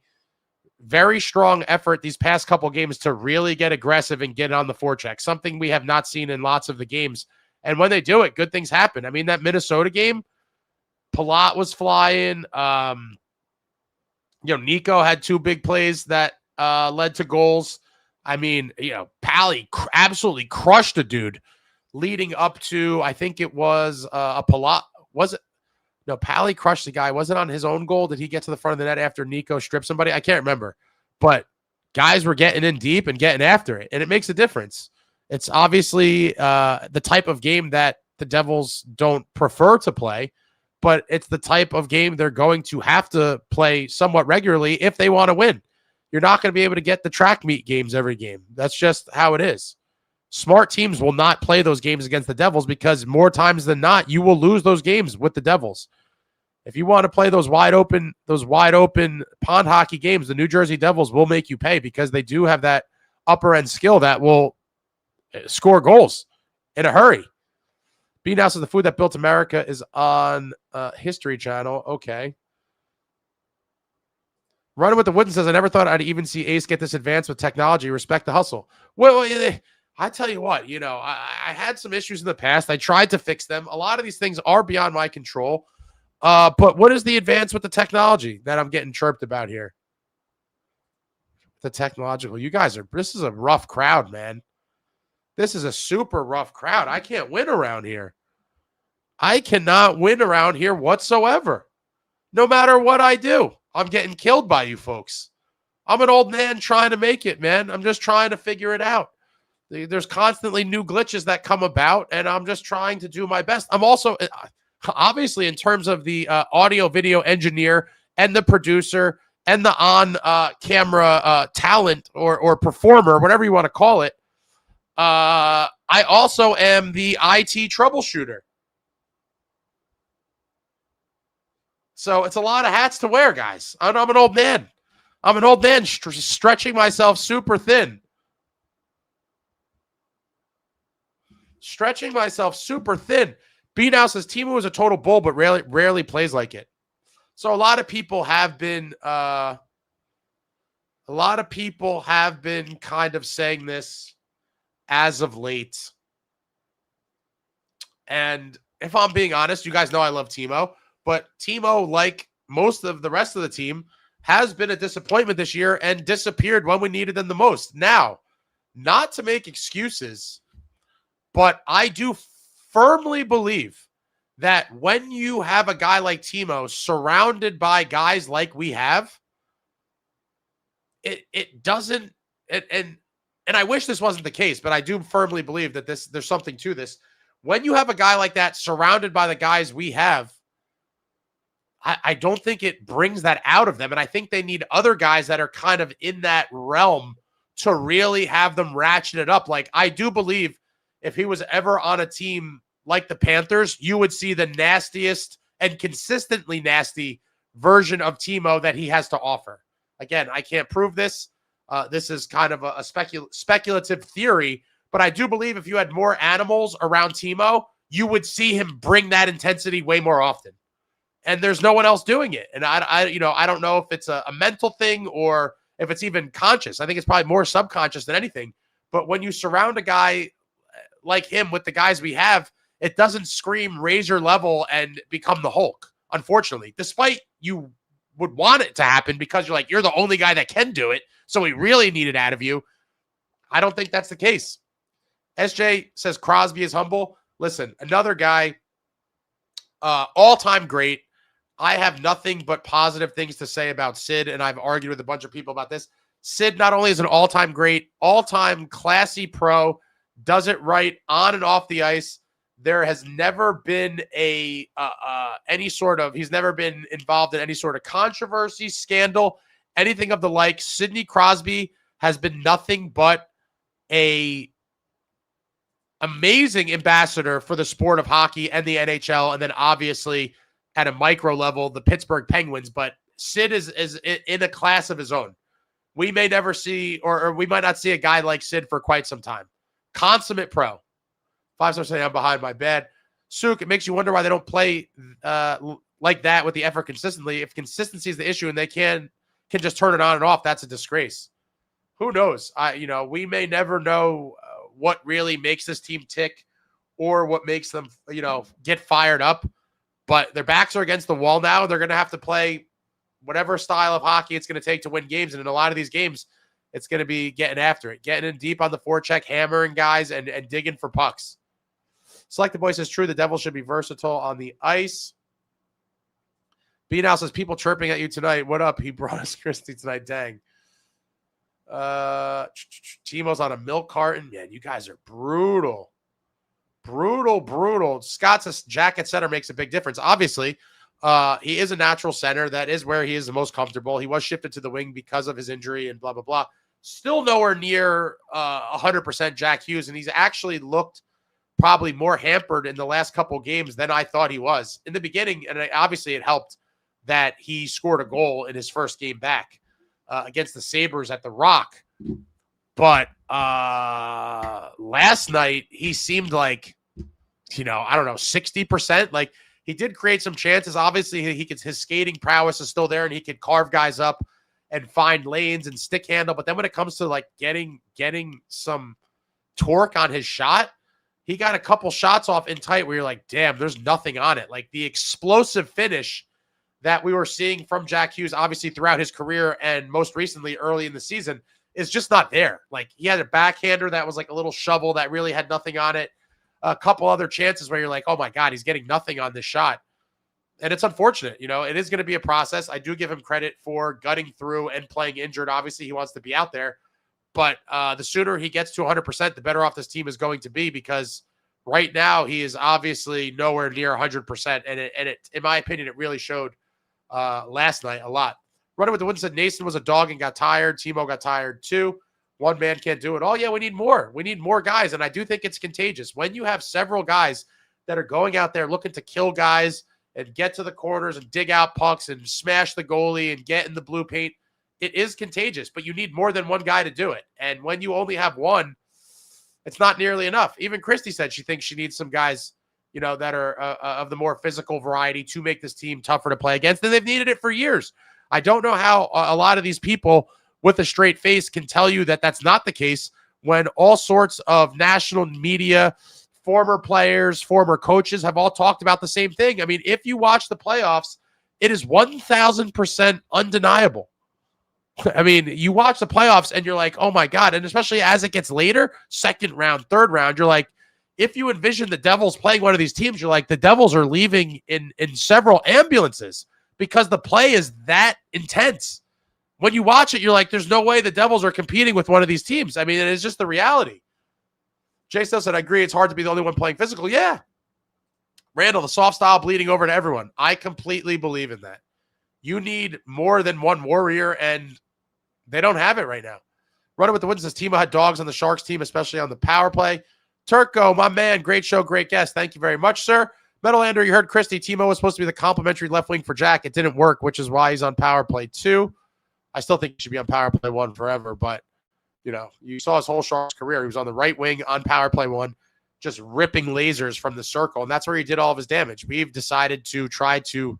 very strong effort these past couple games to really get aggressive and get on the forecheck, something we have not seen in lots of the games. And when they do it, good things happen. I mean, that Minnesota game, Palat was flying. Nico had 2 big plays that led to goals. I mean, Pally absolutely crushed a dude leading up to, I think it was a Palat. Was it? No, Pally crushed the guy. Was it on his own goal? Did he get to the front of the net after Nico stripped somebody? I can't remember. But guys were getting in deep and getting after it, and it makes a difference. It's obviously the type of game that the Devils don't prefer to play, but it's the type of game they're going to have to play somewhat regularly if they want to win. You're not going to be able to get the track meet games every game. That's just how it is. Smart teams will not play those games against the Devils because more times than not, you will lose those games with the Devils. If you want to play those wide open pond hockey games, the New Jersey Devils will make you pay because they do have that upper end skill that will score goals in a hurry. B now says the Food That Built America is on History Channel. Okay. Running with the Wooden says, I never thought I'd even see Ace get this advanced with technology. Respect the hustle. Well, I tell you what, I had some issues in the past. I tried to fix them. A lot of these things are beyond my control. But what is the advance with the technology that I'm getting chirped about here? The technological. This is a rough crowd, man. This is a super rough crowd. I can't win around here. I cannot win around here whatsoever. No matter what I do, I'm getting killed by you folks. I'm an old man trying to make it, man. I'm just trying to figure it out. There's constantly new glitches that come about, and I'm just trying to do my best. I'm also, obviously, in terms of the audio video engineer and the producer and the on-camera talent or performer, whatever you want to call it, I also am the IT troubleshooter. So it's a lot of hats to wear, guys. I'm an old man. I'm an old man stretching myself super thin. Stretching myself super thin. B now says Timo is a total bull, but rarely plays like it. So a lot of people have been kind of saying this as of late. And if I'm being honest, you guys know I love Timo, but Timo, like most of the rest of the team, has been a disappointment this year and disappeared when we needed them the most. Now, not to make excuses, but I do firmly believe that when you have a guy like Timo surrounded by guys like we have, it doesn't, and I wish this wasn't the case, but I do firmly believe that there's something to this. When you have a guy like that surrounded by the guys we have, I don't think it brings that out of them. And I think they need other guys that are kind of in that realm to really have them ratchet it up. Like, I do believe if he was ever on a team like the Panthers, you would see the nastiest and consistently nasty version of Timo that he has to offer. Again, I can't prove this. This is kind of a speculative theory, but I do believe if you had more animals around Timo, you would see him bring that intensity way more often. And there's no one else doing it. And I don't know if it's a mental thing or if it's even conscious. I think it's probably more subconscious than anything. But when you surround a guy like him with the guys we have, it doesn't scream raise your level and become the Hulk, unfortunately, despite you would want it to happen because you're the only guy that can do it. So we really need it out of you. I don't think that's the case. SJ says Crosby is humble. Listen, another guy, all-time great. I have nothing but positive things to say about Sid, and I've argued with a bunch of people about this. Sid not only is an all-time great, all-time classy pro, does it right on and off the ice. There has never been he's never been involved in any sort of controversy, scandal, anything of the like. Sidney Crosby has been nothing but a amazing ambassador for the sport of hockey and the NHL, and then obviously at a micro level, the Pittsburgh Penguins. But Sid is in a class of his own. We may never see, or we might not see a guy like Sid for quite some time. Consummate pro. 5-star saying I'm behind my bed. Suk, it makes you wonder why they don't play like that with the effort consistently. If consistency is the issue and they can just turn it on and off, that's a disgrace. Who knows? We may never know what really makes this team tick or what makes them, get fired up. But their backs are against the wall now. They're going to have to play whatever style of hockey it's going to take to win games. And in a lot of these games, it's going to be getting after it, getting in deep on the forecheck, hammering guys, and digging for pucks. Select the Boy says, true, the Devils should be versatile on the ice. B now says, people chirping at you tonight. What up? He brought us Christy tonight. Dang. Timo's on a milk carton. Man, you guys are brutal. Brutal. Scott says jacket center makes a big difference. Obviously, he is a natural center. That is where he is the most comfortable. He was shifted to the wing because of his injury and blah, blah, blah. Still nowhere near 100% Jack Hughes, and he's actually looked probably more hampered in the last couple games than I thought he was. In the beginning, and obviously it helped that he scored a goal in his first game back against the Sabres at the Rock. But last night, he seemed like, 60%. Like, he did create some chances. Obviously, his skating prowess is still there, and he could carve guys up and find lanes and stick handle. But then when it comes to, like, getting some torque on his shot, he got a couple shots off in tight where you're like, damn, there's nothing on it. Like, the explosive finish that we were seeing from Jack Hughes, obviously, throughout his career and most recently early in the season, is just not there. Like, he had a backhander that was like a little shovel that really had nothing on it. A couple other chances where you're like, oh my God, he's getting nothing on this shot. And it's unfortunate. It is going to be a process. I do give him credit for gutting through and playing injured. Obviously, he wants to be out there. But the sooner he gets to 100%, the better off this team is going to be, because right now he is obviously nowhere near 100%. And it, in my opinion, it really showed last night a lot. Running with the Wind said Nason was a dog and got tired. Timo got tired too. One man can't do it. Oh, yeah, we need more. We need more guys. And I do think it's contagious. When you have several guys that are going out there looking to kill guys and get to the corners and dig out pucks and smash the goalie and get in the blue paint, it is contagious. But you need more than one guy to do it. And when you only have one, it's not nearly enough. Even Kristy said she thinks she needs some guys, that are of the more physical variety to make this team tougher to play against. And they've needed it for years. I don't know how a lot of these people with a straight face can tell you that that's not the case when all sorts of national media, former players, former coaches have all talked about the same thing. I mean, if you watch the playoffs, it is 1,000% undeniable. I mean, you watch the playoffs and you're like, oh my God. And especially as it gets later, second round, third round, you're like, if you envision the Devils playing one of these teams, you're like, the Devils are leaving in several ambulances because the play is that intense. When you watch it, you're like, there's no way the Devils are competing with one of these teams. I mean, it is just the reality. Jay still said, I agree. It's hard to be the only one playing physical. Yeah. Randall, the soft style bleeding over to everyone. I completely believe in that. You need more than one warrior, and they don't have it right now. Running with the Wind says Timo had dogs on the Sharks team, especially on the power play. Turco, my man, great show, great guest. Thank you very much, sir. Metalander, you heard Kristy. Timo was supposed to be the complimentary left wing for Jack. It didn't work, which is why he's on power play 2. I still think he should be on power play 1 forever, but, you saw his whole Sharks career. He was on the right wing on power play 1, just ripping lasers from the circle, and that's where he did all of his damage. We've decided to try to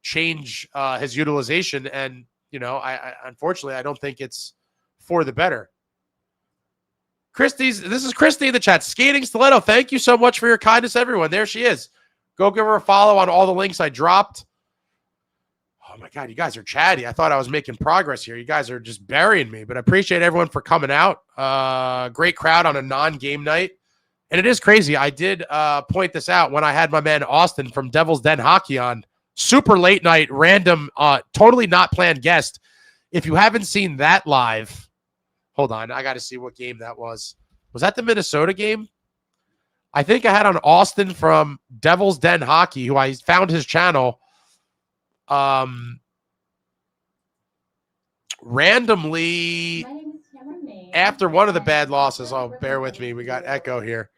change his utilization, and, I unfortunately, I don't think it's for the better. This is Kristy in the chat. Skating Stiletto, thank you so much for your kindness, everyone. There she is. Go give her a follow on all the links I dropped. Oh, my God, you guys are chatty. I thought I was making progress here. You guys are just burying me, but I appreciate everyone for coming out. Great crowd on a non-game night. And it is crazy. I did point this out when I had my man Austin from Devil's Den Hockey on. Super late night, random, totally not planned guest. If you haven't seen that live, hold on. I got to see what game that was. Was that the Minnesota game? I think I had on Austin from Devil's Den Hockey, who I found his channel randomly after one of the bad losses. Oh, bear with me. We got echo here.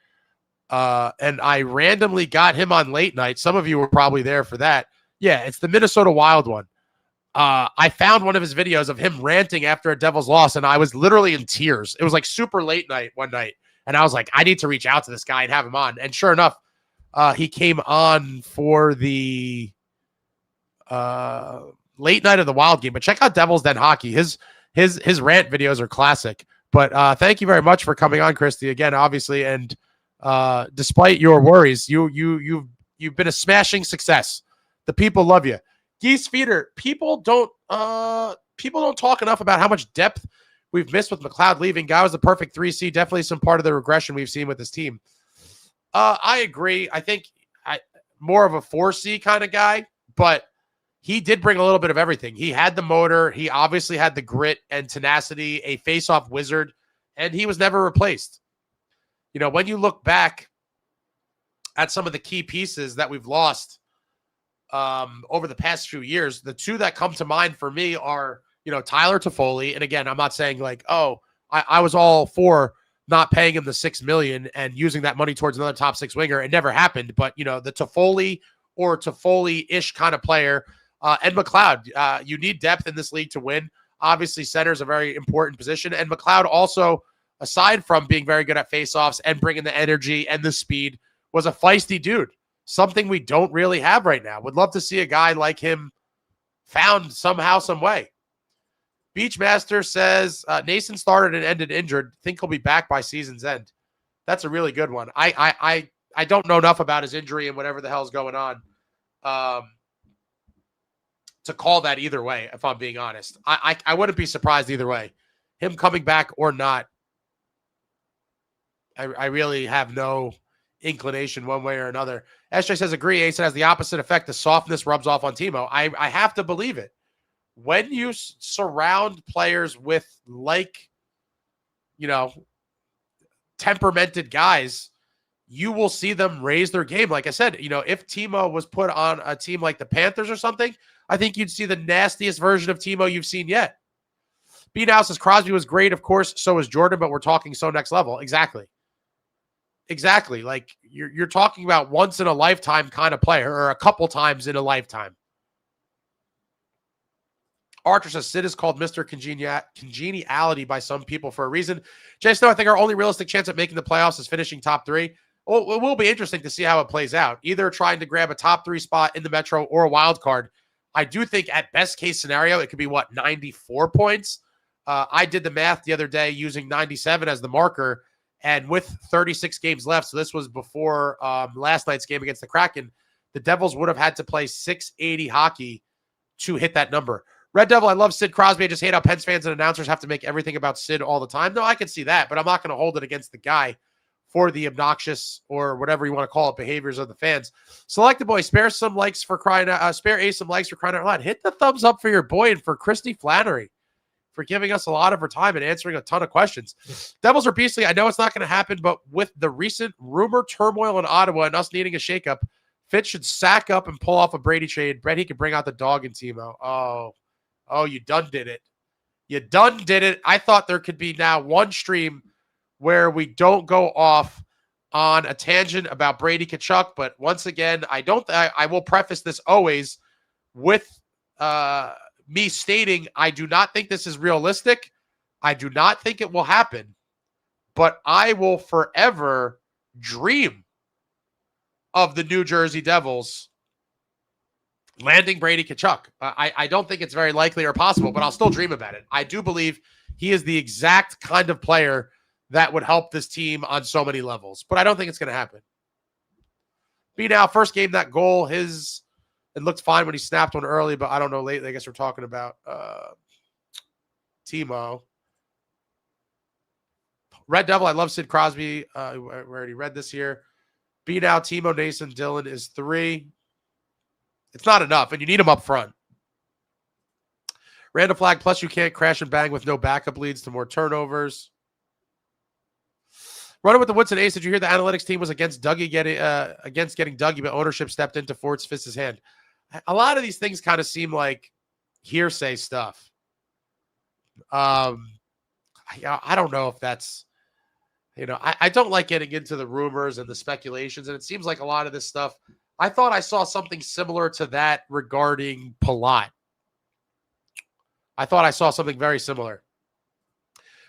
And I randomly got him on late night. Some of you were probably there for that. Yeah, it's the Minnesota Wild one. I found one of his videos of him ranting after a Devils loss, and I was literally in tears. It was like super late night one night, and I was like, I need to reach out to this guy and have him on. And sure enough, he came on for the late night of the Wild game. But check out Devil's Den Hockey. His rant videos are classic. But thank you very much for coming on, Kristy, again, obviously. And despite your worries, you've been a smashing success. The people love you. Geese Feeder, people don't talk enough about how much depth we've missed with McLeod leaving. Guy was the perfect 3C. Definitely some part of the regression we've seen with this team. I agree. I think more of a 4C kind of guy, but he did bring a little bit of everything. He had the motor. He obviously had the grit and tenacity, a face-off wizard, and he was never replaced. When you look back at some of the key pieces that we've lost over the past few years, the two that come to mind for me are, Tyler Toffoli. And again, I'm not saying like, I was all for not paying him the $6 million and using that money towards another top 6 winger. It never happened. But, the Toffoli or Toffoli-ish kind of player, and McLeod, you need depth in this league to win. Obviously, center is a very important position. And McLeod also, aside from being very good at faceoffs and bringing the energy and the speed, was a feisty dude. Something we don't really have right now. Would love to see a guy like him found somehow, some way. Beachmaster says, Nason started and ended injured. Think he'll be back by season's end. That's a really good one. I don't know enough about his injury and whatever the hell's going on to call that either way, if I'm being honest. I wouldn't be surprised either way. Him coming back or not, I really have no inclination one way or another. SJ says, agree. Ace, it has the opposite effect. The softness rubs off on Timo. I have to believe it. When you surround players with like temperamented guys, you will see them raise their game. Like I said, if Timo was put on a team like the Panthers or something, I think you'd see the nastiest version of Timo you've seen yet. B now says Crosby was great, of course, so was Jordan, but we're talking so next level. Exactly. Like you're talking about once in a lifetime kind of player, or a couple times in a lifetime. Archer says Sid is called Mr. Congeniality by some people for a reason. Jay Snow, I think our only realistic chance at making the playoffs is finishing top 3. Well, it will be interesting to see how it plays out. Either trying to grab a top 3 spot in the Metro or a wild card. I do think at best case scenario, it could be 94 points. I did the math the other day using 97 as the marker, and with 36 games left, so this was before last night's game against the Kraken, the Devils would have had to play 680 hockey to hit that number. Red Devil, I love Sid Crosby. I just hate how Pens fans and announcers have to make everything about Sid all the time. No, I can see that, but I'm not going to hold it against the guy for the obnoxious, or whatever you want to call it, behaviors of the fans. Select the boy, spare some likes for crying out. Spare Ace some likes for crying out loud. Hit the thumbs up for your boy and for Kristy Flannery for giving us a lot of her time and answering a ton of questions. Devils are beastly. I know it's not going to happen, but with the recent rumor turmoil in Ottawa and us needing a shakeup, Fitz should sack up and pull off a Brady trade. Bet he could bring out the dog in Timo. Oh, you done did it. You done did it. I thought there could be now one stream where we don't go off on a tangent about Brady Tkachuk, but once again, I will preface this always with me stating I do not think this is realistic. I do not think it will happen, but I will forever dream of the New Jersey Devils landing Brady Tkachuk. I don't think it's very likely or possible, but I'll still dream about it. I do believe he is the exact kind of player that would help this team on so many levels, but I don't think it's going to happen. B now, first game, that goal, it looked fine when he snapped one early, but I don't know lately. I guess we're talking about Timo. Red Devil, I love Sid Crosby. We already read this here. B now, Timo, Nason, Dylan is 3. It's not enough, and you need him up front. Random flag, plus you can't crash and bang with no backup, leads to more turnovers. Running with the Woodson Ace, did you hear the analytics team was against getting Dougie, but ownership stepped in to force Fitz's hand? A lot of these things kind of seem like hearsay stuff. I don't know if that's, I don't like getting into the rumors and the speculations, and it seems like a lot of this stuff, I thought I saw something similar to that regarding Palat. I thought I saw something very similar.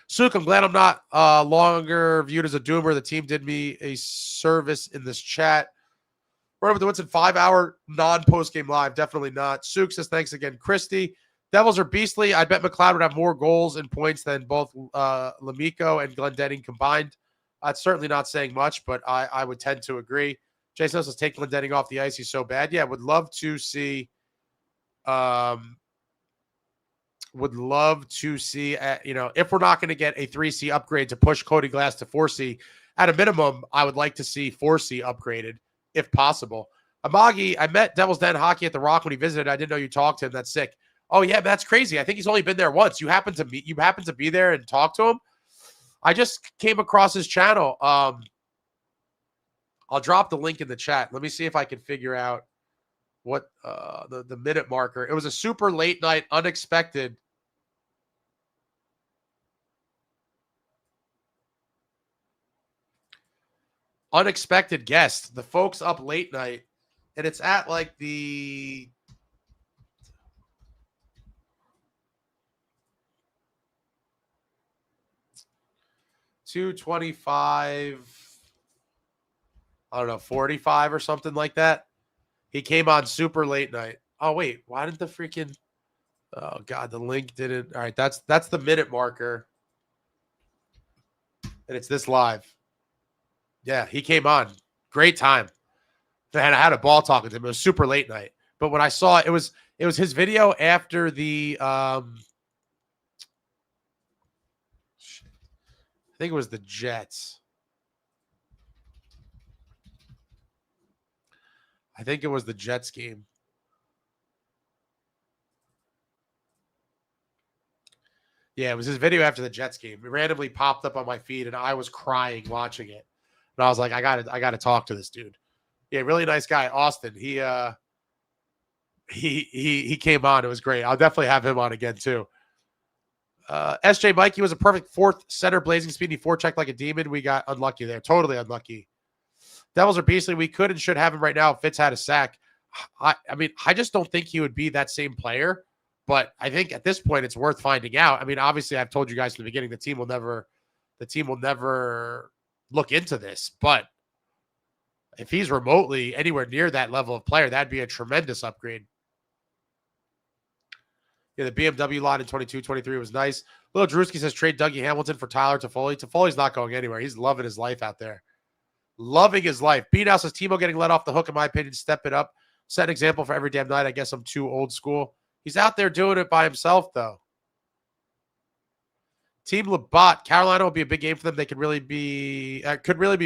Suk, I'm glad I'm not longer viewed as a doomer. The team did me a service in this chat. Right over the Woodson 5-hour non-post-game live. Definitely not. Suk says, thanks again, Kristy. Devils are beastly. I bet McLeod would have more goals and points than both Lemico and Glendening combined. That's certainly not saying much, but I would tend to agree. Jason says, take Glendening off the ice. He's so bad. Yeah, would love to see if we're not going to get a 3C upgrade to push Cody Glass to 4C, at a minimum, I would like to see 4C upgraded if possible. Amagi, I met Devil's Den Hockey at the Rock when he visited. I didn't know you talked to him. That's sick. Oh yeah, that's crazy. I think he's only been there once. You happen to be there and talk to him. I just came across his channel. I'll drop the link in the chat. Let me see if I can figure out what the minute marker. It was a super late night, unexpected. Unexpected guest. The folks up late night, and it's at like the 2:25, I don't know, 45 or something like that. He came on super late night. Oh wait, why didn't the freaking, oh god, the link didn't. All right, that's the minute marker, and it's this live. Yeah, he came on. Great time. And I had a ball talking to him. It was super late night. But when I saw it, it was his video after the I think it was the Jets. I think it was the Jets game. Yeah, it was his video after the Jets game. It randomly popped up on my feed, and I was crying watching it. And I was like, I gotta talk to this dude. Yeah, really nice guy, Austin. He came on. It was great. I'll definitely have him on again too. SJ Mikey was a perfect fourth center, blazing speed. He forechecked like a demon. We got unlucky there. Totally unlucky. Devils are beastly. We could and should have him right now if Fitz had a sack. I mean, I just don't think he would be that same player. But I think at this point, it's worth finding out. I mean, obviously, I've told you guys from the beginning, the team will never look into this. But if he's remotely anywhere near that level of player, that'd be a tremendous upgrade. Yeah, the BMW lot in 22-23 was nice. Little Drewski says trade Dougie Hamilton for Tyler Toffoli. Toffoli's not going anywhere. He's loving his life out there. Loving his life. B-Now says Timo getting let off the hook, in my opinion. Step it up. Set an example for every damn night. I guess I'm too old school. He's out there doing it by himself, though. Team Labatt. Carolina will be a big game for them. They could really be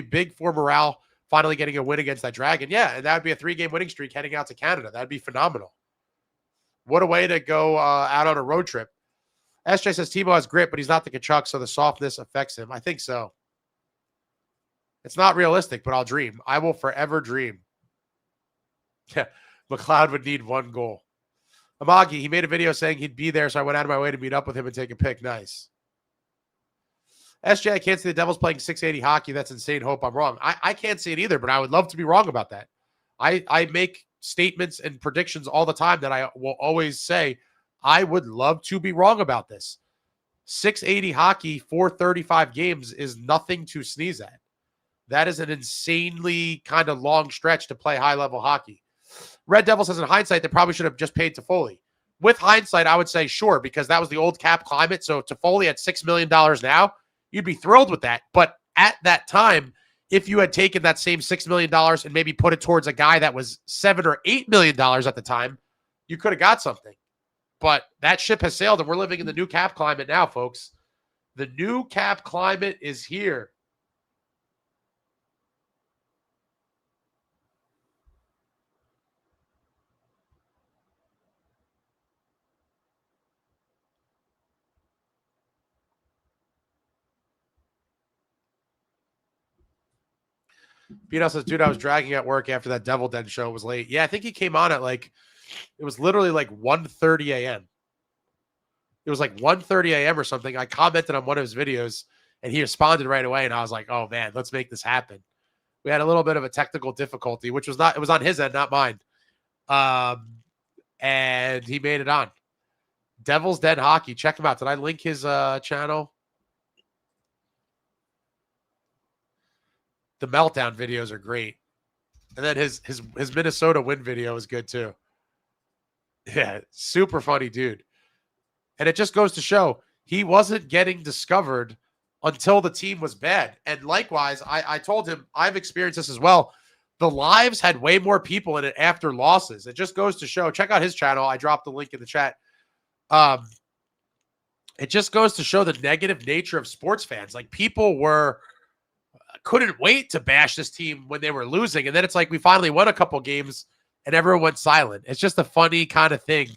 big for morale, finally getting a win against that Dragon. Yeah, and that would be a 3-game winning streak heading out to Canada. That'd be phenomenal. What a way to go out on a road trip. SJ says Timo has grit, but he's not the Kachuk, so the softness affects him. I think so. It's not realistic, but I'll dream. I will forever dream. Yeah, McLeod would need 1 goal. Amagi, he made a video saying he'd be there, so I went out of my way to meet up with him and take a pic. Nice. SJ, I can't see the Devils playing 680 hockey. That's insane. Hope I'm wrong. I can't see it either, but I would love to be wrong about that. I make statements and predictions all the time that I will always say, I would love to be wrong about this. 680 hockey, 435 games is nothing to sneeze at. That is an insanely kind of long stretch to play high-level hockey. Red Devil says, in hindsight, they probably should have just paid Toffoli. With hindsight, I would say sure, because that was the old cap climate. So Toffoli at $6 million now, you'd be thrilled with that. But at that time, if you had taken that same $6 million and maybe put it towards a guy that was $7 or $8 million at the time, you could have got something. But that ship has sailed, and we're living in the new cap climate now, folks. The new cap climate is here. Pino says, dude, I was dragging at work after that Devil Den show was late. Yeah, I think he came on at it was literally 1:30 a.m. It was 1:30 a.m. or something. I commented on one of his videos, and he responded right away, and I was like, oh, man, let's make this happen. We had a little bit of a technical difficulty, which was it was on his end, not mine. And he made it on. Devil's Den Hockey. Check him out. Did I link his channel? The meltdown videos are great. And then his Minnesota win video is good too. Yeah, super funny dude. And it just goes to show he wasn't getting discovered until the team was bad. And likewise, I told him, I've experienced this as well. The lives had way more people in it after losses. It just goes to show. Check out his channel. I dropped the link in the chat. It just goes to show the negative nature of sports fans. People couldn't wait to bash this team when they were losing. And then it's we finally won a couple games and everyone went silent. It's just a funny kind of thing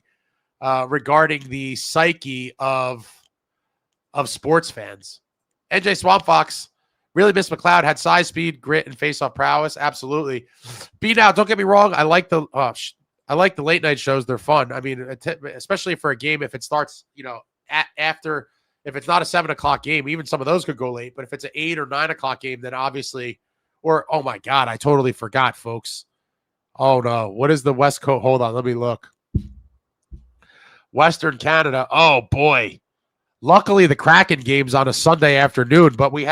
regarding the psyche of sports fans. NJ Swamp Fox really missed McLeod, had size, speed, grit, and face-off prowess. Absolutely. B-Now, don't get me wrong. I like the late night shows. They're fun. I mean, especially for a game, if it starts, after, if it's not a 7 o'clock game, even some of those could go late. But if it's an 8 or 9 o'clock game, then obviously, oh my God, I totally forgot, folks. Oh no. What is the West Coast? Hold on. Let me look. Western Canada. Oh boy. Luckily, the Kraken game's on a Sunday afternoon, but we're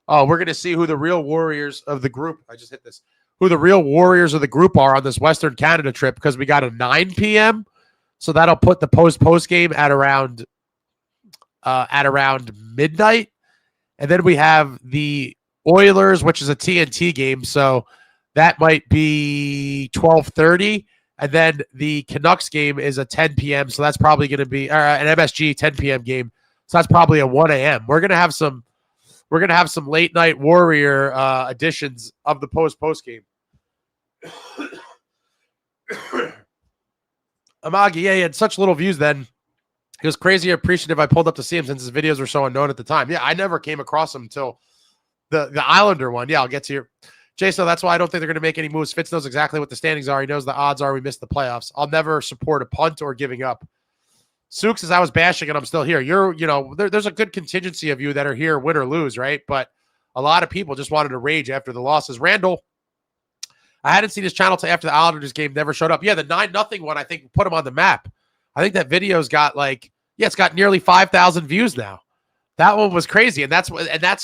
going to see who the real warriors of the group, I just hit this, who the real warriors of the group are on this Western Canada trip, because we got a 9 p.m. So that'll put the post game at around midnight. And then we have the Oilers, which is a TNT game. So that might be 12:30. And then the Canucks game is a 10 p.m. So that's probably going to be an MSG 10 p.m. game. So that's probably a 1 a.m. We're going to have some late night warrior editions of the post game. Amagi, yeah, he had such little views then. He was crazy appreciative I pulled up to see him since his videos were so unknown at the time. Yeah, I never came across him until the Islander one. Yeah, I'll get to your Jason. That's why I don't think they're going to make any moves. Fitz knows exactly what the standings are. He knows the odds are we missed the playoffs. I'll never support a punt or giving up. Sook says I was bashing and I'm still here. There's a good contingency of you that are here, win or lose, right? But a lot of people just wanted to rage after the losses. Randall, I hadn't seen his channel till after the Islanders game, never showed up. Yeah, the 9-0 one, I think, put him on the map. I think that video's got it's got nearly 5,000 views now. That one was crazy, and that's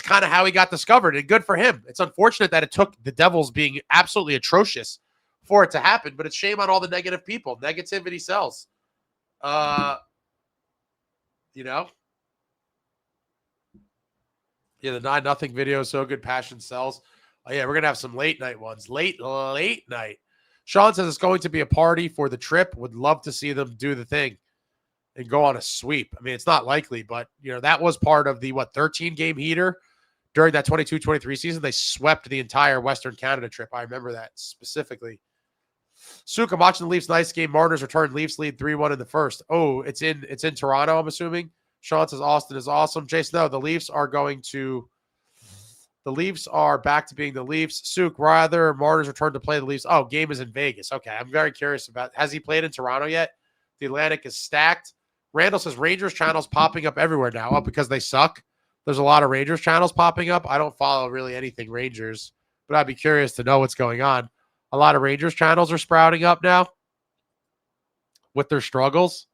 kind of how he got discovered, and good for him. It's unfortunate that it took the Devils being absolutely atrocious for it to happen, but it's shame on all the negative people. Negativity sells. Yeah, the 9-0 video is so good. Passion sells. Oh, yeah, we're going to have some late night ones. Late night. Sean says it's going to be a party for the trip. Would love to see them do the thing and go on a sweep. I mean, it's not likely, but, that was part of the, 13-game heater during that 22-23 season. They swept the entire Western Canada trip. I remember that specifically. Suk, I'm watching the Leafs nice game. Mariners returned. Leafs lead 3-1 in the first. Oh, it's in Toronto, I'm assuming. Sean says Austin is awesome. Jason, no, the Leafs are back to being the Leafs. Suk, rather Mariners return to play the Leafs. Oh, game is in Vegas. Okay, I'm very curious about, has he played in Toronto yet? The Atlantic is stacked. Randall says Rangers channels popping up everywhere now. Oh, because they suck? There's a lot of Rangers channels popping up. I don't follow really anything Rangers, but I'd be curious to know what's going on. A lot of Rangers channels are sprouting up now with their struggles.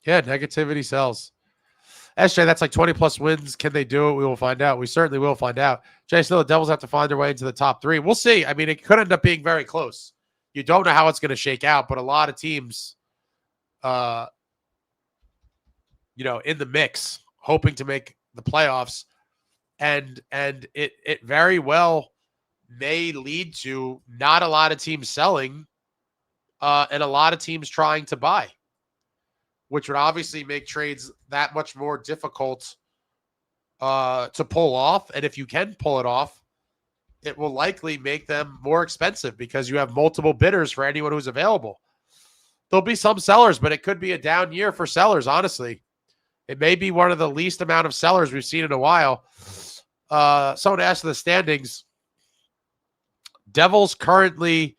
Yeah, negativity sells. SJ, that's like 20-plus wins. Can they do it? We will find out. We certainly will find out. Jason, the Devils have to find their way into the top 3. We'll see. I mean, it could end up being very close. You don't know how it's going to shake out, but a lot of teams, in the mix, hoping to make the playoffs. And it very well may lead to not a lot of teams selling and a lot of teams trying to buy, which would obviously make trades that much more difficult to pull off. And if you can pull it off, it will likely make them more expensive because you have multiple bidders for anyone who's available. There'll be some sellers, but it could be a down year for sellers, honestly. It may be one of the least amount of sellers we've seen in a while. Someone asked the standings. Devils currently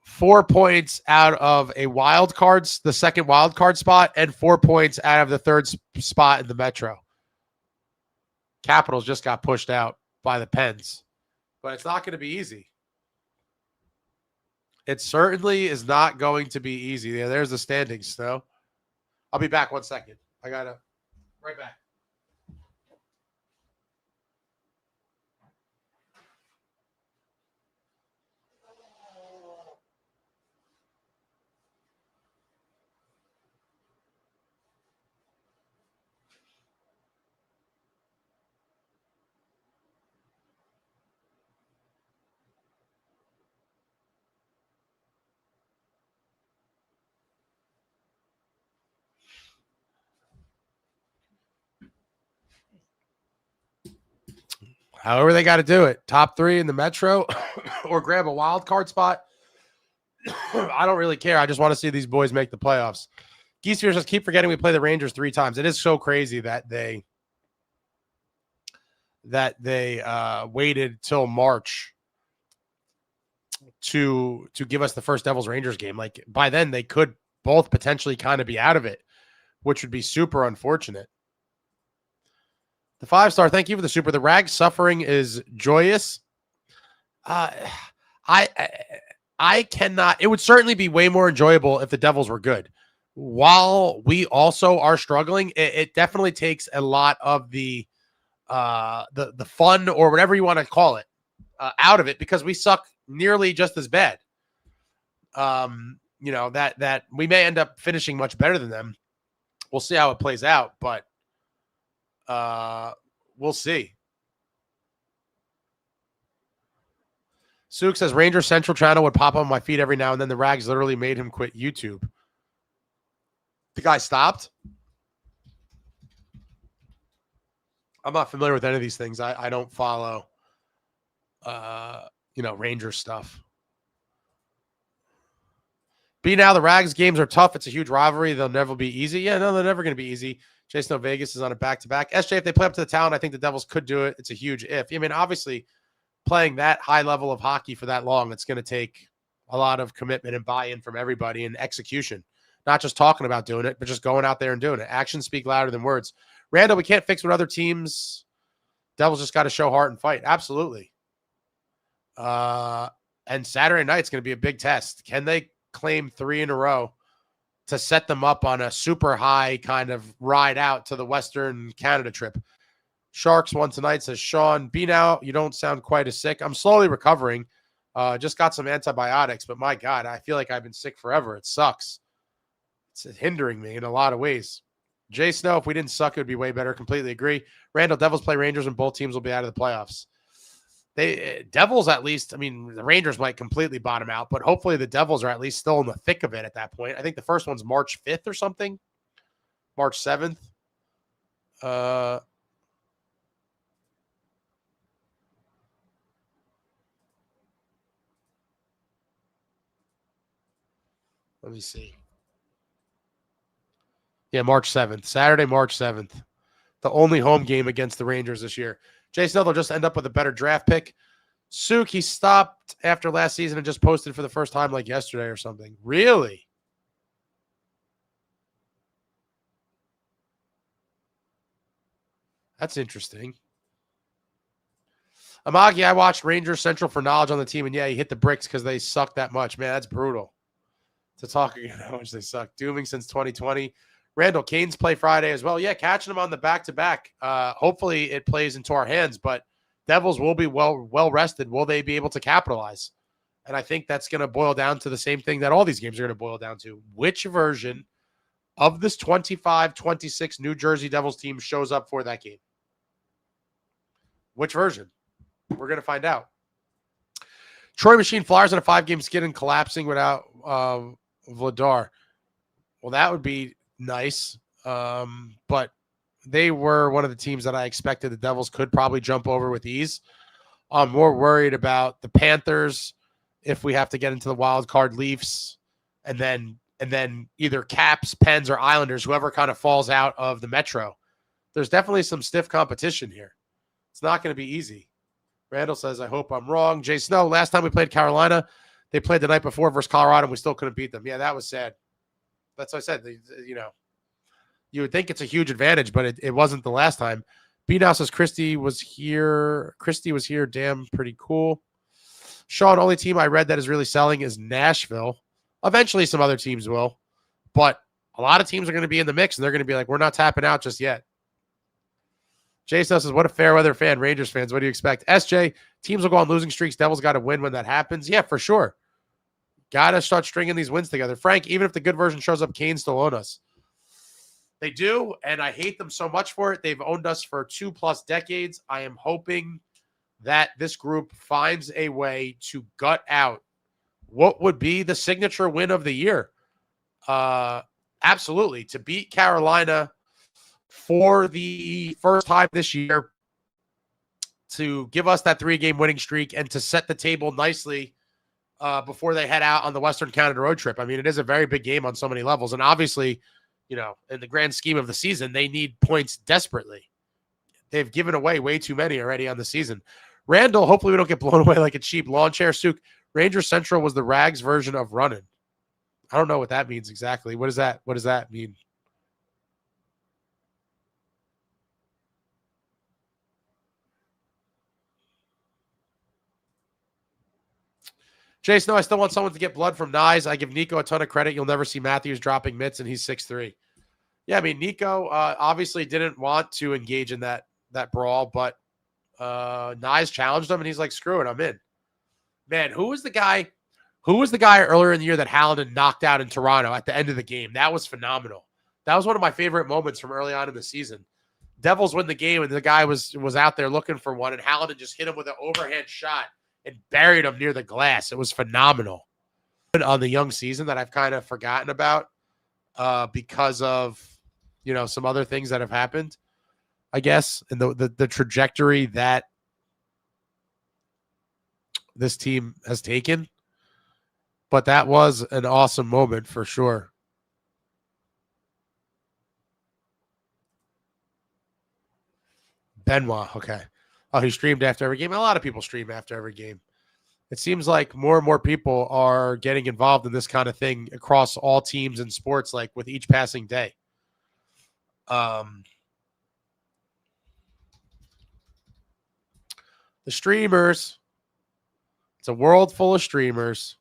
4 points out of a wild cards, the second wild card spot, and 4 points out of the third spot in the Metro. Capitals just got pushed out by the Pens, but it's not going to be easy. It certainly is not going to be easy. Yeah, there's the standings, though. I'll be back 1 second. I got to right back. However they got to do it. Top 3 in the Metro or grab a wild card spot. I don't really care. I just want to see these boys make the playoffs. Geese says, keep forgetting we play the Rangers 3 times. It is so crazy that they waited till March to give us the first Devils Rangers game. Like by then they could both potentially kind of be out of it, which would be super unfortunate. The 5-star, thank you for the super. The rag suffering is joyous. I cannot. It would certainly be way more enjoyable if the Devils were good. While we also are struggling, it definitely takes a lot of the fun or whatever you want to call it out of it because we suck nearly just as bad. That we may end up finishing much better than them. We'll see how it plays out, but we'll see. Suk says Ranger Central channel would pop on my feed every now and then. The rags literally made him quit YouTube. The guy stopped. I'm not familiar with any of these things. I don't follow Rangers stuff. B now, the Rags games are tough. It's a huge rivalry. They'll never be easy. Yeah, no, they're never going to be easy. Jason Vegas is on a back-to-back. SJ, if they play up to the talent, I think the Devils could do it. It's a huge if. I mean, obviously, playing that high level of hockey for that long, it's going to take a lot of commitment and buy-in from everybody and execution. Not just talking about doing it, but just going out there and doing it. Actions speak louder than words. Randall, we can't fix what other teams. Devils just got to show heart and fight. Absolutely. And Saturday night's going to be a big test. Can they claim 3 in a row to set them up on a super high kind of ride out to the Western Canada trip? Sharks won tonight, says Sean. B now, you don't sound quite as sick. I'm slowly recovering. Just got some antibiotics, but my God, I feel like I've been sick forever. It sucks. It's hindering me in a lot of ways. Jay Snow, if we didn't suck, it would be way better. Completely agree. Randall, Devils play Rangers and both teams will be out of the playoffs. Devils, at least, I mean, the Rangers might completely bottom out, but hopefully the Devils are at least still in the thick of it at that point. I think the first one's March 5th or something. March 7th. Let me see. Yeah, March 7th. Saturday, March 7th. The only home game against the Rangers this year. Jason, they'll just end up with a better draft pick. Suk, he stopped after last season and just posted for the first time like yesterday or something. Really? That's interesting. Amagi, I watched Rangers Central for knowledge on the team, and yeah, he hit the bricks because they suck that much. Man, that's brutal. To talk again how much they suck. Dooming since 2020. Randall, Canes play Friday as well. Yeah, catching them on the back-to-back. Hopefully it plays into our hands, but Devils will be well rested. Will they be able to capitalize? And I think that's going to boil down to the same thing that all these games are going to boil down to. Which version of this 25-26 New Jersey Devils team shows up for that game? Which version? We're going to find out. Troy Machine Flyers on a 5-game skid and collapsing without Vladar. Well, that would be nice. But they were one of the teams that I expected the Devils could probably jump over with ease. I'm more worried about the Panthers if we have to get into the wild card, Leafs, and then either Caps, Pens, or Islanders, whoever kind of falls out of the Metro. There's definitely some stiff competition here. It's not going to be easy. Randall says, I hope I'm wrong. Jay Snow, last time we played Carolina, they played the night before versus Colorado, and we still couldn't beat them. Yeah, that was sad. That's what I said. You would think it's a huge advantage, but it wasn't the last time. B now says Kristy was here. Kristy was here. Damn, pretty cool. Sean, only team I read that is really selling is Nashville. Eventually some other teams will, but a lot of teams are going to be in the mix, and they're going to be like, we're not tapping out just yet. Jason says, what a fair weather fan, Rangers fans. What do you expect? SJ, teams will go on losing streaks. Devils got to win when that happens. Yeah, for sure. Got to start stringing these wins together. Frank, even if the good version shows up, Canes still own us. They do, and I hate them so much for it. They've owned us for 2+ decades. I am hoping that this group finds a way to gut out what would be the signature win of the year. Absolutely. To beat Carolina for the first time this year, to give us that 3-game winning streak, and to set the table nicely before they head out on the Western Canada road trip. I mean, it is a very big game on so many levels. And obviously, in the grand scheme of the season, they need points desperately. They've given away way too many already on the season. Randall, hopefully we don't get blown away like a cheap lawn chair. Suk, Ranger Central was the Rags version of running. I don't know what that means exactly. What does that mean? Jason, no, I still want someone to get blood from Nyes. I give Nico a ton of credit. You'll never see Matthews dropping mitts, and he's 6'3". Yeah, I mean, Nico obviously didn't want to engage in that brawl, but Nyes challenged him, and he's like, screw it, I'm in. Man, who was the guy earlier in the year that Hallinan knocked out in Toronto at the end of the game? That was phenomenal. That was one of my favorite moments from early on in the season. Devils win the game, and the guy was out there looking for one, and Hallinan just hit him with an overhand shot and buried him near the glass. It was phenomenal. On the young season that I've kind of forgotten about because of, some other things that have happened, I guess, and the trajectory that this team has taken. But that was an awesome moment for sure. Benoit, okay. Oh, he streamed after every game. A lot of people stream after every game. It seems like more and more people are getting involved in this kind of thing across all teams and sports, like with each passing day. The streamers. It's a world full of streamers.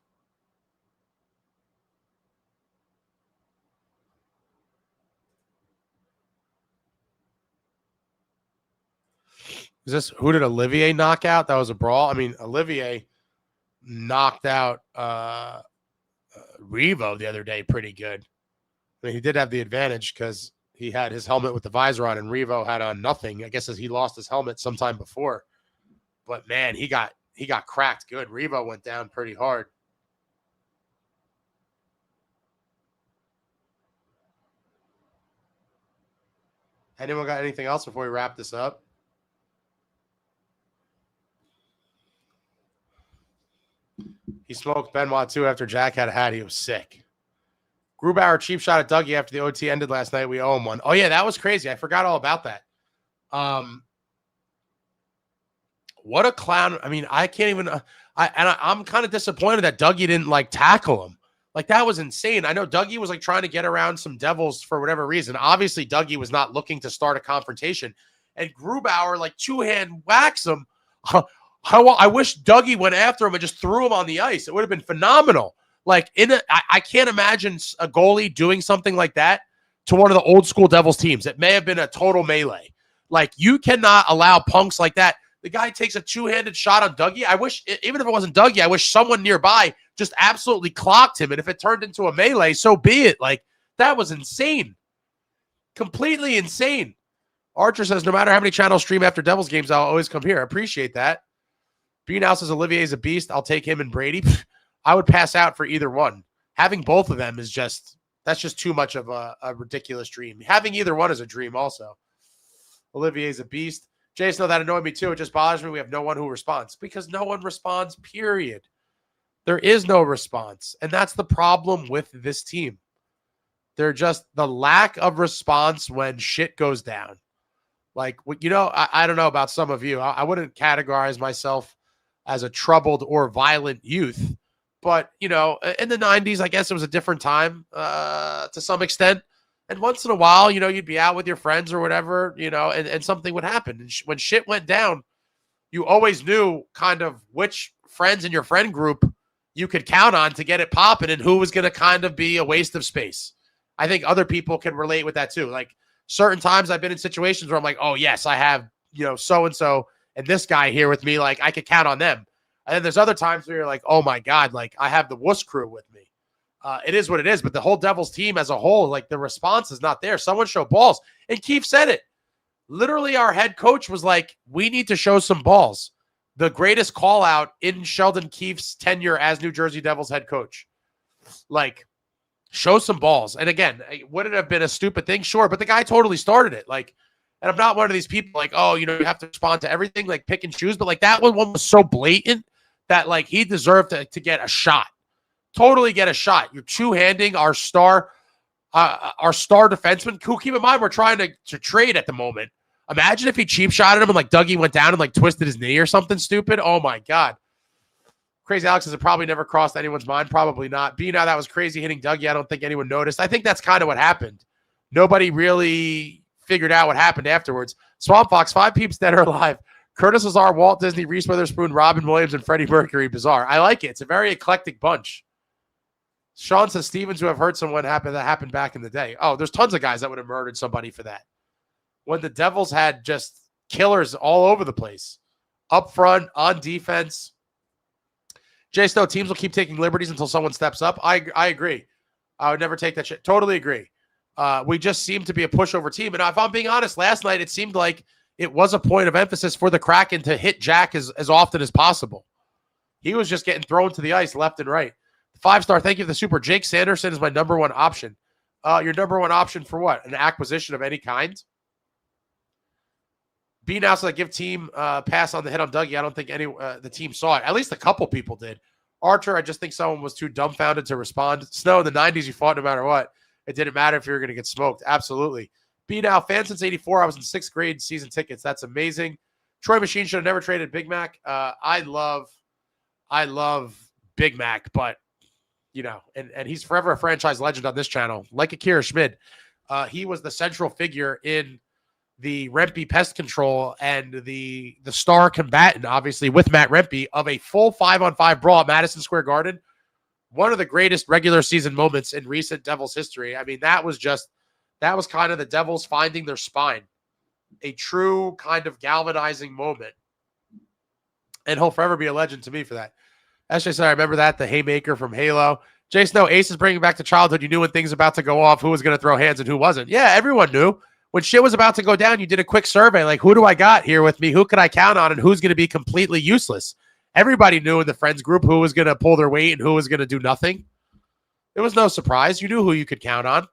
Is this, who did Olivier knock out? That was a brawl. I mean, Olivier knocked out Revo the other day pretty good. I mean, he did have the advantage because he had his helmet with the visor on, and Revo had on nothing. I guess as he lost his helmet sometime before. But man, he got cracked good. Revo went down pretty hard. Anyone got anything else before we wrap this up? He smoked Benoit too after Jack had a hat. He was sick. Grubauer cheap shot at Dougie after the OT ended last night. We owe him one. Oh, yeah, that was crazy. I forgot all about that. What a clown. I mean, I can't even I'm kind of disappointed that Dougie didn't like tackle him. Like, that was insane. I know Dougie was like trying to get around some Devils for whatever reason. Obviously, Dougie was not looking to start a confrontation. And Grubauer like two-hand whacks him. I wish Dougie went after him and just threw him on the ice. It would have been phenomenal. Like, I can't imagine a goalie doing something like that to one of the old school Devils teams. It may have been a total melee. Like, you cannot allow punks like that. The guy takes a two-handed shot on Dougie. I wish, even if it wasn't Dougie, I wish someone nearby just absolutely clocked him. And if it turned into a melee, so be it. Like, that was insane. Completely insane. Archer says, no matter how many channels stream after Devils games, I'll always come here. I appreciate that. Beanow says Olivier's a beast. I'll take him and Brady. I would pass out for either one. Having both of them is that's just too much of a ridiculous dream. Having either one is a dream also. Olivier's a beast. Jason, that annoyed me too. It just bothers me. We have no one who responds because no one responds, period. There is no response. And that's the problem with this team. They're just the lack of response when shit goes down. Like, I don't know about some of you. I wouldn't categorize myself as a troubled or violent youth. But, in the 90s, I guess it was a different time to some extent. And once in a while, you'd be out with your friends or whatever, and something would happen. And when shit went down, you always knew kind of which friends in your friend group you could count on to get it popping and who was going to kind of be a waste of space. I think other people can relate with that too. Like, certain times I've been in situations where I'm like, oh, yes, I have, so-and-so and this guy here with me. Like, I could count on them. And then there's other times where you're like, oh, my God, like, I have the wuss crew with me. It is what it is. But the whole Devils team as a whole, like, the response is not there. Someone show balls. And Keefe said it. Literally, our head coach was like, we need to show some balls. The greatest call out in Sheldon Keefe's tenure as New Jersey Devils head coach. Like, show some balls. And again, would it have been a stupid thing? Sure. But the guy totally started it. Like, and I'm not one of these people like, oh, you have to respond to everything, like pick and choose. But like, that one was so blatant that like he deserved to get a shot. Totally get a shot. You're two-handing our star defenseman. Who, keep in mind, we're trying to trade at the moment. Imagine if he cheap shotted him and like Dougie went down and like twisted his knee or something stupid. Oh my God. Crazy Alex says it probably never crossed anyone's mind. Probably not. Now that was crazy hitting Dougie. I don't think anyone noticed. I think that's kind of what happened. Nobody really figured out what happened afterwards. Swamp Fox, 5 peeps dead or alive. Curtis Lazar, Walt Disney, Reese Witherspoon, Robin Williams, and Freddie Mercury. Bizarre. I like it. It's a very eclectic bunch. Sean says Stevens, who have heard someone that happened back in the day. Oh, there's tons of guys that would have murdered somebody for that. When the Devils had just killers all over the place. Up front, on defense. Jay Stowe, teams will keep taking liberties until someone steps up. I agree. I would never take that shit. Totally agree. We just seem to be a pushover team. And if I'm being honest, last night it seemed like it was a point of emphasis for the Kraken to hit Jack as often as possible. He was just getting thrown to the ice left and right. 5-star, thank you for the super. Jake Sanderson is my number one option. Your number one option for what? An acquisition of any kind? B now, so I give team pass on the hit on Dougie. I don't think the team saw it. At least a couple people did. Archer, I just think someone was too dumbfounded to respond. Snow, in the 90s, you fought no matter what. It didn't matter if you were going to get smoked. Absolutely. B now, fan since 84. I was in 6th grade, season tickets. That's amazing. Troy Machine should have never traded Big Mac. I love Big Mac, but, and he's forever a franchise legend on this channel. Like Akira Schmid, he was the central figure in the Rempe pest control and the star combatant, obviously, with Matt Rempe of a full 5-on-5 brawl at Madison Square Garden. One of the greatest regular season moments in recent Devils history. I mean, that was kind of the Devils finding their spine. A true kind of galvanizing moment. And he'll forever be a legend to me for that. SJ said, I remember that, the haymaker from Halo. Jason, no, Ace is bringing back to childhood. You knew when things were about to go off, who was going to throw hands and who wasn't. Yeah, everyone knew. When shit was about to go down, you did a quick survey, like, who do I got here with me? Who could I count on? And who's going to be completely useless? Everybody knew in the friends group who was going to pull their weight and who was going to do nothing. It was no surprise. You knew who you could count on.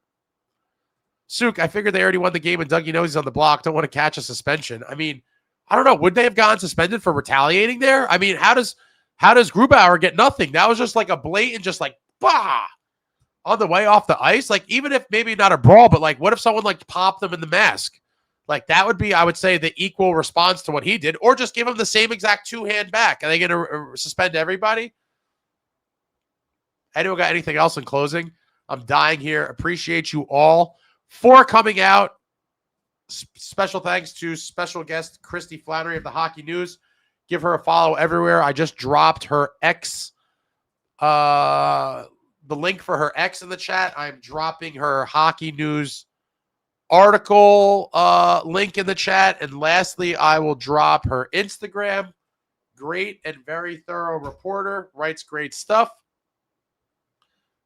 Suk, I figured they already won the game and Dougie knows he's on the block. Don't want to catch a suspension. I mean, I don't know. Would they have gotten suspended for retaliating there? I mean, how does Grubauer get nothing? That was just like a blatant, just like, bah! On the way off the ice, like, even if maybe not a brawl, but like, what if someone like popped them in the mask? Like, that would be, I would say, the equal response to what he did, or just give him the same exact 2-hand back. Are they going to suspend everybody? Anyone got anything else in closing? I'm dying here. Appreciate you all for coming out. Special thanks to special guest Kristy Flannery of the Hockey News. Give her a follow everywhere. I just dropped her X, the link for her X in the chat. I'm dropping her Hockey News article link in the chat. And lastly, I will drop her Instagram. Great and very thorough reporter. Writes great stuff.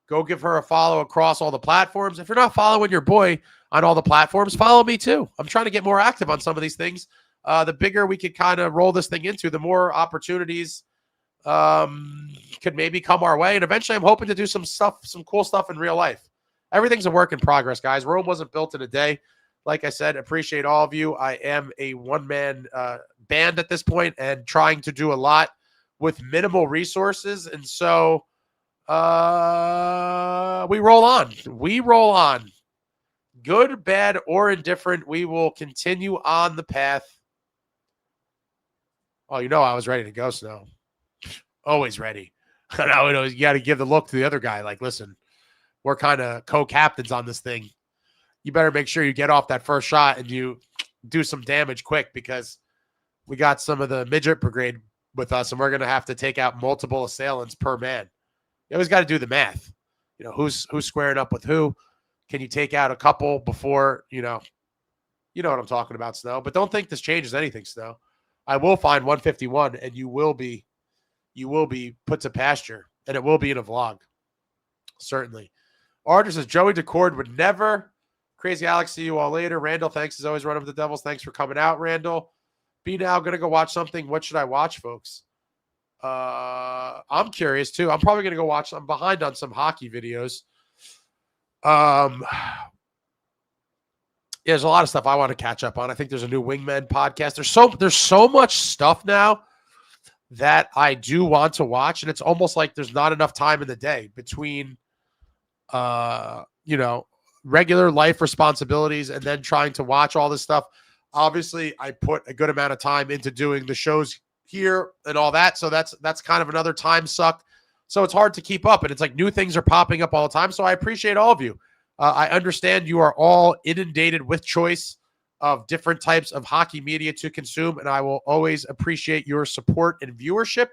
Go give her a follow across all the platforms. If you're not following your boy on all the platforms, follow me too. I'm trying to get more active on some of these things. The bigger we could kind of roll this thing into, the more opportunities could maybe come our way. And eventually I'm hoping to do some cool stuff in real life. Everything's a work in progress, guys. Rome wasn't built in a day. Like I said, appreciate all of you. I am a one-man band at this point and trying to do a lot with minimal resources. And so we roll on. We roll on. Good, bad, or indifferent, we will continue on the path. Oh, I was ready to go, Snow. Always ready. Now, you got to give the look to the other guy. Like, listen, we're kind of co-captains on this thing. You better make sure you get off that first shot and you do some damage quick, because we got some of the midget brigade with us, and we're going to have to take out multiple assailants per man. You always got to do the math. Who's squaring up with who? Can you take out a couple before, you know what I'm talking about, Snow? But don't think this changes anything, Snow. I will find 151, and you will be put to pasture, and it will be in a vlog. Certainly. Archer says, Joey DeCord would never. Crazy Alex, see you all later. Randall, thanks as always, Running with the Devils. Thanks for coming out, Randall. Be now going to go watch something. What should I watch, folks? I'm curious, too. I'm probably going to go watch. I'm behind on some hockey videos. There's a lot of stuff I want to catch up on. I think there's a new Wingmen podcast. There's so much stuff now that I do want to watch, and it's almost like there's not enough time in the day between regular life responsibilities and then trying to watch all this stuff. Obviously, I put a good amount of time into doing the shows here and all that, so that's kind of another time suck. So it's hard to keep up, and it's like new things are popping up all the time. So I appreciate all of you. I understand you are all inundated with choice of different types of hockey media to consume, and I will always appreciate your support and viewership,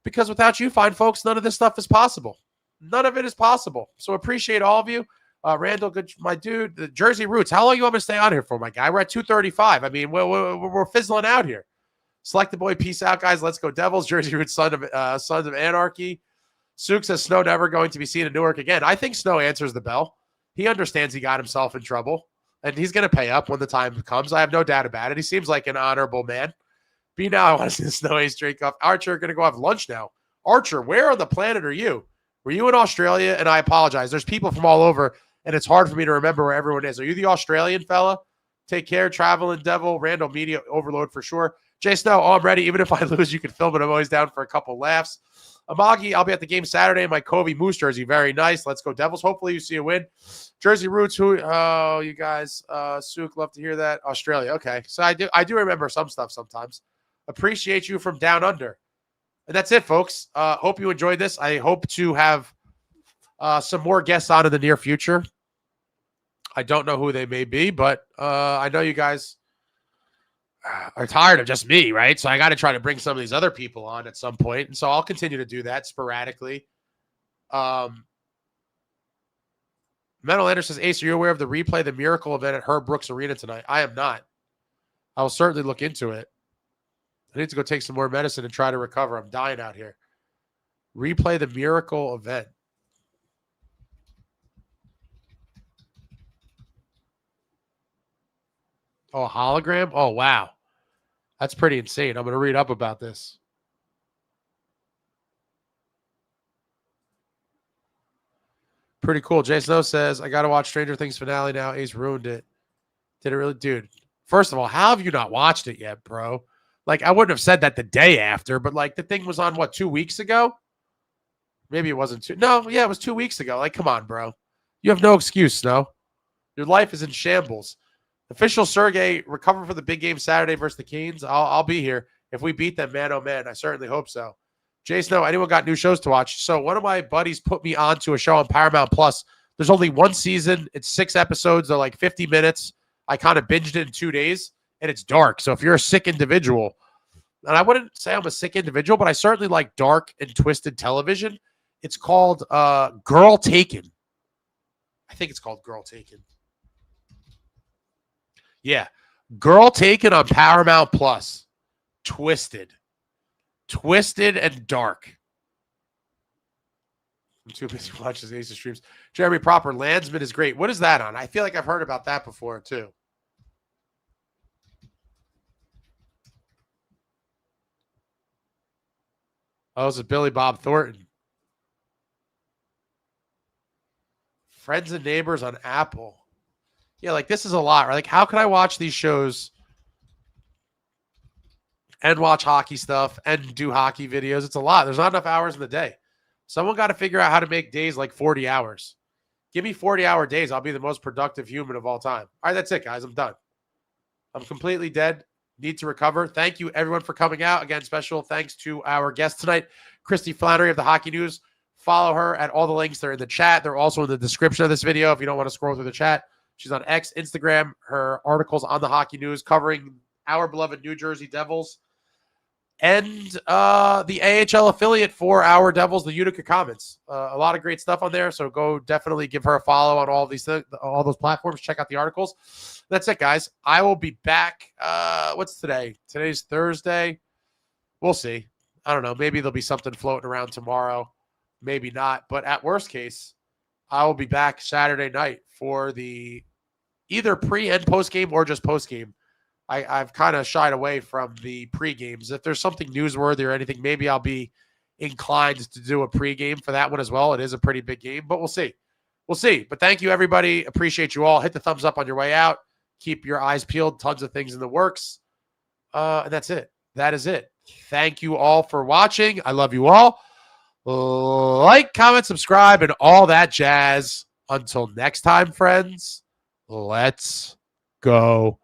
because without you fine folks, none of this stuff is possible. None of it is possible. So appreciate all of you. Randall, good, my dude, the Jersey Roots. How long you want me to stay on here for, my guy? We're at 2:35. I mean, we're fizzling out here. Select the boy. Peace out, guys. Let's go Devils. Jersey Roots, Sons of Anarchy. Suk says Snow never going to be seen in Newark again. I think Snow answers the bell. He understands he got himself in trouble, and he's going to pay up when the time comes. I have no doubt about it. He seems like an honorable man. Be now, I want to see the Snow Ace drink off. Archer, going to go have lunch now. Archer, where on the planet are you? Were you in Australia? And I apologize. There's people from all over, and it's hard for me to remember where everyone is. Are you the Australian fella? Take care. Traveling Devil. Randall Media Overload for sure. Jay Snow, I'm ready. Even if I lose, you can film it. I'm always down for a couple laughs. Amagi, I'll be at the game Saturday in my Kobe Moose jersey. Very nice. Let's go Devils. Hopefully you see a win. Jersey Roots, you guys, Sook, love to hear that. Australia. Okay. So I do remember some stuff sometimes. Appreciate you from down under. And that's it, folks. Hope you enjoyed this. I hope to have some more guests on in the near future. I don't know who they may be, but I know you guys are tired of just me, right? So I got to try to bring some of these other people on at some point. And so I'll continue to do that sporadically. Metal Lander says, Ace, are you aware of the replay, the Miracle event at Herb Brooks Arena tonight? I am not. I will certainly look into it. I need to go take some more medicine and try to recover. I'm dying out here. Replay the Miracle event. Oh, hologram? Oh, wow. That's pretty insane. I'm going to read up about this. Pretty cool. Jay Snow says, I got to watch Stranger Things finale now. Ace ruined it. Did it really? Dude, first of all, how have you not watched it yet, bro? Like, I wouldn't have said that the day after, but, like, the thing was on, what, 2 weeks ago? Maybe it wasn't two. No, yeah, it was 2 weeks ago. Like, come on, bro. You have no excuse, Snow. Your life is in shambles. Official Sergey, recover for the big game Saturday versus the Canes. I'll be here. If we beat them, man, oh, man, I certainly hope so. Jay Snow, anyone got new shows to watch? So one of my buddies put me on to a show on Paramount Plus. There's only one season. It's 6 episodes. They're like 50 minutes. I kind of binged it in 2 days, and it's dark. So if you're a sick individual, and I wouldn't say I'm a sick individual, but I certainly like dark and twisted television. It's called Girl Taken. I think it's called Girl Taken. Yeah. Girl Taken on Paramount Plus. Twisted and dark. I'm too busy watching Ace of streams. Jeremy Proper, Landsman is great. What is that on? I feel like I've heard about that before, too. Oh, this is Billy Bob Thornton. Friends and Neighbors on Apple. Yeah, like this is a lot, right? Like, how can I watch these shows and watch hockey stuff and do hockey videos? It's a lot. There's not enough hours in the day. Someone got to figure out how to make days like 40 hours. Give me 40-hour days. I'll be the most productive human of all time. All right, that's it, guys. I'm done. I'm completely dead. Need to recover. Thank you, everyone, for coming out. Again, special thanks to our guest tonight, Kristy Flannery of the Hockey News. Follow her at all the links. They're in the chat. They're also in the description of this video if you don't want to scroll through the chat. She's on X, Instagram. Her articles on the Hockey News covering our beloved New Jersey Devils and the AHL affiliate for our Devils, the Utica Comets. A lot of great stuff on there, so go definitely give her a follow on all these all those platforms. Check out the articles. That's it, guys. I will be back. What's today? Today's Thursday. We'll see. I don't know. Maybe there'll be something floating around tomorrow. Maybe not. But at worst case, I will be back Saturday night for the either pre and post game or just post game. I've kind of shied away from the pre-games. If there's something newsworthy or anything, maybe I'll be inclined to do a pre-game for that one as well. It is a pretty big game, but we'll see. We'll see. But thank you, everybody. Appreciate you all. Hit the thumbs up on your way out. Keep your eyes peeled. Tons of things in the works. And that's it. That is it. Thank you all for watching. I love you all. Like, comment, subscribe, and all that jazz. Until next time, friends, let's go.